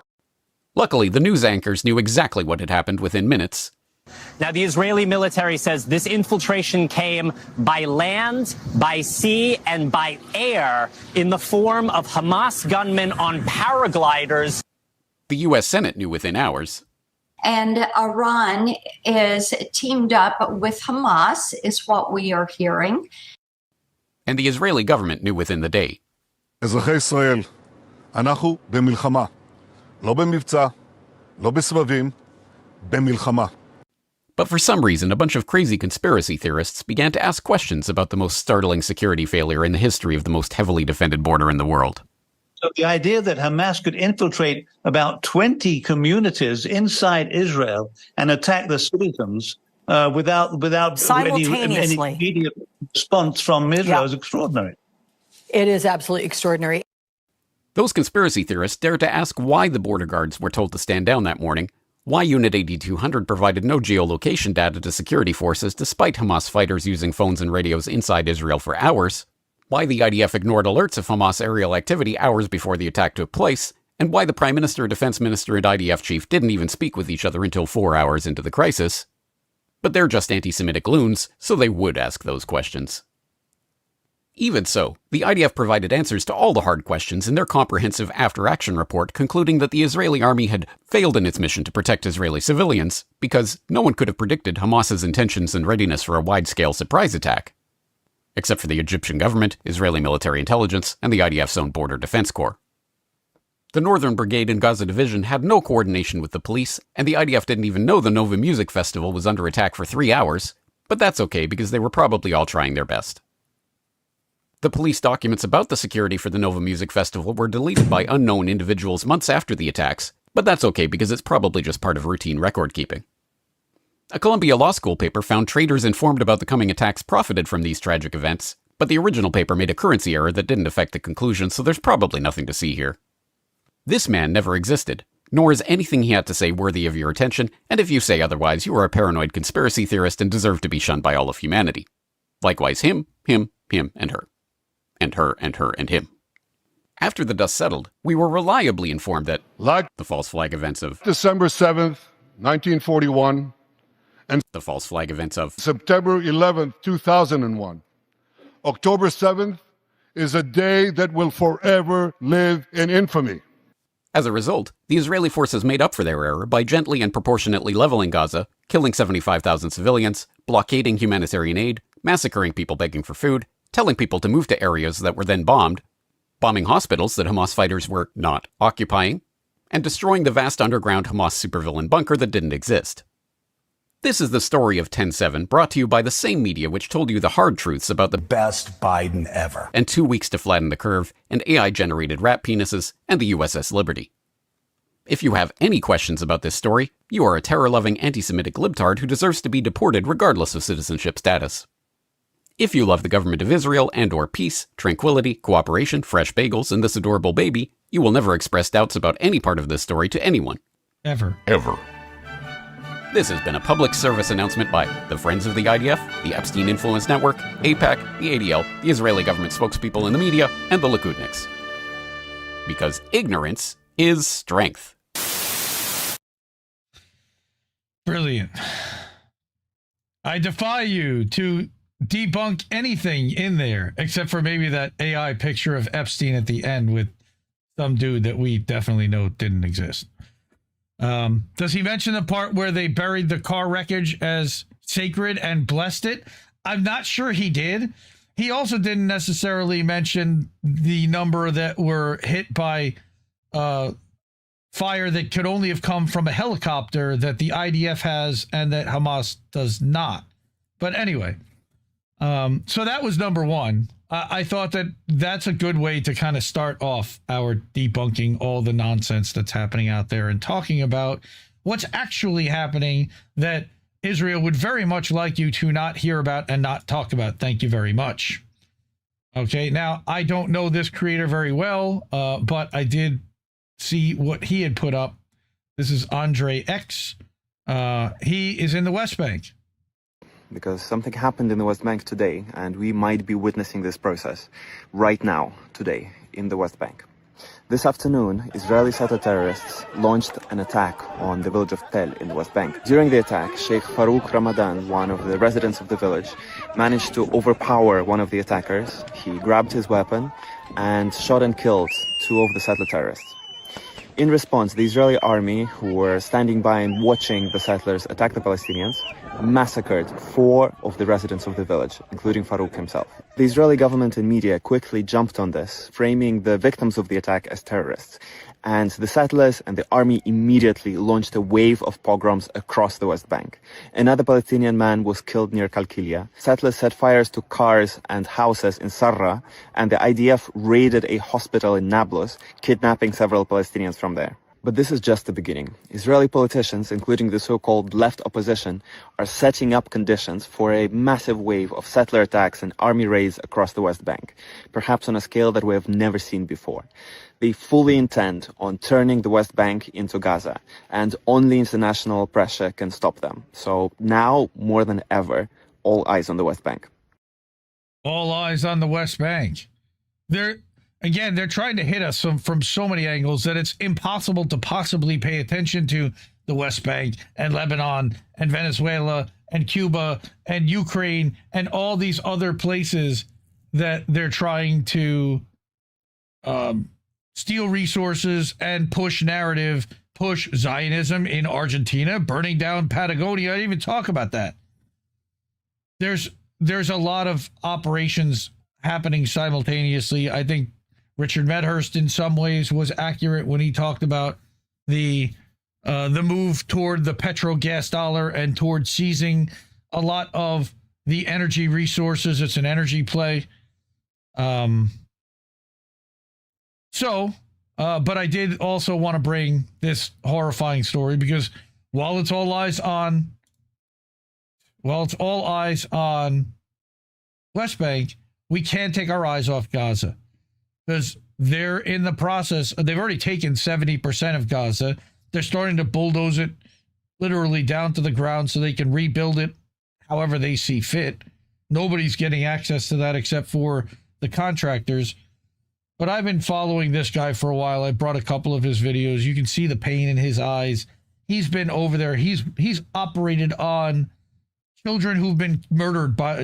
Luckily, the news anchors knew exactly what had happened within minutes. Now, the Israeli military says this infiltration came by land, by sea, and by air in the form of Hamas gunmen on paragliders. The U.S. Senate knew within hours. And Iran is teamed up with Hamas, is what we are hearing. And the Israeli government knew within the day. אזרחי ישראל, אנחנו במלחמה. לא במבצע, לא בסבבים, במלחמה. But for some reason, a bunch of crazy conspiracy theorists began to ask questions about the most startling security failure in the history of the most heavily defended border in the world. So the idea that Hamas could infiltrate about 20 communities inside Israel and attack the citizens without any immediate response from Israel is extraordinary. It is absolutely extraordinary. Those conspiracy theorists dared to ask why the border guards were told to stand down that morning, why Unit 8200 provided no geolocation data to security forces despite Hamas fighters using phones and radios inside Israel for hours, why the IDF ignored alerts of Hamas aerial activity hours before the attack took place, and why the Prime Minister, Defense Minister, and IDF chief didn't even speak with each other until 4 hours into the crisis. But they're just anti-Semitic loons, so they would ask those questions. Even so, the IDF provided answers to all the hard questions in their comprehensive after-action report, concluding that the Israeli army had failed in its mission to protect Israeli civilians, because no one could have predicted Hamas's intentions and readiness for a wide-scale surprise attack. Except for the Egyptian government, Israeli military intelligence, and the IDF's own Border Defense Corps. The Northern Brigade and Gaza Division had no coordination with the police, and the IDF didn't even know the Nova Music Festival was under attack for 3 hours, but that's okay because they were probably all trying their best. The police documents about the security for the Nova Music Festival were deleted by unknown individuals months after the attacks, but that's okay because it's probably just part of routine record keeping. A Columbia Law School paper found traders informed about the coming attacks profited from these tragic events, but the original paper made a currency error that didn't affect the conclusion, so there's probably nothing to see here. This man never existed, nor is anything he had to say worthy of your attention, and if you say otherwise, you are a paranoid conspiracy theorist and deserve to be shunned by all of humanity. Likewise him, and her. And her, and her, and him. After the dust settled, we were reliably informed that the false flag events of December 7th, 1941, and the false flag events of September 11th, 2001. October 7th is a day that will forever live in infamy. As a result, the Israeli forces made up for their error by gently and proportionately leveling Gaza, killing 75,000 civilians, blockading humanitarian aid, massacring people begging for food, telling people to move to areas that were then bombed, bombing hospitals that Hamas fighters were not occupying, and destroying the vast underground Hamas supervillain bunker that didn't exist. This is the story of 10/7, brought to you by the same media which told you the hard truths about the best Biden ever, and 2 weeks to flatten the curve, and AI-generated rat penises, and the USS Liberty. If you have any questions about this story, you are a terror-loving anti-Semitic libtard who deserves to be deported regardless of citizenship status. If you love the government of Israel and/or peace, tranquility, cooperation, fresh bagels, and this adorable baby, you will never express doubts about any part of this story to anyone. Ever. This has been a public service announcement by the Friends of the IDF, the Epstein Influence Network, AIPAC, the ADL, the Israeli government spokespeople in the media, and the Likudniks. Because ignorance is strength. Brilliant. I defy you to debunk anything in there except for maybe that AI picture of Epstein at the end with some dude that we definitely know didn't exist. Does he mention the part where they buried the car wreckage as sacred and blessed it? I'm not sure he did. He also didn't necessarily mention the number that were hit by fire that could only have come from a helicopter that the IDF has and that Hamas does not. But anyway, so that was number one. I thought that that's a good way to kind of start off our debunking all the nonsense that's happening out there and talking about what's actually happening that Israel would very much like you to not hear about and not talk about. Thank you very much. Okay, now I don't know this creator very well, but I did see what he had put up. This is Andre X. He is in the West Bank. Because something happened in the West Bank today, and we might be witnessing this process right now, today, in the West Bank. This afternoon, Israeli settler terrorists launched an attack on the village of Tel in the West Bank. During the attack, Sheikh Farouk Ramadan, one of the residents of the village, managed to overpower one of the attackers. He grabbed his weapon and shot and killed 2 of the settler terrorists. In response, the Israeli army, who were standing by and watching the settlers attack the Palestinians, massacred 4 of the residents of the village, including Farouk himself. The Israeli government and media quickly jumped on this, framing the victims of the attack as terrorists. And the settlers and the army immediately launched a wave of pogroms across the West Bank. Another Palestinian man was killed near Kalkilia. Settlers set fires to cars and houses in Sarra, and the IDF raided a hospital in Nablus, kidnapping several Palestinians from there. But this is just the beginning. Israeli politicians, including the so-called left opposition, are setting up conditions for a massive wave of settler attacks and army raids across the West Bank, perhaps on a scale that we have never seen before. They fully intend on turning the West Bank into Gaza, and only international pressure can stop them. So now, more than ever, all eyes on the West Bank. All eyes on the West Bank. They're trying to hit us from so many angles that it's impossible to possibly pay attention to the West Bank and Lebanon and Venezuela and Cuba and Ukraine and all these other places that they're trying to steal resources and push narrative, push Zionism in Argentina, burning down Patagonia. I didn't even talk about that. There's a lot of operations happening simultaneously. I think Richard Medhurst in some ways was accurate when he talked about the move toward the petro-gas dollar and toward seizing a lot of the energy resources. It's an energy play. But I did also want to bring this horrifying story because while it's all eyes on West Bank, we can't take our eyes off Gaza because they're in the process. They've already taken 70% of Gaza. They're starting to bulldoze it literally down to the ground so they can rebuild it however they see fit. Nobody's getting access to that except for the contractors. But I've been following this guy for a while. I brought a couple of his videos. You can see the pain in his eyes. He's been over there. He's operated on children who've been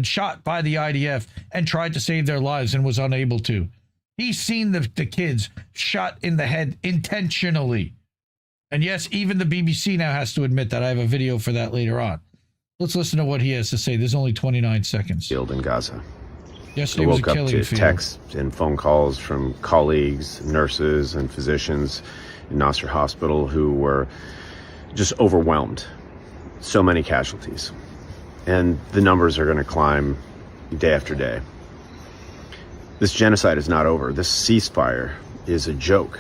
shot by the IDF and tried to save their lives and was unable to. He's seen the kids shot in the head intentionally. And yes, even the BBC now has to admit that. I have a video for that later on. Let's listen to what he has to say. There's only 29 seconds. Field in Gaza. Yesterday I was woke a up killing to field. texts and phone calls from colleagues, nurses, and physicians in Nasser Hospital who were just overwhelmed. So many casualties. And the numbers are going to climb day after day. This genocide is not over. This ceasefire is a joke.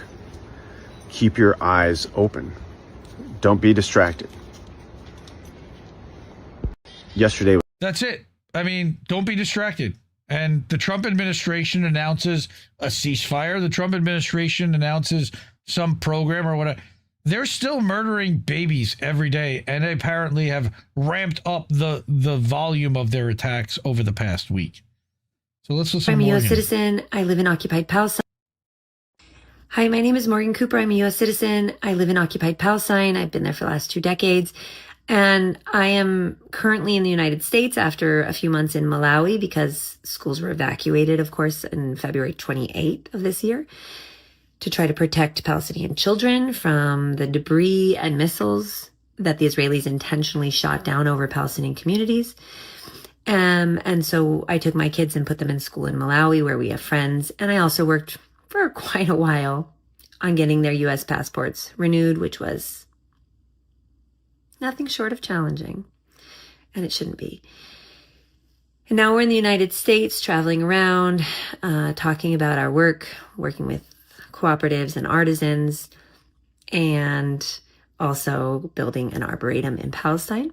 Keep your eyes open. Don't be distracted. Yesterday. That's it. I mean, don't be distracted. And the Trump administration announces a ceasefire. The Trump administration announces some program or whatever. They're still murdering babies every day, and they apparently have ramped up the volume of their attacks over the past week. So let's listen. I'm a more U.S. again. citizen. I live in occupied Palestine. Hi, my name is Morgan Cooper. I'm a U.S. citizen. I live in occupied Palestine. I've been there for the last 2 decades. And I am currently in the United States after a few months in Malawi because schools were evacuated, of course, in February 28th of this year. to try to protect Palestinian children from the debris and missiles that the Israelis intentionally shot down over Palestinian communities. And so I took my kids and put them in school in Malawi, where we have friends. And I also worked for quite a while on getting their U.S. passports renewed, which was nothing short of challenging. And it shouldn't be. And now we're in the United States, traveling around, talking about our work, working with cooperatives and artisans, and also building an arboretum in Palestine.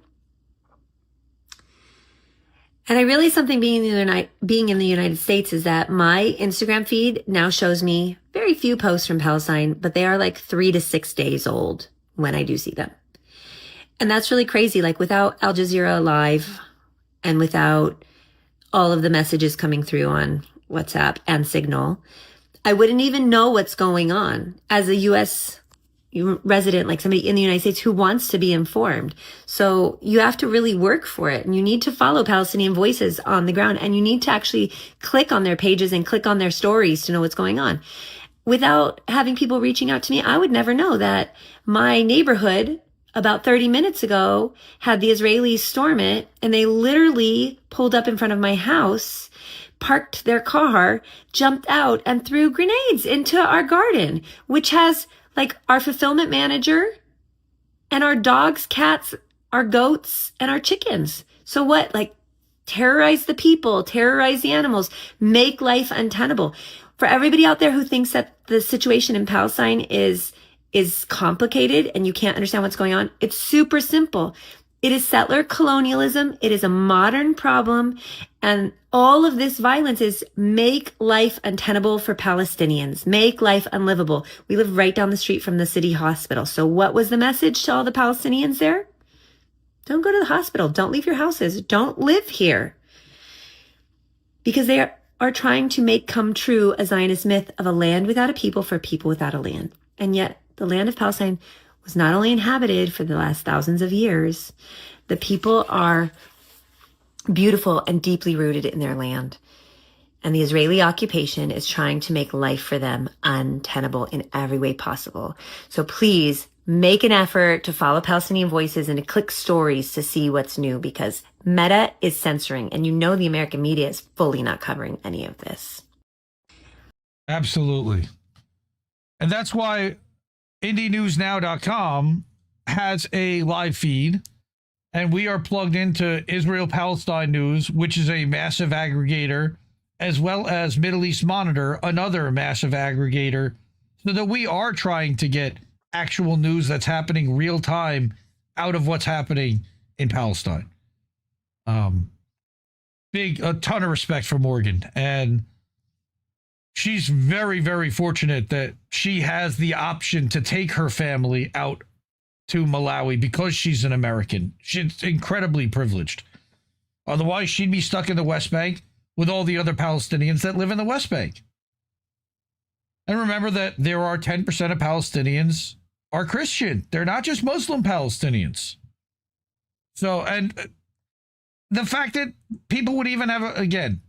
And I realized something being in the United States is that my Instagram feed now shows me very few posts from Palestine, but they are like 3 to 6 days old when I do see them. And that's really crazy. Like, without Al Jazeera Live and without all of the messages coming through on WhatsApp and Signal, I wouldn't even know what's going on as a U.S. resident, like somebody in the United States who wants to be informed. So you have to really work for it, and you need to follow Palestinian voices on the ground, and you need to actually click on their pages and click on their stories to know what's going on. Without having people reaching out to me, I would never know that my neighborhood about 30 minutes ago had the Israelis storm it, and they literally pulled up in front of my house, parked their car, jumped out, and threw grenades into our garden, which has like our fulfillment manager and our dogs, cats, our goats, and our chickens. So what? Like, terrorize the people, terrorize the animals, make life untenable. For everybody out there who thinks that the situation in Palestine is complicated and you can't understand what's going on, it's super simple. It is settler colonialism. It is a modern problem. And all of this violence is make life untenable for Palestinians, make life unlivable. We live right down the street from the city hospital. So what was the message to all the Palestinians there? Don't go to the hospital. Don't leave your houses. Don't live here. Because they are trying to make come true a Zionist myth of a land without a people for people without a land. And yet the land of Palestine was not only inhabited for the last thousands of years, the people are beautiful and deeply rooted in their land. And the Israeli occupation is trying to make life for them untenable in every way possible. So please make an effort to follow Palestinian voices and to click stories to see what's new, because Meta is censoring, and you know the American media is fully not covering any of this. Absolutely. And that's why IndieNewsNow.com has a live feed, and we are plugged into Israel-Palestine News, which is a massive aggregator, as well as Middle East Monitor, another massive aggregator, so that we are trying to get actual news that's happening real time out of what's happening in Palestine. A ton of respect for Morgan, and she's very, very fortunate that she has the option to take her family out to Malawi because she's an American. She's incredibly privileged. Otherwise, she'd be stuck in the West Bank with all the other Palestinians that live in the West Bank. And remember that there are 10% of Palestinians are Christian. They're not just Muslim Palestinians. So, and the fact that people would even have, again,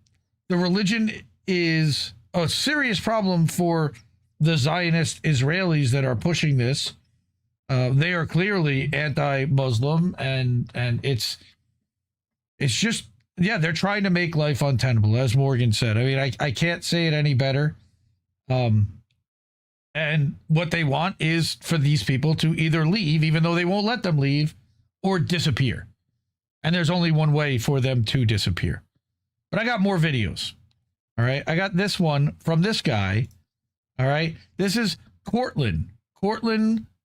the religion is a serious problem for the Zionist Israelis that are pushing this. They are clearly anti-Muslim, and it's just, yeah, they're trying to make life untenable, as Morgan said. I mean, I can't say it any better. And what they want is for these people to either leave, even though they won't let them leave, or disappear. And there's only one way for them to disappear. But I got more videos. All right. I got this one from this guy. All right. This is Cortland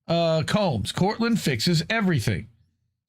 Combs. Cortland fixes everything.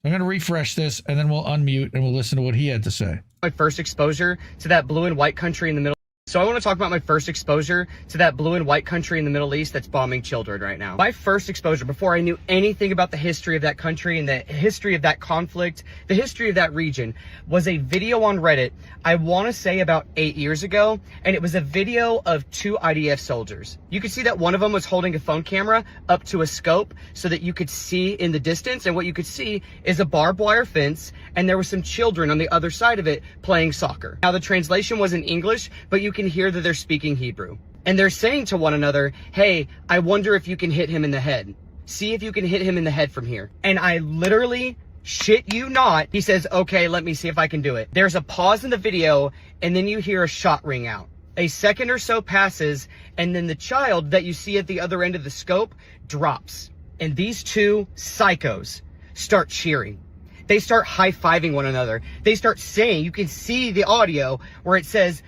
I'm going to refresh this, and then we'll unmute and we'll listen to what he had to say. My first exposure to that blue and white country in the Middle. So I want to talk about my first exposure to that blue and white country in the Middle East that's bombing children right now. My first exposure, before I knew anything about the history of that country and the history of that conflict, the history of that region, was a video on Reddit, I want to say about 8 years ago, and it was a video of 2 IDF soldiers. You could see that one of them was holding a phone camera up to a scope so that you could see in the distance, and what you could see is a barbed wire fence, and there were some children on the other side of it playing soccer. Now the translation was in English, but you can hear that they're speaking Hebrew. And they're saying to one another, hey, I wonder if you can hit him in the head. See if you can hit him in the head from here. And I literally, shit you not, he says, okay, let me see if I can do it. There's a pause in the video, and then you hear a shot ring out. A second or so passes, and then the child that you see at the other end of the scope drops. And these two psychos start cheering. They start high-fiving one another. They start saying, you can see the audio where it says,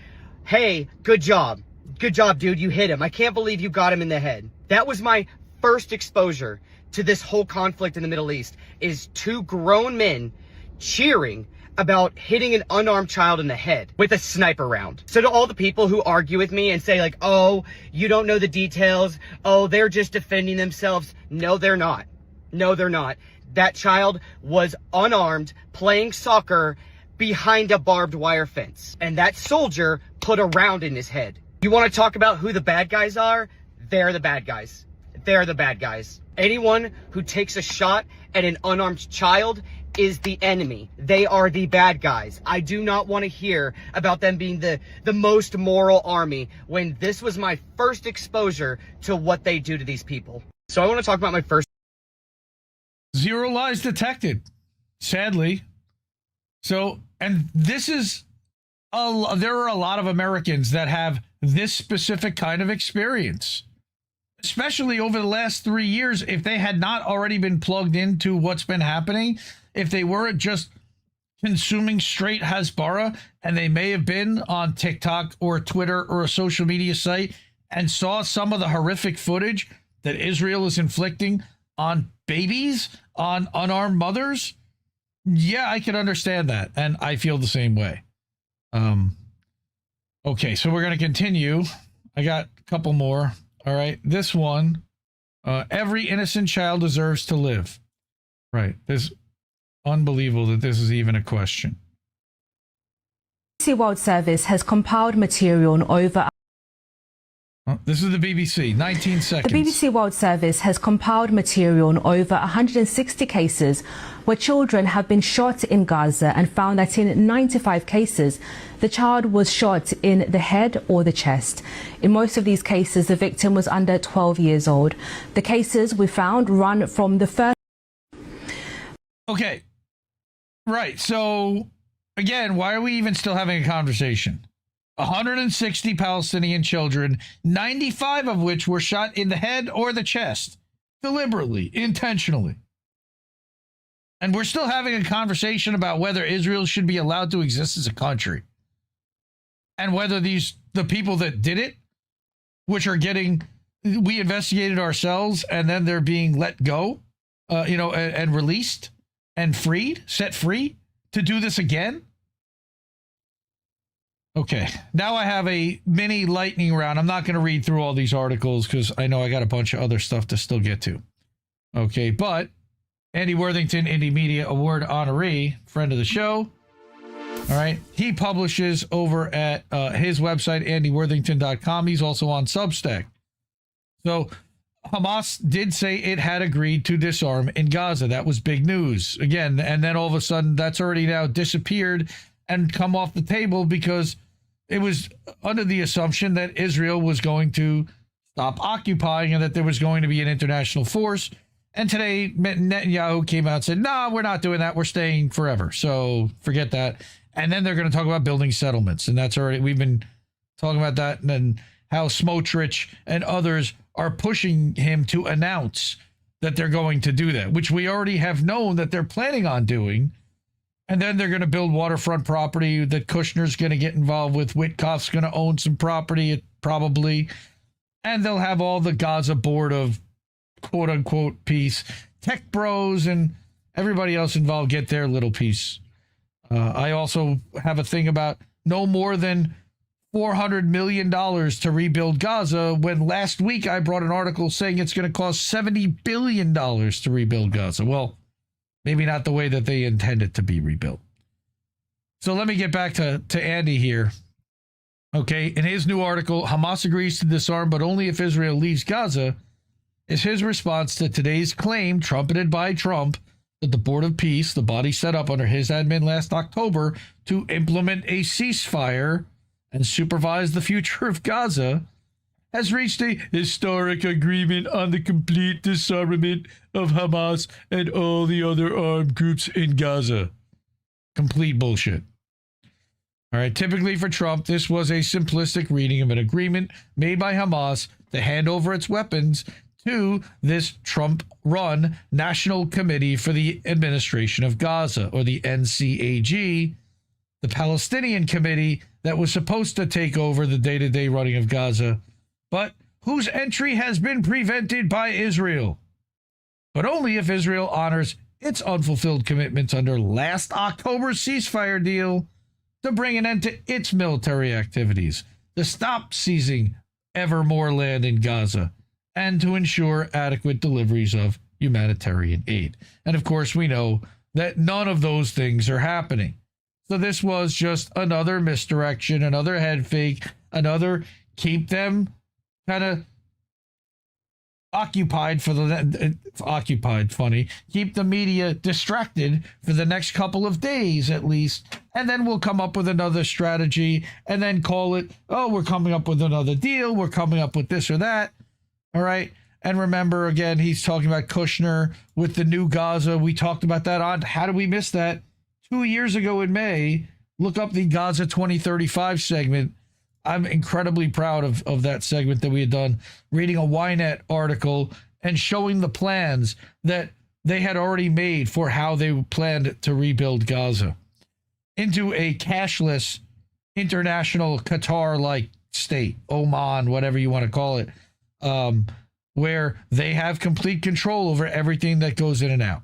hey, good job. Good job, dude. You hit him. I can't believe you got him in the head. That was my first exposure to this whole conflict in the Middle East, is two grown men cheering about hitting an unarmed child in the head with a sniper round. So to all the people who argue with me and say like, oh, you don't know the details. Oh, they're just defending themselves. No, they're not. No, they're not. That child was unarmed, playing soccer behind a barbed wire fence. And that soldier put a round in his head. You want to talk about who the bad guys are? They're the bad guys. They're the bad guys. Anyone who takes a shot at an unarmed child is the enemy. They are the bad guys. I do not want to hear about them being the most moral army when this was my first exposure to what they do to these people. So I want to talk about my first. Zero lies detected, sadly. So, and this is, there are a lot of Americans that have this specific kind of experience, especially over the last 3 years. If they had not already been plugged into what's been happening, if they weren't just consuming straight Hasbara, and they may have been on TikTok or Twitter or a social media site and saw some of the horrific footage that Israel is inflicting on babies, on unarmed mothers, yeah, I can understand that. And I feel the same way. Okay, so we're going to continue. I got a couple more. All right, this one, every innocent child deserves to live. Right, this unbelievable that this is even a question. BBC World Service has compiled material on over... This is the BBC, 19 seconds. The BBC World Service has compiled material on over 160 cases where children have been shot in Gaza and found that in 95 cases, the child was shot in the head or the chest. In most of these cases, the victim was under 12 years old. The cases we found run from the first... Okay. Right. So, again, why are we even still having a conversation? 160 Palestinian children, 95 of which were shot in the head or the chest, deliberately, intentionally. And we're still having a conversation about whether Israel should be allowed to exist as a country. And whether the people that did it, which are getting, we investigated ourselves, and then they're being let go, and released and freed, set free to do this again. Okay, now I have a mini lightning round. I'm not going to read through all these articles because I know I got a bunch of other stuff to still get to. Okay, but Andy Worthington, Indie Media Award honoree, friend of the show. All right, he publishes over at his website, andyworthington.com. He's also on Substack. So Hamas did say it had agreed to disarm in Gaza. That was big news. Again, and then all of a sudden that's already now disappeared and come off the table because it was under the assumption that Israel was going to stop occupying and that there was going to be an international force. And today, Netanyahu came out and said, no, we're not doing that. We're staying forever. So forget that. And then they're going to talk about building settlements. And that's already, we've been talking about that. And then how Smotrich and others are pushing him to announce that they're going to do that, which we already have known that they're planning on doing. And then they're going to build waterfront property that Kushner's going to get involved with. Witkoff's going to own some property, probably. And they'll have all the Gaza board of quote-unquote peace. Tech bros and everybody else involved get their little piece. I also have a thing about no more than $400 million to rebuild Gaza, when last week I brought an article saying it's going to cost $70 billion to rebuild Gaza. Well, maybe not the way that they intend it to be rebuilt. So let me get back to Andy here. Okay, in his new article, Hamas agrees to disarm, but only if Israel leaves Gaza, is his response to today's claim, trumpeted by Trump, that the Board of Peace, the body set up under his admin last October to implement a ceasefire and supervise the future of Gaza, has reached a historic agreement on the complete disarmament of Hamas and all the other armed groups in Gaza. Complete bullshit. All right, typically for Trump, this was a simplistic reading of an agreement made by Hamas to hand over its weapons to this Trump-run National Committee for the Administration of Gaza, or the NCAG, the Palestinian committee that was supposed to take over the day-to-day running of Gaza, but whose entry has been prevented by Israel. But only if Israel honors its unfulfilled commitments under last October's ceasefire deal to bring an end to its military activities, to stop seizing ever more land in Gaza, and to ensure adequate deliveries of humanitarian aid. And of course, we know that none of those things are happening. So this was just another misdirection, another head fake, another keep them kind of occupied for the keep the media distracted for the next couple of days at least, and then we'll come up with another strategy and then call it, oh, we're coming up with another deal, we're coming up with this or that. All right. And remember, again, he's talking about Kushner with the new Gaza. We talked about that on How Did We Miss That? 2 years ago in May. Look up the Gaza 2035 segment. I'm incredibly proud of that segment that we had done, reading a Ynet article and showing the plans that they had already made for how they planned to rebuild Gaza into a cashless international Qatar-like state, Oman, whatever you want to call it, where they have complete control over everything that goes in and out.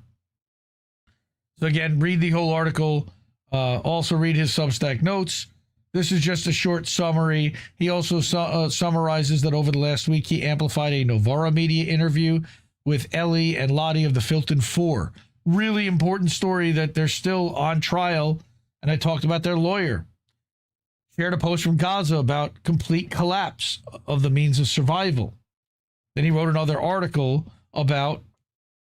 So again, read the whole article. Also read his Substack notes. This is just a short summary. He also summarizes that over the last week, he amplified a Novara Media interview with Ellie and Lottie of the Filton Four. Really important story that they're still on trial. And I talked about their lawyer. Shared a post from Gaza about complete collapse of the means of survival. Then he wrote another article about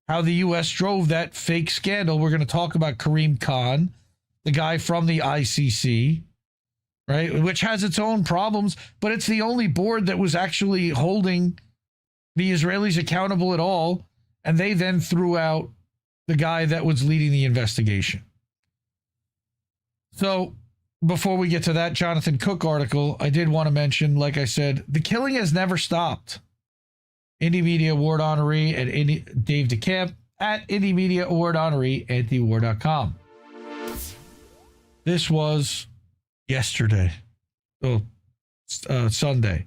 how the U.S. drove that fake scandal. We're going to talk about Kareem Khan, the guy from the ICC, right, which has its own problems, but it's the only board that was actually holding the Israelis accountable at all, and they then threw out the guy that was leading the investigation. So before we get to that Jonathan Cook article, I did want to mention, like I said, the killing has never stopped. Indie Media Award honoree and Dave DeCamp at Indie Media Award honoree, antiwar.com. This was yesterday, Sunday.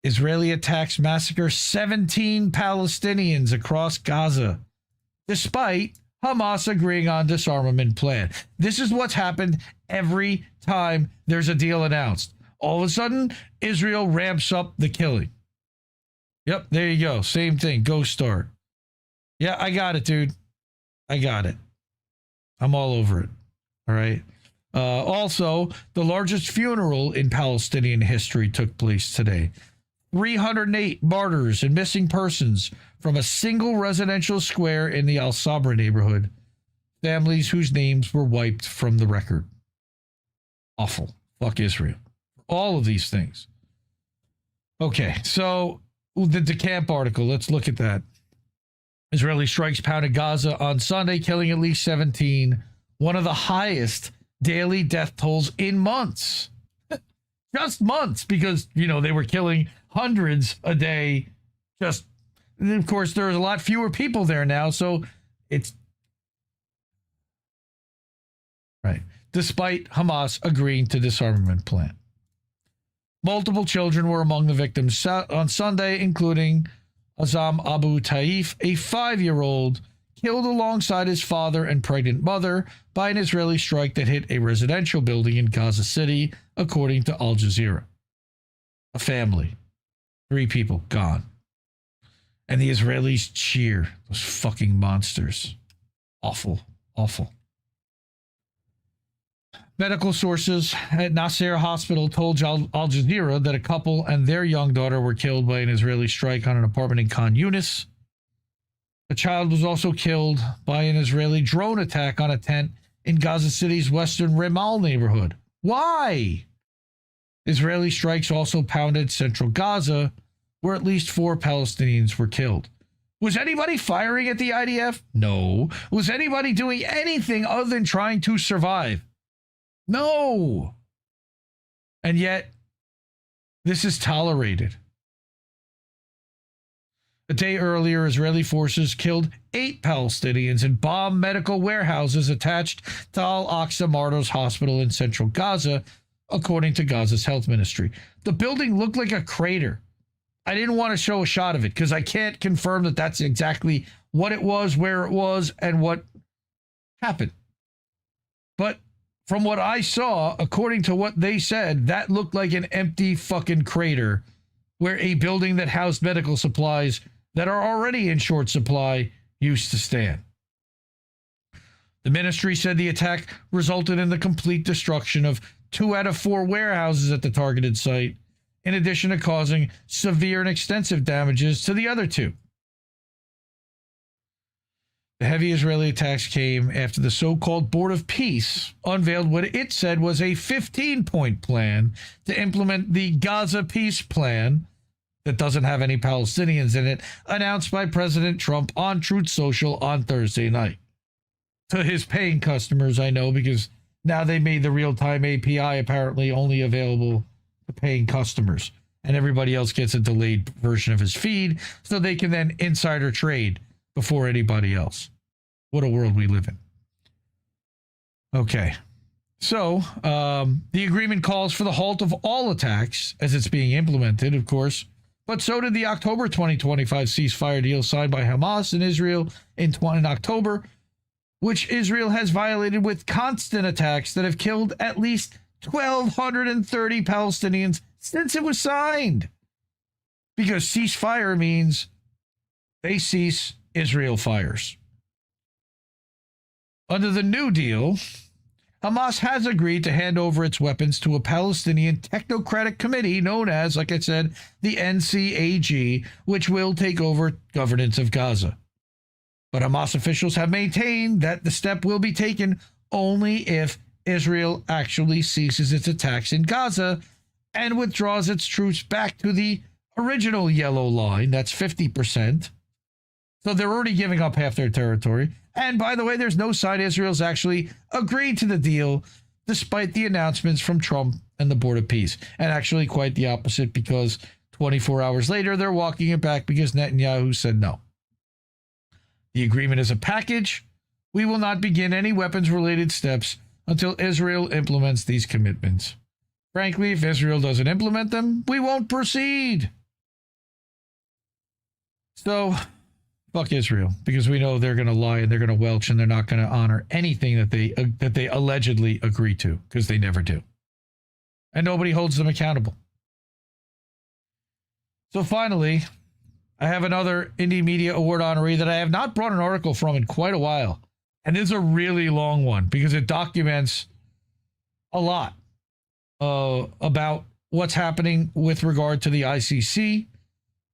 Israeli attacks massacre 17 Palestinians across Gaza, despite Hamas agreeing on disarmament plan. This is what's happened every time there's a deal announced. All of a sudden, Israel ramps up the killing. Yep, there you go. Same thing. Go start. Yeah, I got it, dude. I got it. I'm all over it. All right. Also, the largest funeral in Palestinian history took place today. 308 martyrs and missing persons from a single residential square in the Al Sabra neighborhood. Families whose names were wiped from the record. Awful. Fuck Israel. All of these things. Okay, so the DeCamp article, let's look at that. Israeli strikes pounded Gaza on Sunday, killing at least 17. One of the highest daily death tolls in months. Just months, because, they were killing hundreds a day. And of course, there's a lot fewer people there now, so it's right. Despite Hamas agreeing to disarmament plan. Multiple children were among the victims on Sunday, including Azam Abu Taif, a 5-year-old, killed alongside his father and pregnant mother by an Israeli strike that hit a residential building in Gaza City, according to Al Jazeera. A family. 3 people gone. And the Israelis cheer. Those fucking monsters. Awful. Awful. Medical sources at Nasser Hospital told Al Jazeera that a couple and their young daughter were killed by an Israeli strike on an apartment in Khan Yunis. The child was also killed by an Israeli drone attack on a tent in Gaza City's western Rimal neighborhood. Why? Israeli strikes also pounded central Gaza, where at least 4 Palestinians were killed. Was anybody firing at the IDF? No. Was anybody doing anything other than trying to survive? No. And yet, this is tolerated. A day earlier, Israeli forces killed 8 Palestinians and bombed medical warehouses attached to Al-Aqsa Martyrs Hospital in central Gaza, according to Gaza's health ministry. The building looked like a crater. I didn't want to show a shot of it because I can't confirm that that's exactly what it was, where it was, and what happened. But from what I saw, according to what they said, that looked like an empty fucking crater where a building that housed medical supplies that are already in short supply used to stand. The ministry said the attack resulted in the complete destruction of 2 out of 4 warehouses at the targeted site, in addition to causing severe and extensive damages to the other 2. The heavy Israeli attacks came after the so-called Board of Peace unveiled what it said was a 15-point plan to implement the Gaza Peace Plan that doesn't have any Palestinians in it, announced by President Trump on Truth Social on Thursday night. To his paying customers, I know, because now they made the real-time API apparently only available to paying customers, and everybody else gets a delayed version of his feed so they can then insider trade before anybody else. What a world we live in. Okay. So, the agreement calls for the halt of all attacks as it's being implemented, of course, but so did the October 2025 ceasefire deal signed by Hamas and Israel in October, which Israel has violated with constant attacks that have killed at least 1,230 Palestinians since it was signed. Because ceasefire means they cease, Israel fires. Under the new deal, Hamas has agreed to hand over its weapons to a Palestinian technocratic committee known as, like I said, the NCAG, which will take over governance of Gaza. But Hamas officials have maintained that the step will be taken only if Israel actually ceases its attacks in Gaza and withdraws its troops back to the original yellow line, that's 50%. So they're already giving up half their territory. And by the way, there's no sign Israel's actually agreed to the deal, despite the announcements from Trump and the Board of Peace. And actually quite the opposite, because 24 hours later, they're walking it back because Netanyahu said no. The agreement is a package. We will not begin any weapons-related steps until Israel implements these commitments. Frankly, if Israel doesn't implement them, we won't proceed. So, fuck Israel, because we know they're going to lie and they're going to welch and they're not going to honor anything that they allegedly agree to, because they never do. And nobody holds them accountable. So finally, I have another Indie Media Award honoree that I have not brought an article from in quite a while. And it's a really long one because it documents a lot about what's happening with regard to the ICC,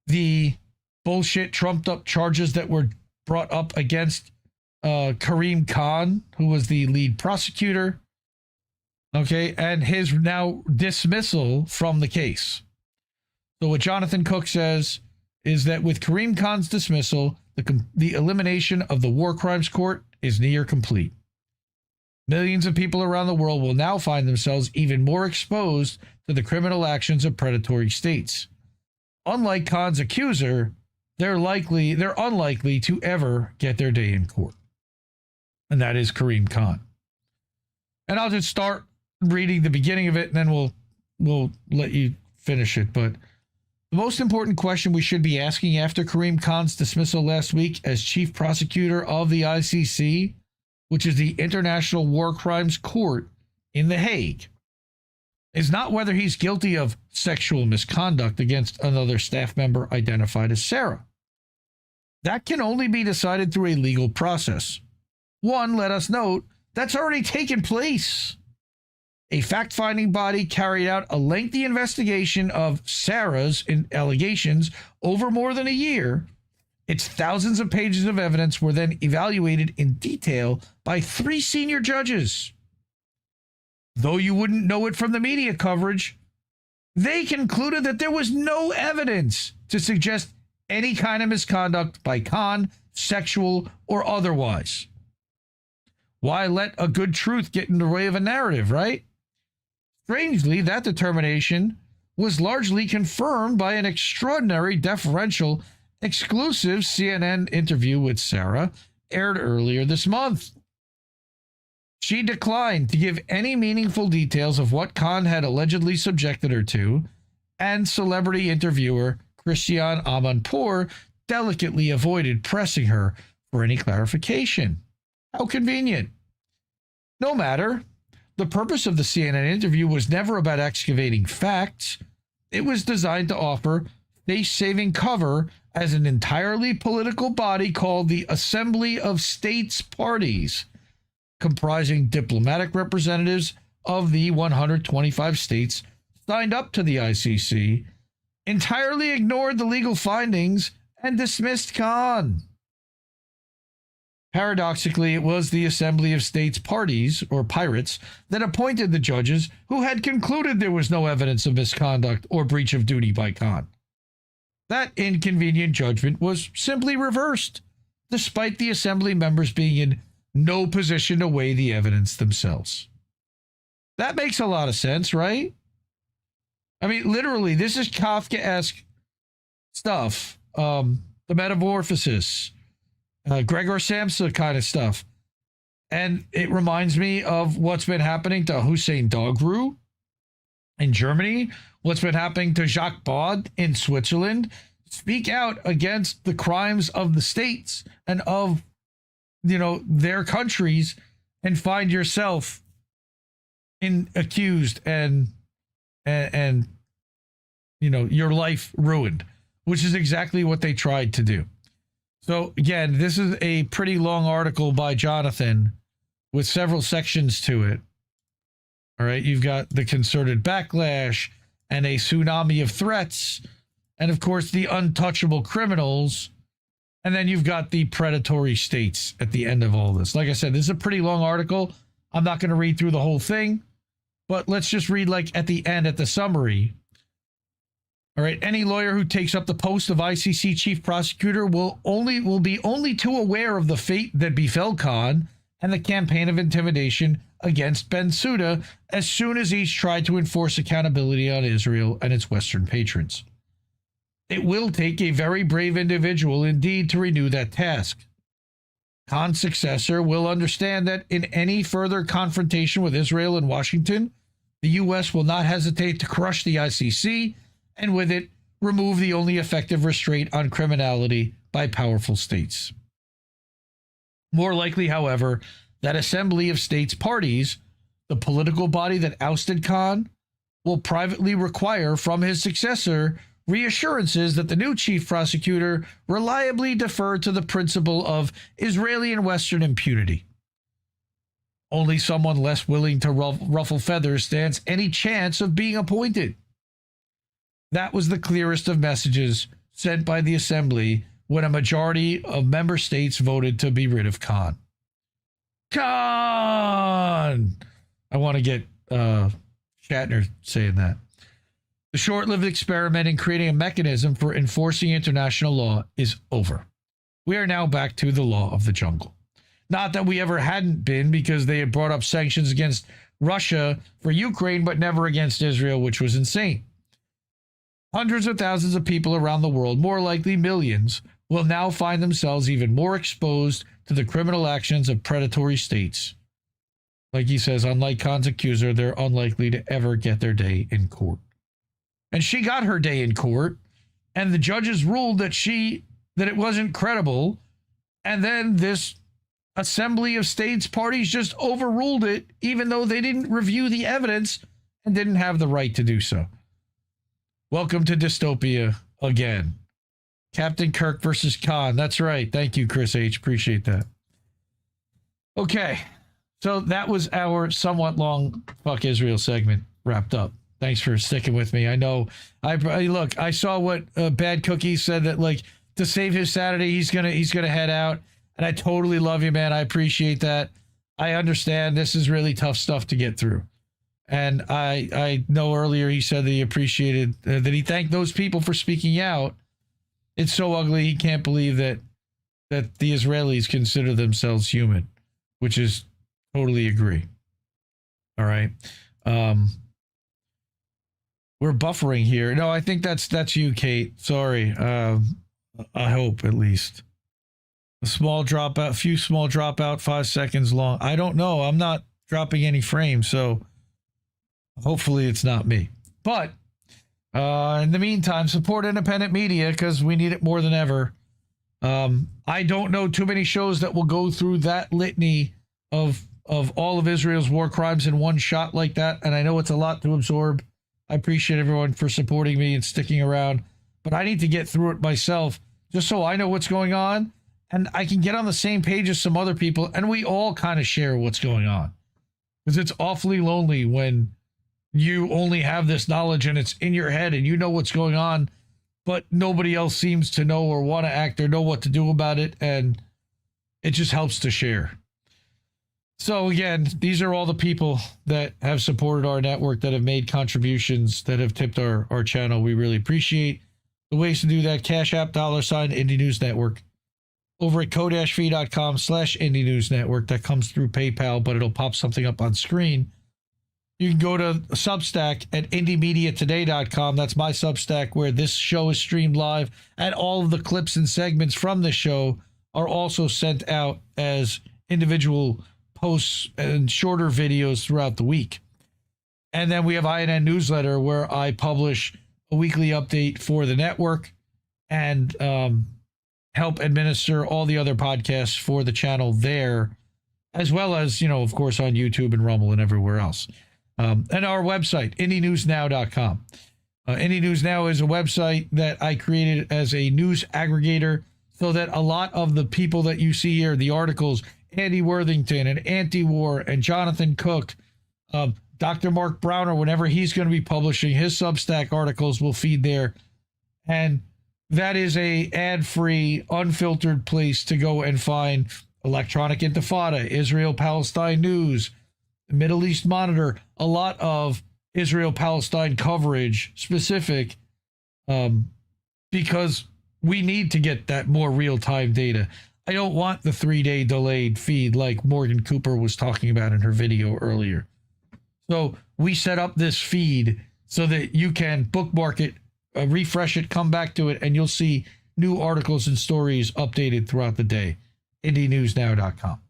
the bullshit trumped up charges that were brought up against Karim Khan, who was the lead prosecutor, okay, and his now dismissal from the case. So what Jonathan Cook says is that with Karim Khan's dismissal, the elimination of the War Crimes Court is near complete. Millions of people around the world will now find themselves even more exposed to the criminal actions of predatory states. Unlike Khan's accuser, they're unlikely to ever get their day in court. And that is Karim Khan. And I'll just start reading the beginning of it, and then we'll let you finish it. But the most important question we should be asking after Karim Khan's dismissal last week as chief prosecutor of the ICC, which is the International War Crimes Court in The Hague, is not whether he's guilty of sexual misconduct against another staff member identified as Sarah. That can only be decided through a legal process. One, let us note, that's already taken place. A fact-finding body carried out a lengthy investigation of Sarah's allegations over more than a year. Its thousands of pages of evidence were then evaluated in detail by 3 senior judges. Though you wouldn't know it from the media coverage, they concluded that there was no evidence to suggest any kind of misconduct by Khan, sexual or otherwise. Why let a good truth get in the way of a narrative, right? Strangely, that determination was largely confirmed by an extraordinary, deferential, exclusive CNN interview with Sarah aired earlier this month. She declined to give any meaningful details of what Khan had allegedly subjected her to, and celebrity interviewer Christiane Amanpour delicately avoided pressing her for any clarification. How convenient. No matter. The purpose of the CNN interview was never about excavating facts. It was designed to offer face-saving cover as an entirely political body called the Assembly of States Parties, comprising diplomatic representatives of the 125 states signed up to the ICC, entirely ignored the legal findings and dismissed Khan. Paradoxically, it was the Assembly of States Parties, or pirates, that appointed the judges who had concluded there was no evidence of misconduct or breach of duty by Khan. That inconvenient judgment was simply reversed, despite the Assembly members being in no position to weigh the evidence themselves. That makes a lot of sense, right? I mean, literally, this is Kafkaesque stuff. The Metamorphosis, Gregor Samsa kind of stuff. And it reminds me of what's been happening to Hussein Dogru in Germany, what's been happening to Jacques Baud in Switzerland. Speak out against the crimes of the states and of, their countries, and find yourself accused and your life ruined, which is exactly what they tried to do. So again, this is a pretty long article by Jonathan with several sections to it. All right, you've got the concerted backlash and a tsunami of threats, and of course the untouchable criminals, and then you've got the predatory states at the end of all this. Like I said, this is a pretty long article. I'm not going to read through the whole thing, but let's just read at the end, at the summary. All right, any lawyer who takes up the post of ICC chief prosecutor will be only too aware of the fate that befell Khan and the campaign of intimidation against Bensouda as soon as each tried to enforce accountability on Israel and its Western patrons. It will take a very brave individual indeed to renew that task. Khan's successor will understand that in any further confrontation with Israel and Washington, the U.S. will not hesitate to crush the ICC and with it, remove the only effective restraint on criminality by powerful states. More likely, however, that Assembly of States Parties, the political body that ousted Khan, will privately require from his successor reassurances that the new chief prosecutor reliably deferred to the principle of Israeli and Western impunity. Only someone less willing to ruffle feathers stands any chance of being appointed. That was the clearest of messages sent by the Assembly when a majority of member states voted to be rid of Khan. Khan! I want to get Shatner saying that. The short-lived experiment in creating a mechanism for enforcing international law is over. We are now back to the law of the jungle. Not that we ever hadn't been, because they had brought up sanctions against Russia for Ukraine, but never against Israel, which was insane. Hundreds of thousands of people around the world, more likely millions, will now find themselves even more exposed to the criminal actions of predatory states. Like he says, unlike Khan's accuser, they're unlikely to ever get their day in court. And she got her day in court, and the judges ruled that it wasn't credible, and then this Assembly of States Parties just overruled it, even though they didn't review the evidence and didn't have the right to do so. Welcome to dystopia again. Captain Kirk versus Khan. That's right. Thank you, Chris H. Appreciate that. Okay. So that was our somewhat long Fuck Israel segment wrapped up. Thanks for sticking with me. I know. I saw what Bad Cookie said, that to save his Saturday, he's gonna head out. And I totally love you, man. I appreciate that. I understand this is really tough stuff to get through. And I know earlier he said that he appreciated, that he thanked those people for speaking out It's so ugly he can't believe that the Israelis consider themselves human, which is totally agree. All right. We're buffering here. No, I think that's you, Kate. Sorry. I hope at least. A small dropout, few small dropout, 5 seconds long. I don't know. I'm not dropping any frames, so hopefully it's not me. But in the meantime, support independent media because we need it more than ever. I don't know too many shows that will go through that litany of all of Israel's war crimes in one shot like that, and I know it's a lot to absorb. I appreciate everyone for supporting me and sticking around, but I need to get through it myself just so I know what's going on, and I can get on the same page as some other people, and we all kind of share what's going on. Because it's awfully lonely when you only have this knowledge and it's in your head and you know what's going on, but nobody else seems to know or want to act or know what to do about it, and it just helps to share. So again, these are all the people that have supported our network, that have made contributions, that have tipped our channel. We really appreciate the ways to do that. Cash App, $ Indie News Network. Over at ko-fi.com/Indie News Network. That comes through PayPal, but it'll pop something up on screen. You can go to Substack at IndieMediaToday.com. That's my Substack, where this show is streamed live, and all of the clips and segments from this show are also sent out as individual posts and shorter videos throughout the week. And then we have INN Newsletter, where I publish a weekly update for the network and help administer all the other podcasts for the channel there, as well as, of course, on YouTube and Rumble and everywhere else. And our website, IndieNewsNow.com. IndieNewsNow is a website that I created as a news aggregator so that a lot of the people that you see here, the articles, Andy Worthington and Anti-War and Jonathan Cook, Dr. Mark Browner, whenever he's going to be publishing his Substack articles, will feed there. And that is a ad-free, unfiltered place to go and find Electronic Intifada, Israel-Palestine News, Middle East Monitor, a lot of Israel-Palestine coverage specific, because we need to get that more real-time data. I don't want the 3-day delayed feed like Morgan Cooper was talking about in her video earlier. So we set up this feed so that you can bookmark it, refresh it, come back to it, and you'll see new articles and stories updated throughout the day. IndieNewsNow.com.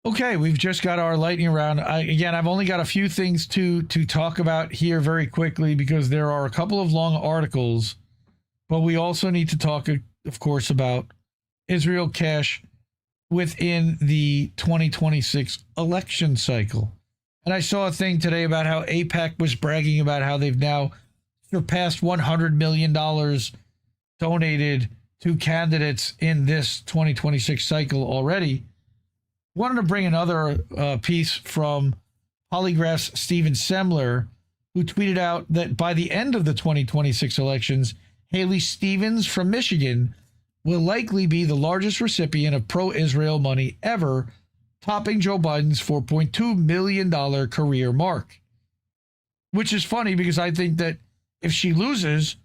Okay, we've just got our lightning round. I've only got a few things to talk about here very quickly because there are a couple of long articles, but we also need to talk, of course, about Israel cash within the 2026 election cycle. And I saw a thing today about how AIPAC was bragging about how they've now surpassed $100 million donated to candidates in this 2026 cycle already. Wanted to bring another piece from Polygraph's Steven Semler, who tweeted out that by the end of the 2026 elections, Haley Stevens from Michigan will likely be the largest recipient of pro-Israel money ever, topping Joe Biden's $4.2 million career mark. Which is funny because I think that if she loses,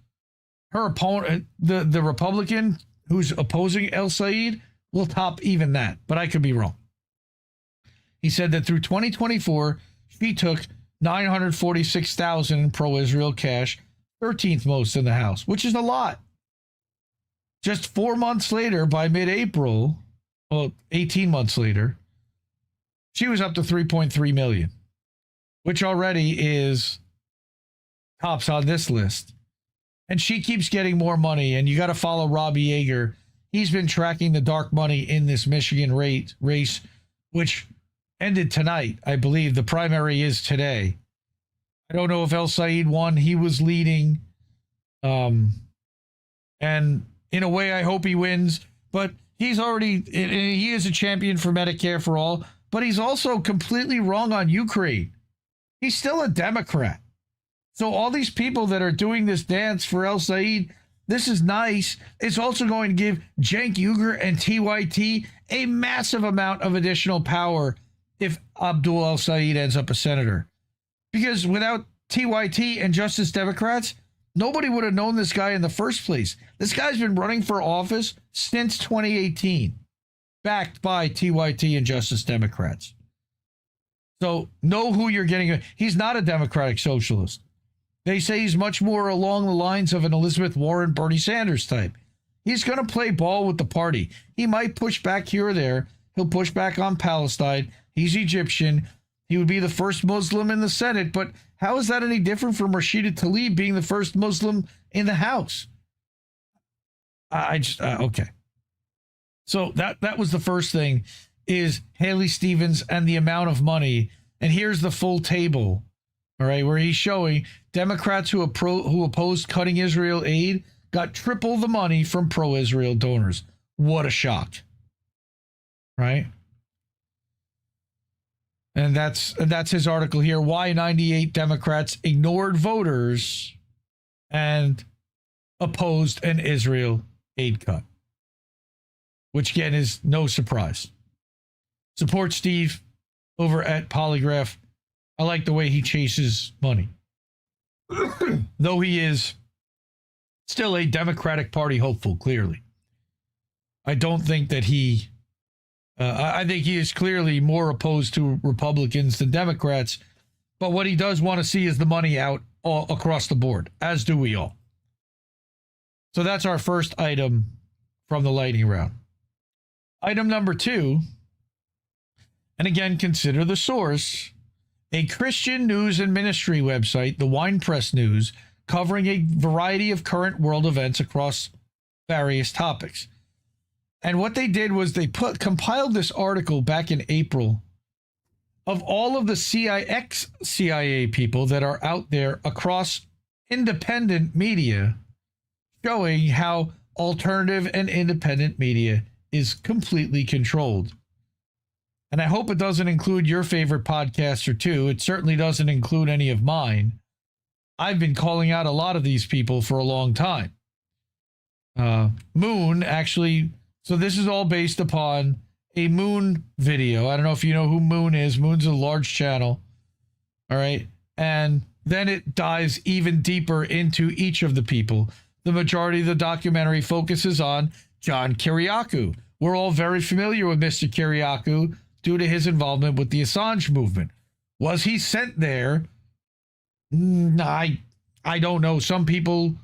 her opponent, the Republican who's opposing El Said, will top even that. But I could be wrong. He said that through 2024, she took $946,000 in pro-Israel cash, 13th most in the House, which is a lot. Just 4 months later, by mid-April, 18 months later, she was up to $3.3 million, which already is tops on this list. And she keeps getting more money, and you got to follow Robbie Yeager. He's been tracking the dark money in this Michigan race, which ended tonight. I believe the primary is today. I don't know if El Said won. He was leading. And in a way, I hope he wins. But he is a champion for Medicare for all. But he's also completely wrong on Ukraine. He's still a Democrat. So all these people that are doing this dance for El Said, this is nice. It's also going to give Cenk Uygur and TYT a massive amount of additional power if Abdul El Said ends up a senator. Because without TYT and Justice Democrats, Nobody would have known this guy in the first place. This guy's been running for office since 2018, backed by TYT and Justice Democrats. So know who you're getting. He's not a Democratic socialist. They say he's much more along the lines of an Elizabeth Warren, Bernie Sanders type. He's going to play ball with the party. He might push back here or there. He'll push back on Palestine. He's Egyptian. He would be the first Muslim in the Senate, but how is that any different from Rashida Tlaib being the first Muslim in the House? Okay. So that was the first thing, is Haley Stevens and the amount of money. And here's the full table, all right, where he's showing Democrats who opposed cutting Israel aid got triple the money from pro-Israel donors. What a shock, right? And that's his article here. Why 98 Democrats ignored voters and opposed an Israel aid cut, which again is no surprise. Support Steve over at Polygraph. I like the way he chases money. Though he is still a Democratic Party hopeful, clearly. I don't think that I think he is clearly more opposed to Republicans than Democrats, but what he does want to see is the money out all across the board, as do we all. So that's our first item from the lightning round. Item number 2, and again, consider the source, a Christian news and ministry website, the Wine Press News, covering a variety of current world events across various topics. And what they did was they compiled this article back in April of all of the CIA people that are out there across independent media, showing how alternative and independent media is completely controlled. And I hope it doesn't include your favorite podcaster too. It certainly doesn't include any of mine. I've been calling out a lot of these people for a long time. Moon actually... So this is all based upon a Moon video. I don't know if you know who Moon is. Moon's a large channel. All right. And then it dives even deeper into each of the people. The majority of the documentary focuses on John Kiriakou. We're all very familiar with Mr. Kiriakou due to his involvement with the Assange movement. Was he sent there? I don't know. Some people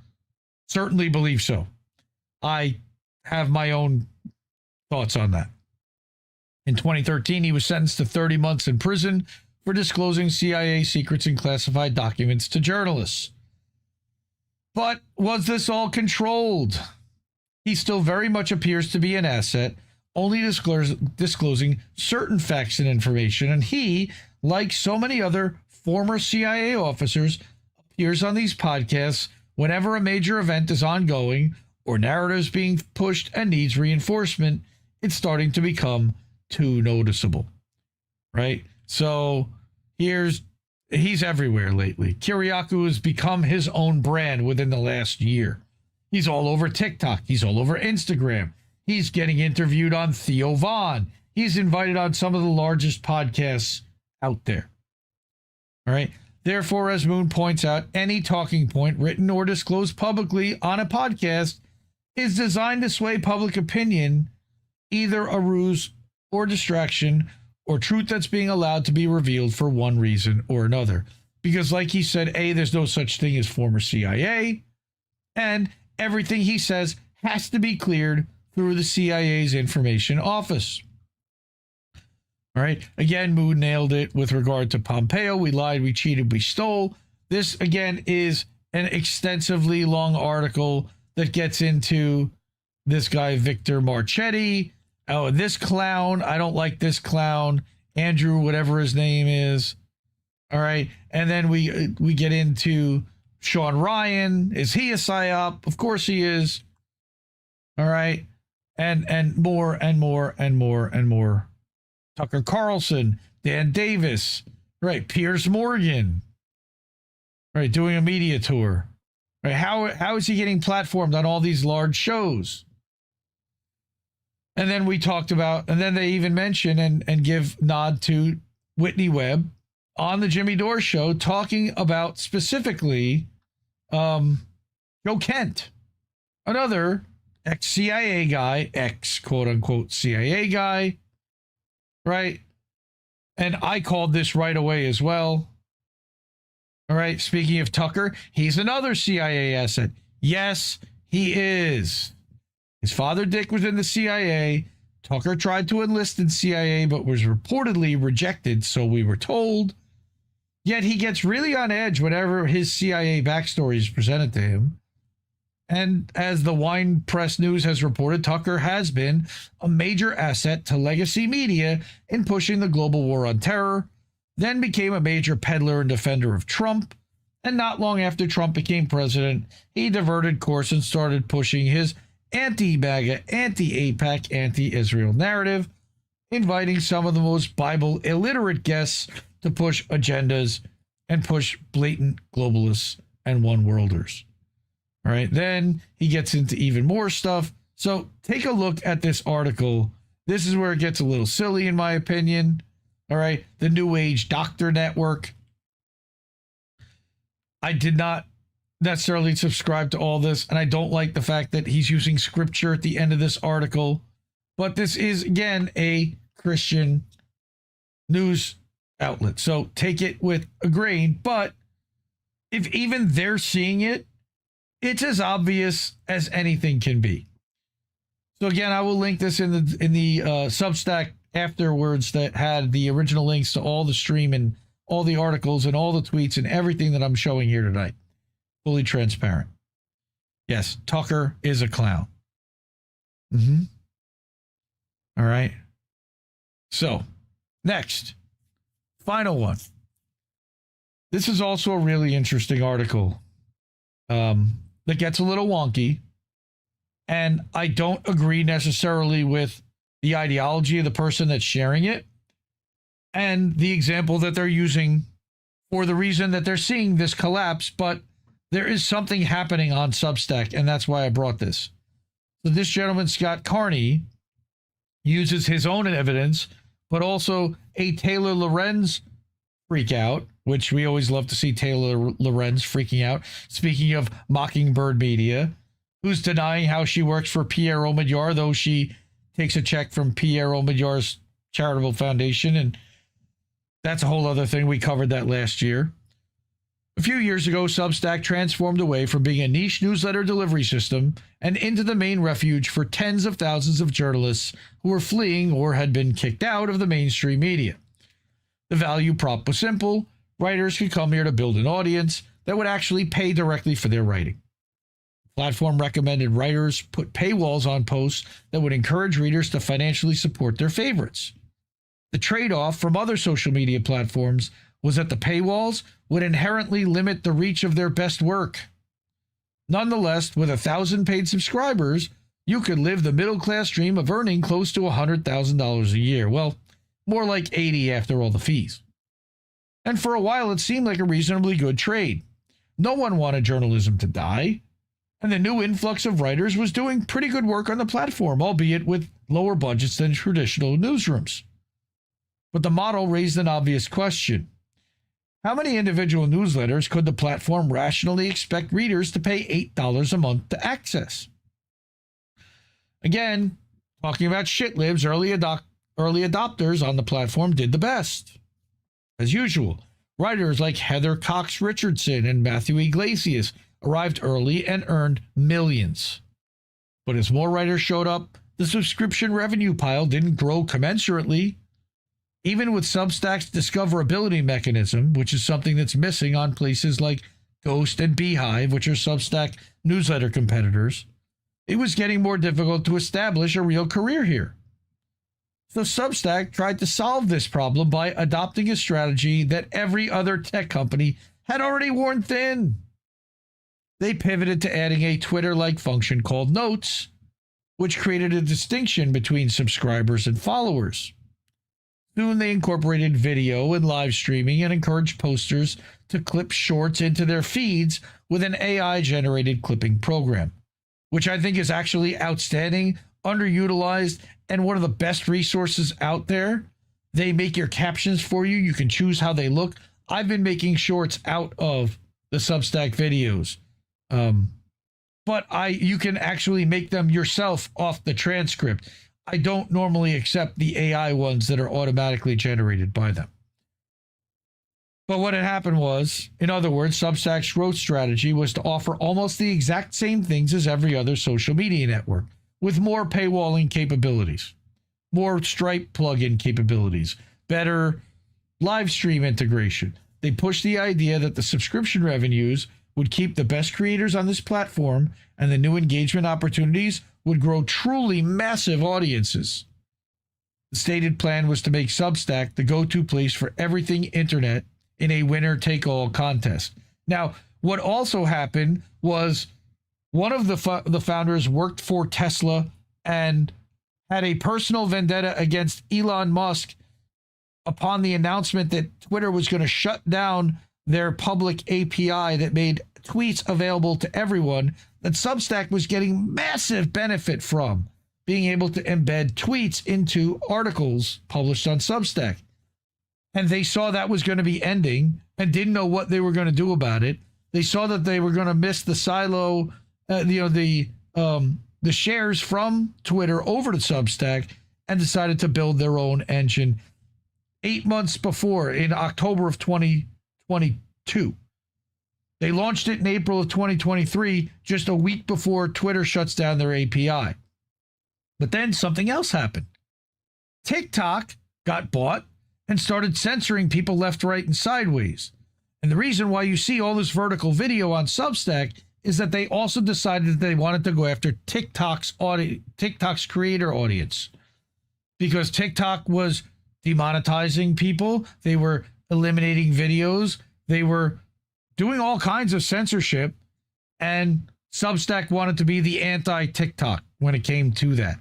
certainly believe so. I have my own thoughts on that. In 2013, he was sentenced to 30 months in prison for disclosing CIA secrets and classified documents to journalists. But was this all controlled? He still very much appears to be an asset, only disclosing certain facts and information, and he, like so many other former CIA officers, appears on these podcasts whenever a major event is ongoing or narratives being pushed and needs reinforcement. It's starting to become too noticeable, right? So he's everywhere lately. Kiriakou has become his own brand within the last year. He's all over TikTok. He's all over Instagram. He's getting interviewed on Theo Von. He's invited on some of the largest podcasts out there. All right. Therefore, as Moon points out, any talking point written or disclosed publicly on a podcast is designed to sway public opinion, either a ruse or distraction or truth that's being allowed to be revealed for one reason or another. Because like he said, A, there's no such thing as former CIA, and everything he says has to be cleared through the CIA's information office. All right. Again, Moon nailed it with regard to Pompeo. We lied, we cheated, we stole. This, again, is an extensively long article that gets into this guy, Victor Marchetti. Oh, this clown. I don't like this clown. Andrew, whatever his name is. All right. And then we get into Sean Ryan. Is he a psyop? Of course he is. All right. And more and more and more and more. Tucker Carlson, Dan Davis, right? Piers Morgan, right? Doing a media tour. Right? How is he getting platformed on all these large shows? And then we talked about, and then they even mention and give nod to Whitney Webb on the Jimmy Dore show, talking about specifically Joe Kent, another ex-CIA guy, ex-quote-unquote CIA guy, right? And I called this right away as well. All right, speaking of Tucker, he's another CIA asset. Yes, he is. His father, Dick, was in the CIA. Tucker tried to enlist in CIA, but was reportedly rejected, so we were told. Yet he gets really on edge whenever his CIA backstory is presented to him. And as the Wine Press News has reported, Tucker has been a major asset to legacy media in pushing the global war on terror, then became a major peddler and defender of Trump, and not long after Trump became president, he diverted course and started pushing his anti-MAGA, anti-AIPAC, anti-Israel narrative, inviting some of the most Bible illiterate guests to push agendas and push blatant globalists and one-worlders. All right, then he gets into even more stuff. So take a look at this article. This is where it gets a little silly, in my opinion. All right, the New Age Doctor Network. I did not necessarily subscribe to all this, and I don't like the fact that he's using scripture at the end of this article. But this is, again, a Christian news outlet. So take it with a grain. But if even they're seeing it, it's as obvious as anything can be. So again, I will link this in the Substack afterwards that had the original links to all the stream and all the articles and all the tweets and everything that I'm showing here tonight. Fully transparent. Yes, Tucker is a clown. All right. So, next. Final one. This is also a really interesting article that gets a little wonky. And I don't agree necessarily with the ideology of the person that's sharing it and the example that they're using for the reason that they're seeing this collapse. But there is something happening on Substack, and that's why I brought this. So this gentleman, Scott Carney, uses his own evidence, but also a Taylor Lorenz freak out, which we always love to see Taylor Lorenz freaking out. Speaking of Mockingbird Media, who's denying how she works for Pierre Omidyar, though she takes a check from Pierre Omidyar's charitable foundation. And that's a whole other thing. We covered that last year. A few years ago, Substack transformed away from being a niche newsletter delivery system and into the main refuge for tens of thousands of journalists who were fleeing or had been kicked out of the mainstream media. The value prop was simple. Writers could come here to build an audience that would actually pay directly for their writing. The platform recommended writers put paywalls on posts that would encourage readers to financially support their favorites. The trade-off from other social media platforms was that the paywalls would inherently limit the reach of their best work. Nonetheless, with 1,000 paid subscribers, you could live the middle-class dream of earning close to $100,000 a year. Well, more like 80 after all the fees. And for a while, it seemed like a reasonably good trade. No one wanted journalism to die, and the new influx of writers was doing pretty good work on the platform, albeit with lower budgets than traditional newsrooms. But the model raised an obvious question. How many individual newsletters could the platform rationally expect readers to pay $8 a month to access? Again, talking about shitlibs, early adopters on the platform did the best. As usual, writers like Heather Cox Richardson and Matthew Iglesias arrived early and earned millions. But as more writers showed up, the subscription revenue pile didn't grow commensurately. Even with Substack's discoverability mechanism, which is something that's missing on places like Ghost and Beehive, which are Substack newsletter competitors, it was getting more difficult to establish a real career here. So Substack tried to solve this problem by adopting a strategy that every other tech company had already worn thin. They pivoted to adding a Twitter-like function called Notes, which created a distinction between subscribers and followers. Soon they incorporated video and live streaming and encouraged posters to clip shorts into their feeds with an AI-generated clipping program, which I think is actually outstanding, underutilized, and one of the best resources out there. They make your captions for you. You can choose how they look. I've been making shorts out of the Substack videos. but you can actually make them yourself off the transcript. I don't normally accept the AI ones that are automatically generated by them. But what had happened was, in other words, Substack's growth strategy was to offer almost the exact same things as every other social media network, with more paywalling capabilities, more Stripe plugin capabilities, better live stream integration. They pushed the idea that the subscription revenues would keep the best creators on this platform, and the new engagement opportunities would grow truly massive audiences. The stated plan was to make Substack the go-to place for everything internet in a winner-take-all contest. Now, what also happened was one of the founders worked for Tesla and had a personal vendetta against Elon Musk upon the announcement that Twitter was going to shut down their public API that made tweets available to everyone, that Substack was getting massive benefit from being able to embed tweets into articles published on Substack. And they saw that was going to be ending and didn't know what they were going to do about it. They saw that they were going to miss the silo, the shares from Twitter over to Substack, and decided to build their own engine 8 months before, in October of 2022. They launched it in April of 2023, just a week before Twitter shuts down their API. But then something else happened. TikTok got bought and started censoring people left, right, and sideways. And the reason why you see all this vertical video on Substack is that they also decided that they wanted to go after TikTok's creator audience, because TikTok was demonetizing people. They were eliminating videos. They were doing all kinds of censorship, and Substack wanted to be the anti-TikTok when it came to that.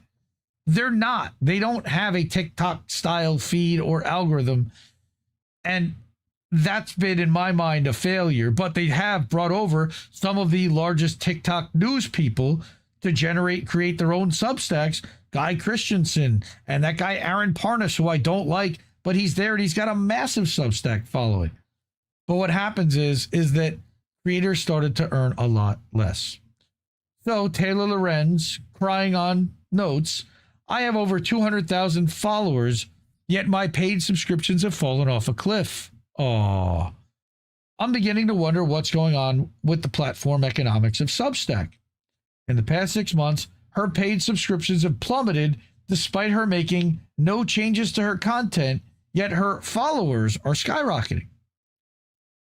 They're not. They don't have a TikTok style feed or algorithm. And that's been, in my mind, a failure. But they have brought over some of the largest TikTok news people to create their own Substacks. Guy Christensen and that guy Aaron Parnas, who I don't like, but he's there and he's got a massive Substack following. But what happens is that creators started to earn a lot less. So Taylor Lorenz crying on Notes, I have over 200,000 followers, yet my paid subscriptions have fallen off a cliff. Aw. I'm beginning to wonder what's going on with the platform economics of Substack. In the past 6 months, her paid subscriptions have plummeted despite her making no changes to her content, yet her followers are skyrocketing.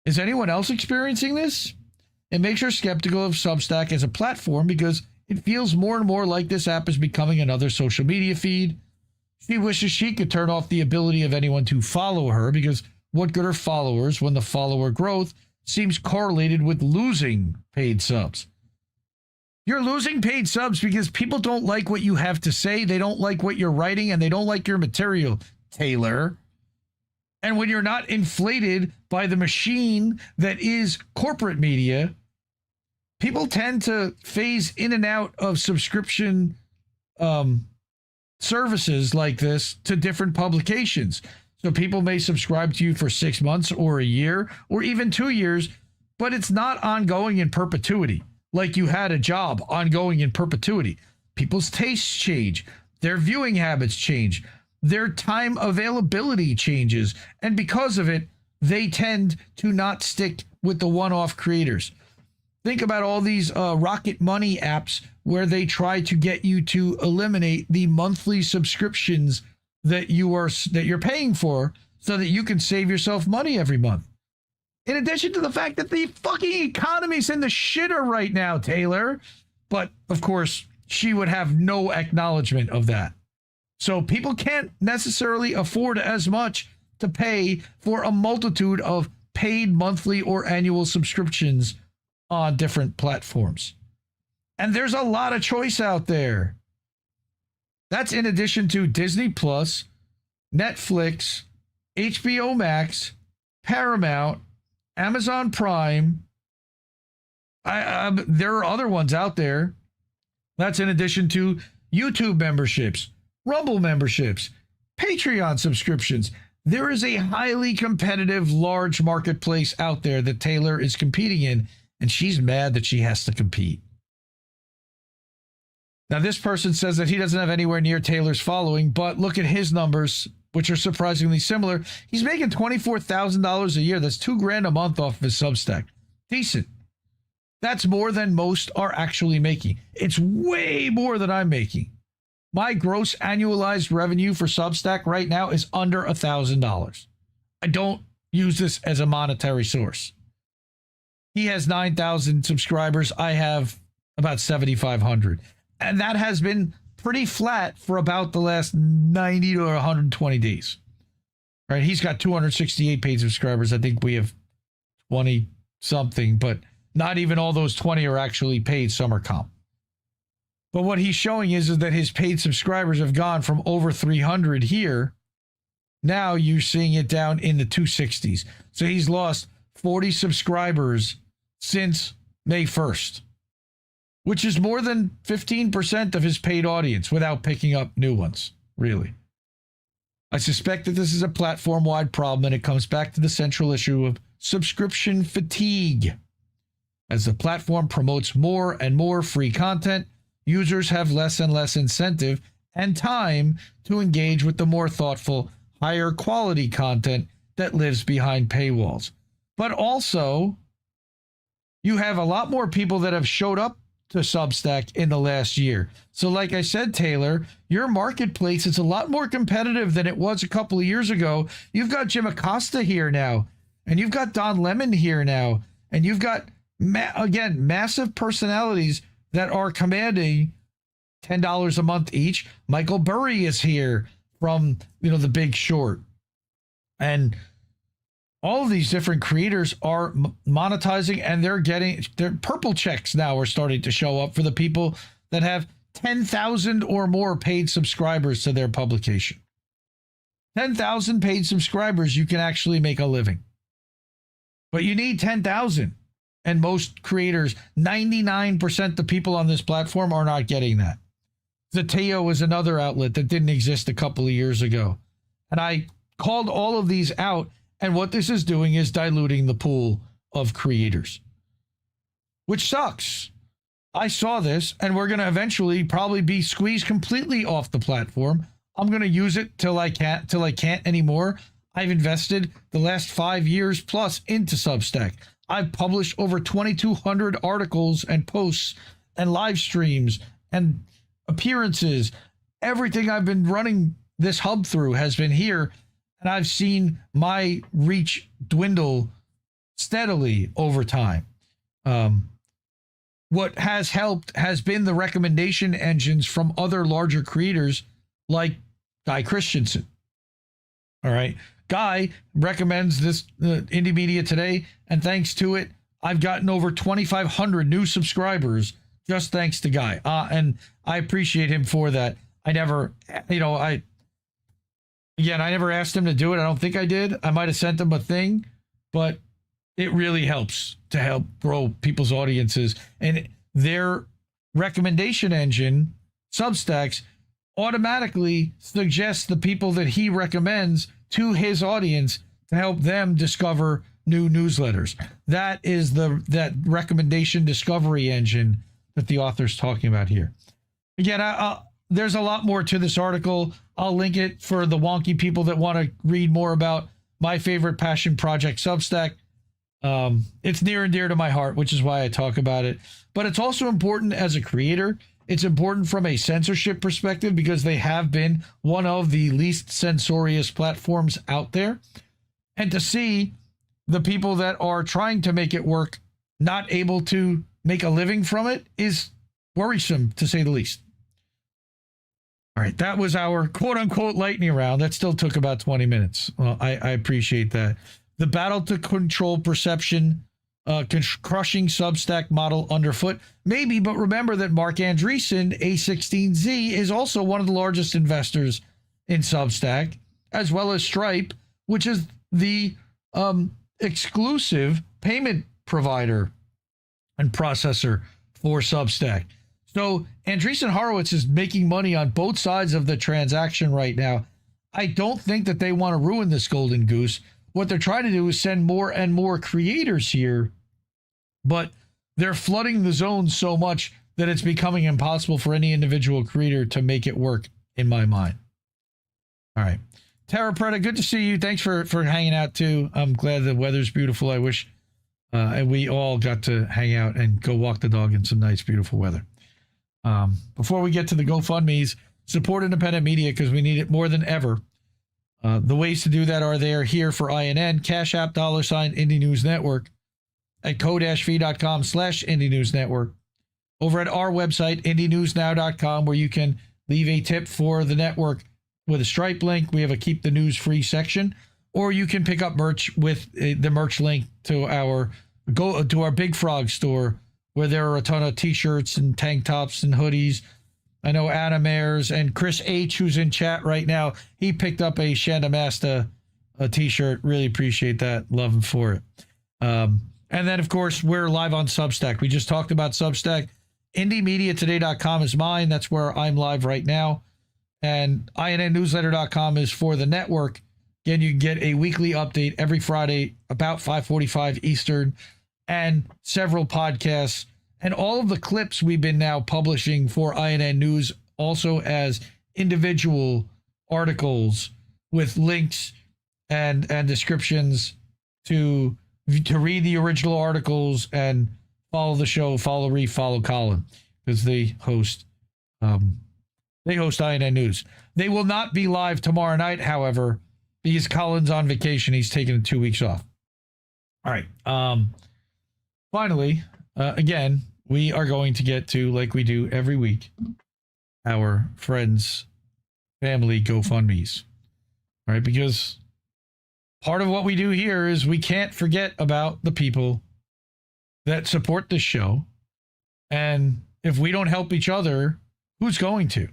Is anyone else experiencing this? It makes her skeptical of Substack as a platform because it feels more and more like this app is becoming another social media feed. She wishes she could turn off the ability of anyone to follow her, because what good are followers when the follower growth seems correlated with losing paid subs? You're losing paid subs because people don't like what you have to say, they don't like what you're writing, and they don't like your material, Taylor. And when you're not inflated by the machine that is corporate media, people tend to phase in and out of subscription services like this to different publications. So people may subscribe to you for 6 months or a year or even 2 years, but it's not ongoing in perpetuity, like you had a job ongoing in perpetuity. People's tastes change. Their viewing habits change. Their time availability changes. And because of it, they tend to not stick with the one-off creators. Think about all these Rocket Money apps where they try to get you to eliminate the monthly subscriptions that you're paying for so that you can save yourself money every month. In addition to the fact that the fucking economy's in the shitter right now, Taylor. But of course, she would have no acknowledgement of that. So people can't necessarily afford as much to pay for a multitude of paid monthly or annual subscriptions on different platforms. And there's a lot of choice out there. That's in addition to Disney Plus, Netflix, HBO Max, Paramount, Amazon Prime. There are other ones out there. That's in addition to YouTube memberships, Rumble memberships, Patreon subscriptions. There is a highly competitive, large marketplace out there that Taylor is competing in, and she's mad that she has to compete. Now, this person says that he doesn't have anywhere near Taylor's following, but look at his numbers, which are surprisingly similar. He's making $24,000 a year. That's $2,000 a month off of his Substack. Decent. That's more than most are actually making. It's way more than I'm making. My gross annualized revenue for Substack right now is under $1,000. I don't use this as a monetary source. He has 9,000 subscribers. I have about 7,500. And that has been pretty flat for about the last 90 to 120 days. Right? He's got 268 paid subscribers. I think we have 20 something, but not even all those 20 are actually paid. Some are comp. But what he's showing is that his paid subscribers have gone from over 300 here. Now you're seeing it down in the 260s. So he's lost 40 subscribers since May 1st, which is more than 15% of his paid audience without picking up new ones, really. I suspect that this is a platform-wide problem, and it comes back to the central issue of subscription fatigue. As the platform promotes more and more free content, users have less and less incentive and time to engage with the more thoughtful, higher quality content that lives behind paywalls. But also, you have a lot more people that have showed up to Substack in the last year. So like I said, Taylor, your marketplace is a lot more competitive than it was a couple of years ago. You've got Jim Acosta here now, and you've got Don Lemon here now, and you've got, again, massive personalities that are commanding $10 a month each. Michael Burry is here from, The Big Short. And all of these different creators are monetizing, and their purple checks now are starting to show up for the people that have 10,000 or more paid subscribers to their publication. 10,000 paid subscribers, you can actually make a living. But you need 10,000. And most creators, 99% of the people on this platform are not getting that. Zateo is another outlet that didn't exist a couple of years ago. And I called all of these out, and what this is doing is diluting the pool of creators, which sucks. I saw this, and we're going to eventually probably be squeezed completely off the platform. I'm going to use it till I can't anymore. I've invested the last 5 years plus into Substack. I've published over 2,200 articles and posts and live streams and appearances. Everything I've been running this hub through has been here, and I've seen my reach dwindle steadily over time. What has helped has been the recommendation engines from other larger creators like Guy Christensen. All right. Guy recommends this Indie Media Today, and thanks to it, I've gotten over 2,500 new subscribers just thanks to Guy. And I appreciate him for that. I never asked him to do it. I don't think I did. I might have sent him a thing, but it really helps to help grow people's audiences. And their recommendation engine, Substacks, automatically suggests the people that he recommends to his audience to help them discover new newsletters. That is that recommendation discovery engine that the author's talking about here. Again, there's a lot more to this article. I'll link it for the wonky people that want to read more about my favorite passion project, Substack. It's near and dear to my heart, which is why I talk about it. But it's also important as a creator. It's important from a censorship perspective because they have been one of the least censorious platforms out there. And to see the people that are trying to make it work not able to make a living from it is worrisome, to say the least. All right, that was our quote-unquote lightning round. That still took about 20 minutes. Well, I appreciate that. The battle to control perception, crushing Substack model underfoot. Maybe, but remember that Mark Andreessen, A16Z, is also one of the largest investors in Substack, as well as Stripe, which is the exclusive payment provider and processor for Substack. So Andreessen Horowitz is making money on both sides of the transaction right now. I don't think that they want to ruin this golden goose. What they're trying to do is send more and more creators here, but they're flooding the zone so much that it's becoming impossible for any individual creator to make it work in my mind. All right. Tara Preda, good to see you. Thanks for hanging out too. I'm glad the weather's beautiful. I wish we all got to hang out and go walk the dog in some nice, beautiful weather. Before we get to the GoFundMes, support independent media because we need it more than ever. The ways to do that are there here for INN, Cash App, $, Indie News Network, at co-fi.com/Indie News Network. Over at our website, IndieNewsNow.com, where you can leave a tip for the network with a Stripe link. We have a Keep the News Free section, or you can pick up merch with the merch link to our Big Frog store, where there are a ton of t-shirts and tank tops and hoodies. I know Adam Ayers and Chris H, who's in chat right now, he picked up a Shandamasta t-shirt. Really appreciate that. Love him for it. And then, of course, we're live on Substack. We just talked about Substack. IndieMediaToday.com is mine. That's where I'm live right now. And INNNewsletter.com is for the network. Again, you can get a weekly update every Friday about 5:45 Eastern, and several podcasts and all of the clips we've been now publishing for INN News, also as individual articles with links and descriptions to read the original articles and follow the show, follow Reef, follow Colin, because they host INN News. They will not be live tomorrow night, however, because Colin's on vacation. He's taking 2 weeks off. All right. Finally, again, we are going to get to, like we do every week, our friends, family GoFundMes. All right, because part of what we do here is we can't forget about the people that support this show. And if we don't help each other, who's going to?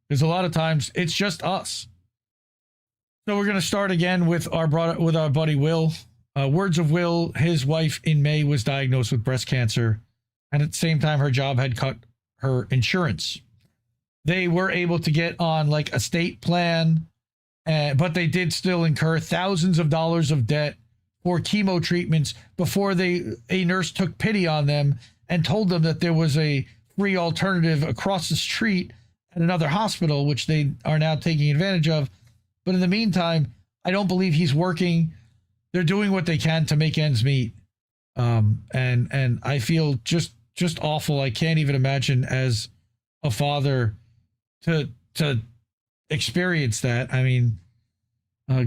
Because a lot of times it's just us. So we're going to start again with our buddy Will. Words of Will, his wife in May was diagnosed with breast cancer, and at the same time her job had cut her insurance. They were able to get on like a state plan, but they did still incur thousands of dollars of debt for chemo treatments before a nurse took pity on them and told them that there was a free alternative across the street at another hospital, which they are now taking advantage of. But in the meantime, I don't believe he's working. They're doing what they can to make ends meet. And I feel just awful. I can't even imagine as a father to experience that. I mean,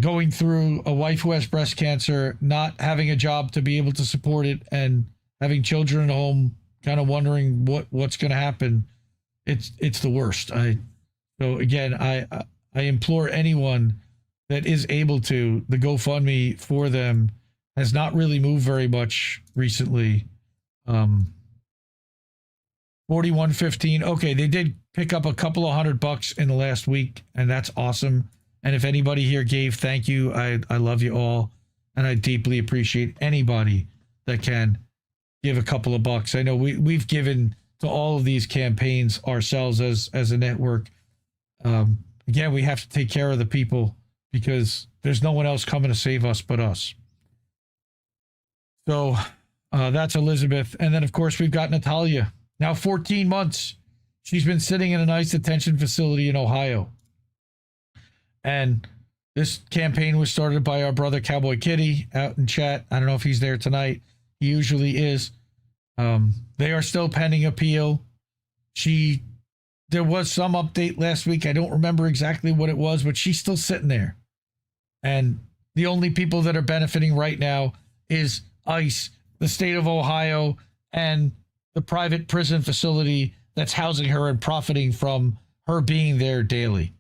going through a wife who has breast cancer, not having a job to be able to support it, and having children at home, kind of wondering what's going to happen. It's the worst. So again, I implore anyone that is able to, the GoFundMe for them has not really moved very much recently. 4115. Okay, they did pick up a couple of $100 in the last week, and that's awesome. And if anybody here gave, thank you. I love you all, and I deeply appreciate anybody that can give a couple of bucks. I know we've given to all of these campaigns ourselves as a network. Again, we have to take care of the people because there's no one else coming to save us but us. So that's Elizabeth. And then, of course, we've got Natalia. Now 14 months. She's been sitting in a nice detention facility in Ohio. And this campaign was started by our brother Cowboy Kitty out in chat. I don't know if he's there tonight. He usually is. They are still pending appeal. There was some update last week. I don't remember exactly what it was, but she's still sitting there. And the only people that are benefiting right now is ICE, the state of Ohio, and the private prison facility that's housing her and profiting from her being there daily.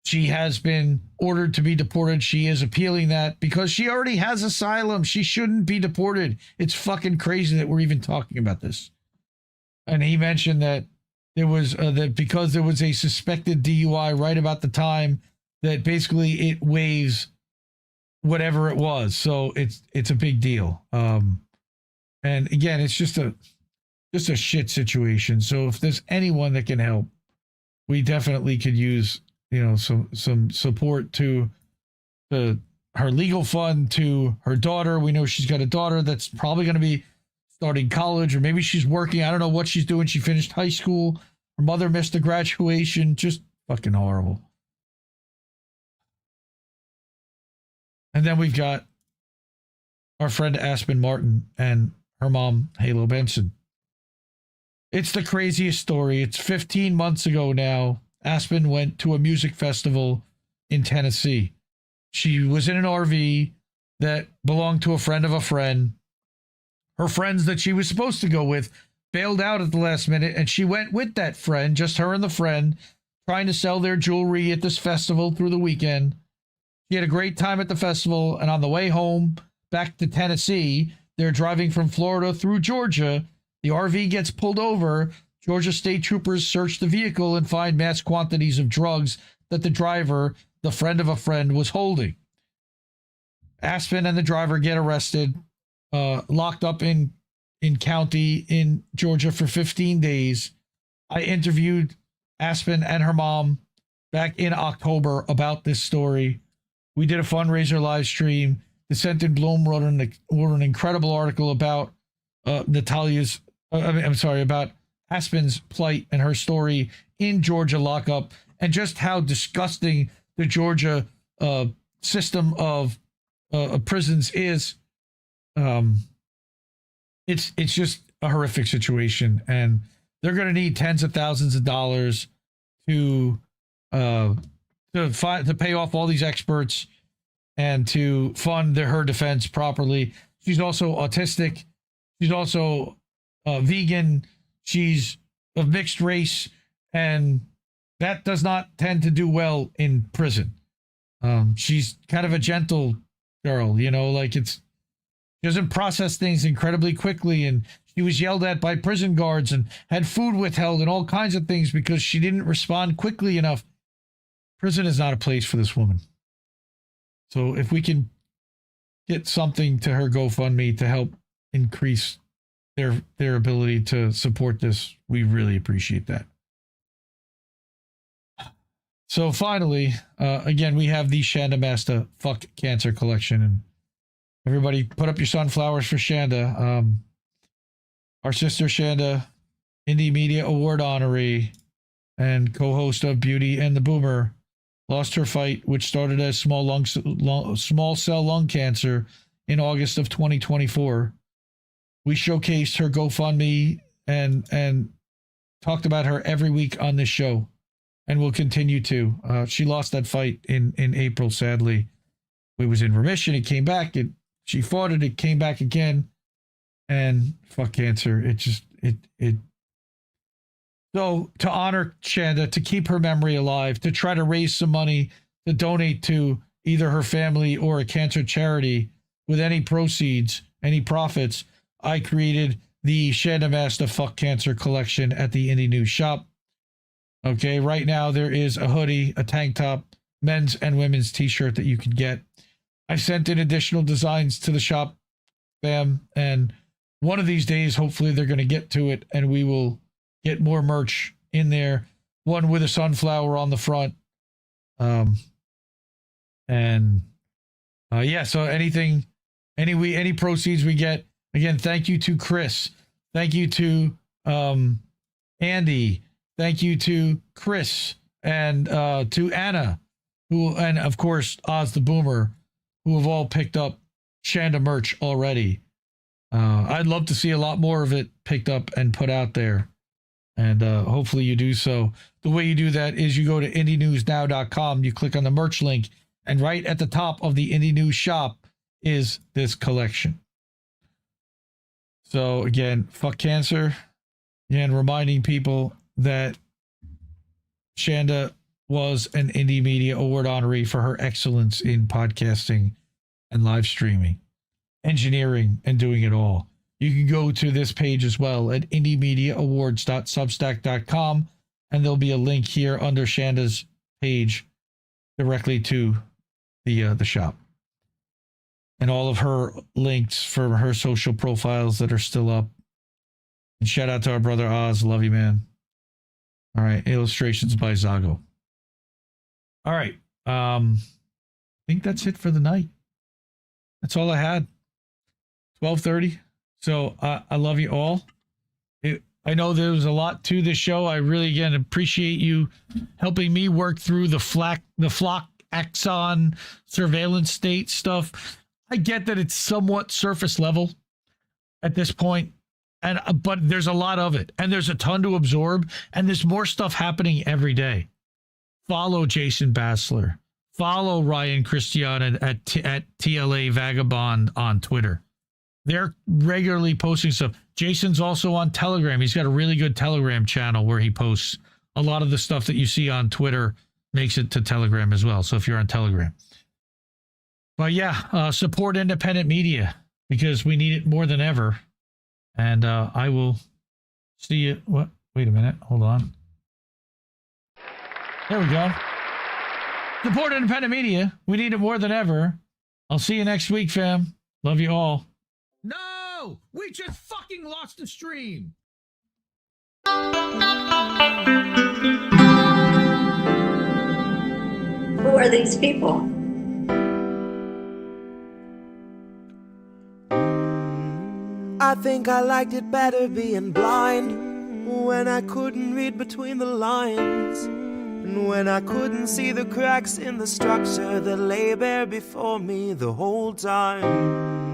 She has been ordered to be deported. She is appealing that because she already has asylum. She shouldn't be deported. It's fucking crazy that we're even talking about this. And he mentioned that there was that because there was a suspected DUI right about the time that basically it waives whatever it was. So it's a big deal. And again, it's just a shit situation. So if there's anyone that can help, we definitely could use, some support to her legal fund, to her daughter. We know she's got a daughter that's probably going to be starting college, or maybe she's working. I don't know what she's doing. She finished high school. Her mother missed the graduation. Just fucking horrible. And then we've got our friend Aspen Martin and her mom, Halo Benson. It's the craziest story. It's 15 months ago now. Aspen went to a music festival in Tennessee. She was in an RV that belonged to a friend of a friend. Her friends that she was supposed to go with bailed out at the last minute, and she went with that friend, just her and the friend, trying to sell their jewelry at this festival through the weekend. She had a great time at the festival, and on the way home back to Tennessee, they're driving from Florida through Georgia. The RV gets pulled over. Georgia state troopers search the vehicle and find mass quantities of drugs that the driver, the friend of a friend, was holding. Aspen and the driver get arrested, locked up in county in Georgia for 15 days. I interviewed Aspen and her mom back in October about this story. We did a fundraiser live stream. Dissent in Bloom wrote an incredible article about about Aspen's plight and her story in Georgia lockup, and just how disgusting the Georgia system of prisons is. It's just a horrific situation, and they're going to need tens of thousands of dollars to pay off all these experts and to fund her defense properly. She's also autistic. She's also vegan. She's of mixed race, and that does not tend to do well in prison. She's kind of a gentle girl, she doesn't process things incredibly quickly, and she was yelled at by prison guards and had food withheld and all kinds of things because she didn't respond quickly enough. Prison is not a place for this woman. So if we can get something to her GoFundMe to help increase their ability to support this, we really appreciate that. So finally, again, we have the Shanda Masta Fuck Cancer collection, and everybody put up your sunflowers for Shanda. Our sister Shanda, Indie Media Award honoree and co-host of Beauty and the Boomer, lost her fight, which started as small cell lung cancer in August of 2024. We showcased her GoFundMe and talked about her every week on this show, and will continue to. She lost that fight in April, sadly. It was in remission. It came back. She fought it. It came back again. And fuck cancer. So to honor Shanda, to keep her memory alive, to try to raise some money to donate to either her family or a cancer charity with any proceeds, any profits, I created the Shanda Masta Fuck Cancer collection at the Indie News shop. Okay, right now there is a hoodie, a tank top, men's and women's t-shirt that you can get. I sent in additional designs to the shop, fam, and one of these days, hopefully they're going to get to it, and we will get more merch in there. One with a sunflower on the front. So any proceeds we get, again, thank you to Chris. Thank you to Andy. Thank you to Chris and to Anna, and of course Oz the Boomer, who have all picked up Shanda merch already. I'd love to see a lot more of it picked up and put out there. And hopefully you do so. The way you do that is you go to IndieNewsNow.com, you click on the merch link, and right at the top of the Indie News shop is this collection. So again, fuck cancer. Again, reminding people that Shanda was an Indie Media Award honoree for her excellence in podcasting and live streaming, engineering, and doing it all. You can go to this page as well at indiemediaawards.substack.com, and there'll be a link here under Shanda's page directly to the shop. And all of her links for her social profiles that are still up. And shout out to our brother Oz. Love you, man. All right. Illustrations by Zago. All right. I think that's it for the night. That's all I had. 12:30. So I love you all. I know there was a lot to this show. I really, again, appreciate you helping me work through the flock Axon surveillance state stuff. I get that it's somewhat surface level at this point, but there's a lot of it, and there's a ton to absorb, and there's more stuff happening every day. Follow Jason Bassler. Follow Ryan Christian at TLA Vagabond on Twitter. They're regularly posting stuff. Jason's also on Telegram. He's got a really good Telegram channel where he posts a lot of the stuff that you see on Twitter, makes it to Telegram as well. So if you're on Telegram. But yeah, support independent media because we need it more than ever. And I will see you. What? Wait a minute. Hold on. There we go. Support independent media. We need it more than ever. I'll see you next week, fam. Love you all. No! We just fucking lost the stream! Who are these people? I think I liked it better being blind when I couldn't read between the lines and when I couldn't see the cracks in the structure that lay bare before me the whole time.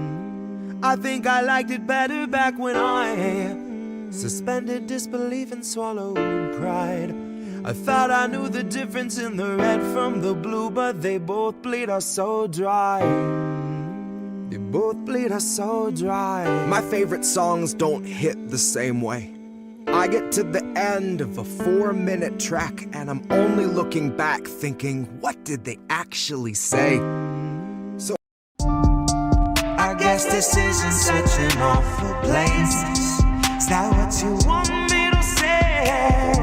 I think I liked it better back when I suspended disbelief and swallowed pride. I thought I knew the difference in the red from the blue, but they both bleed us so dry. They both bleed us so dry. My favorite songs don't hit the same way. I get to the end of a 4-minute track and I'm only looking back thinking, what did they actually say? So I guess this isn't such an awful place. Is that what you want me to say?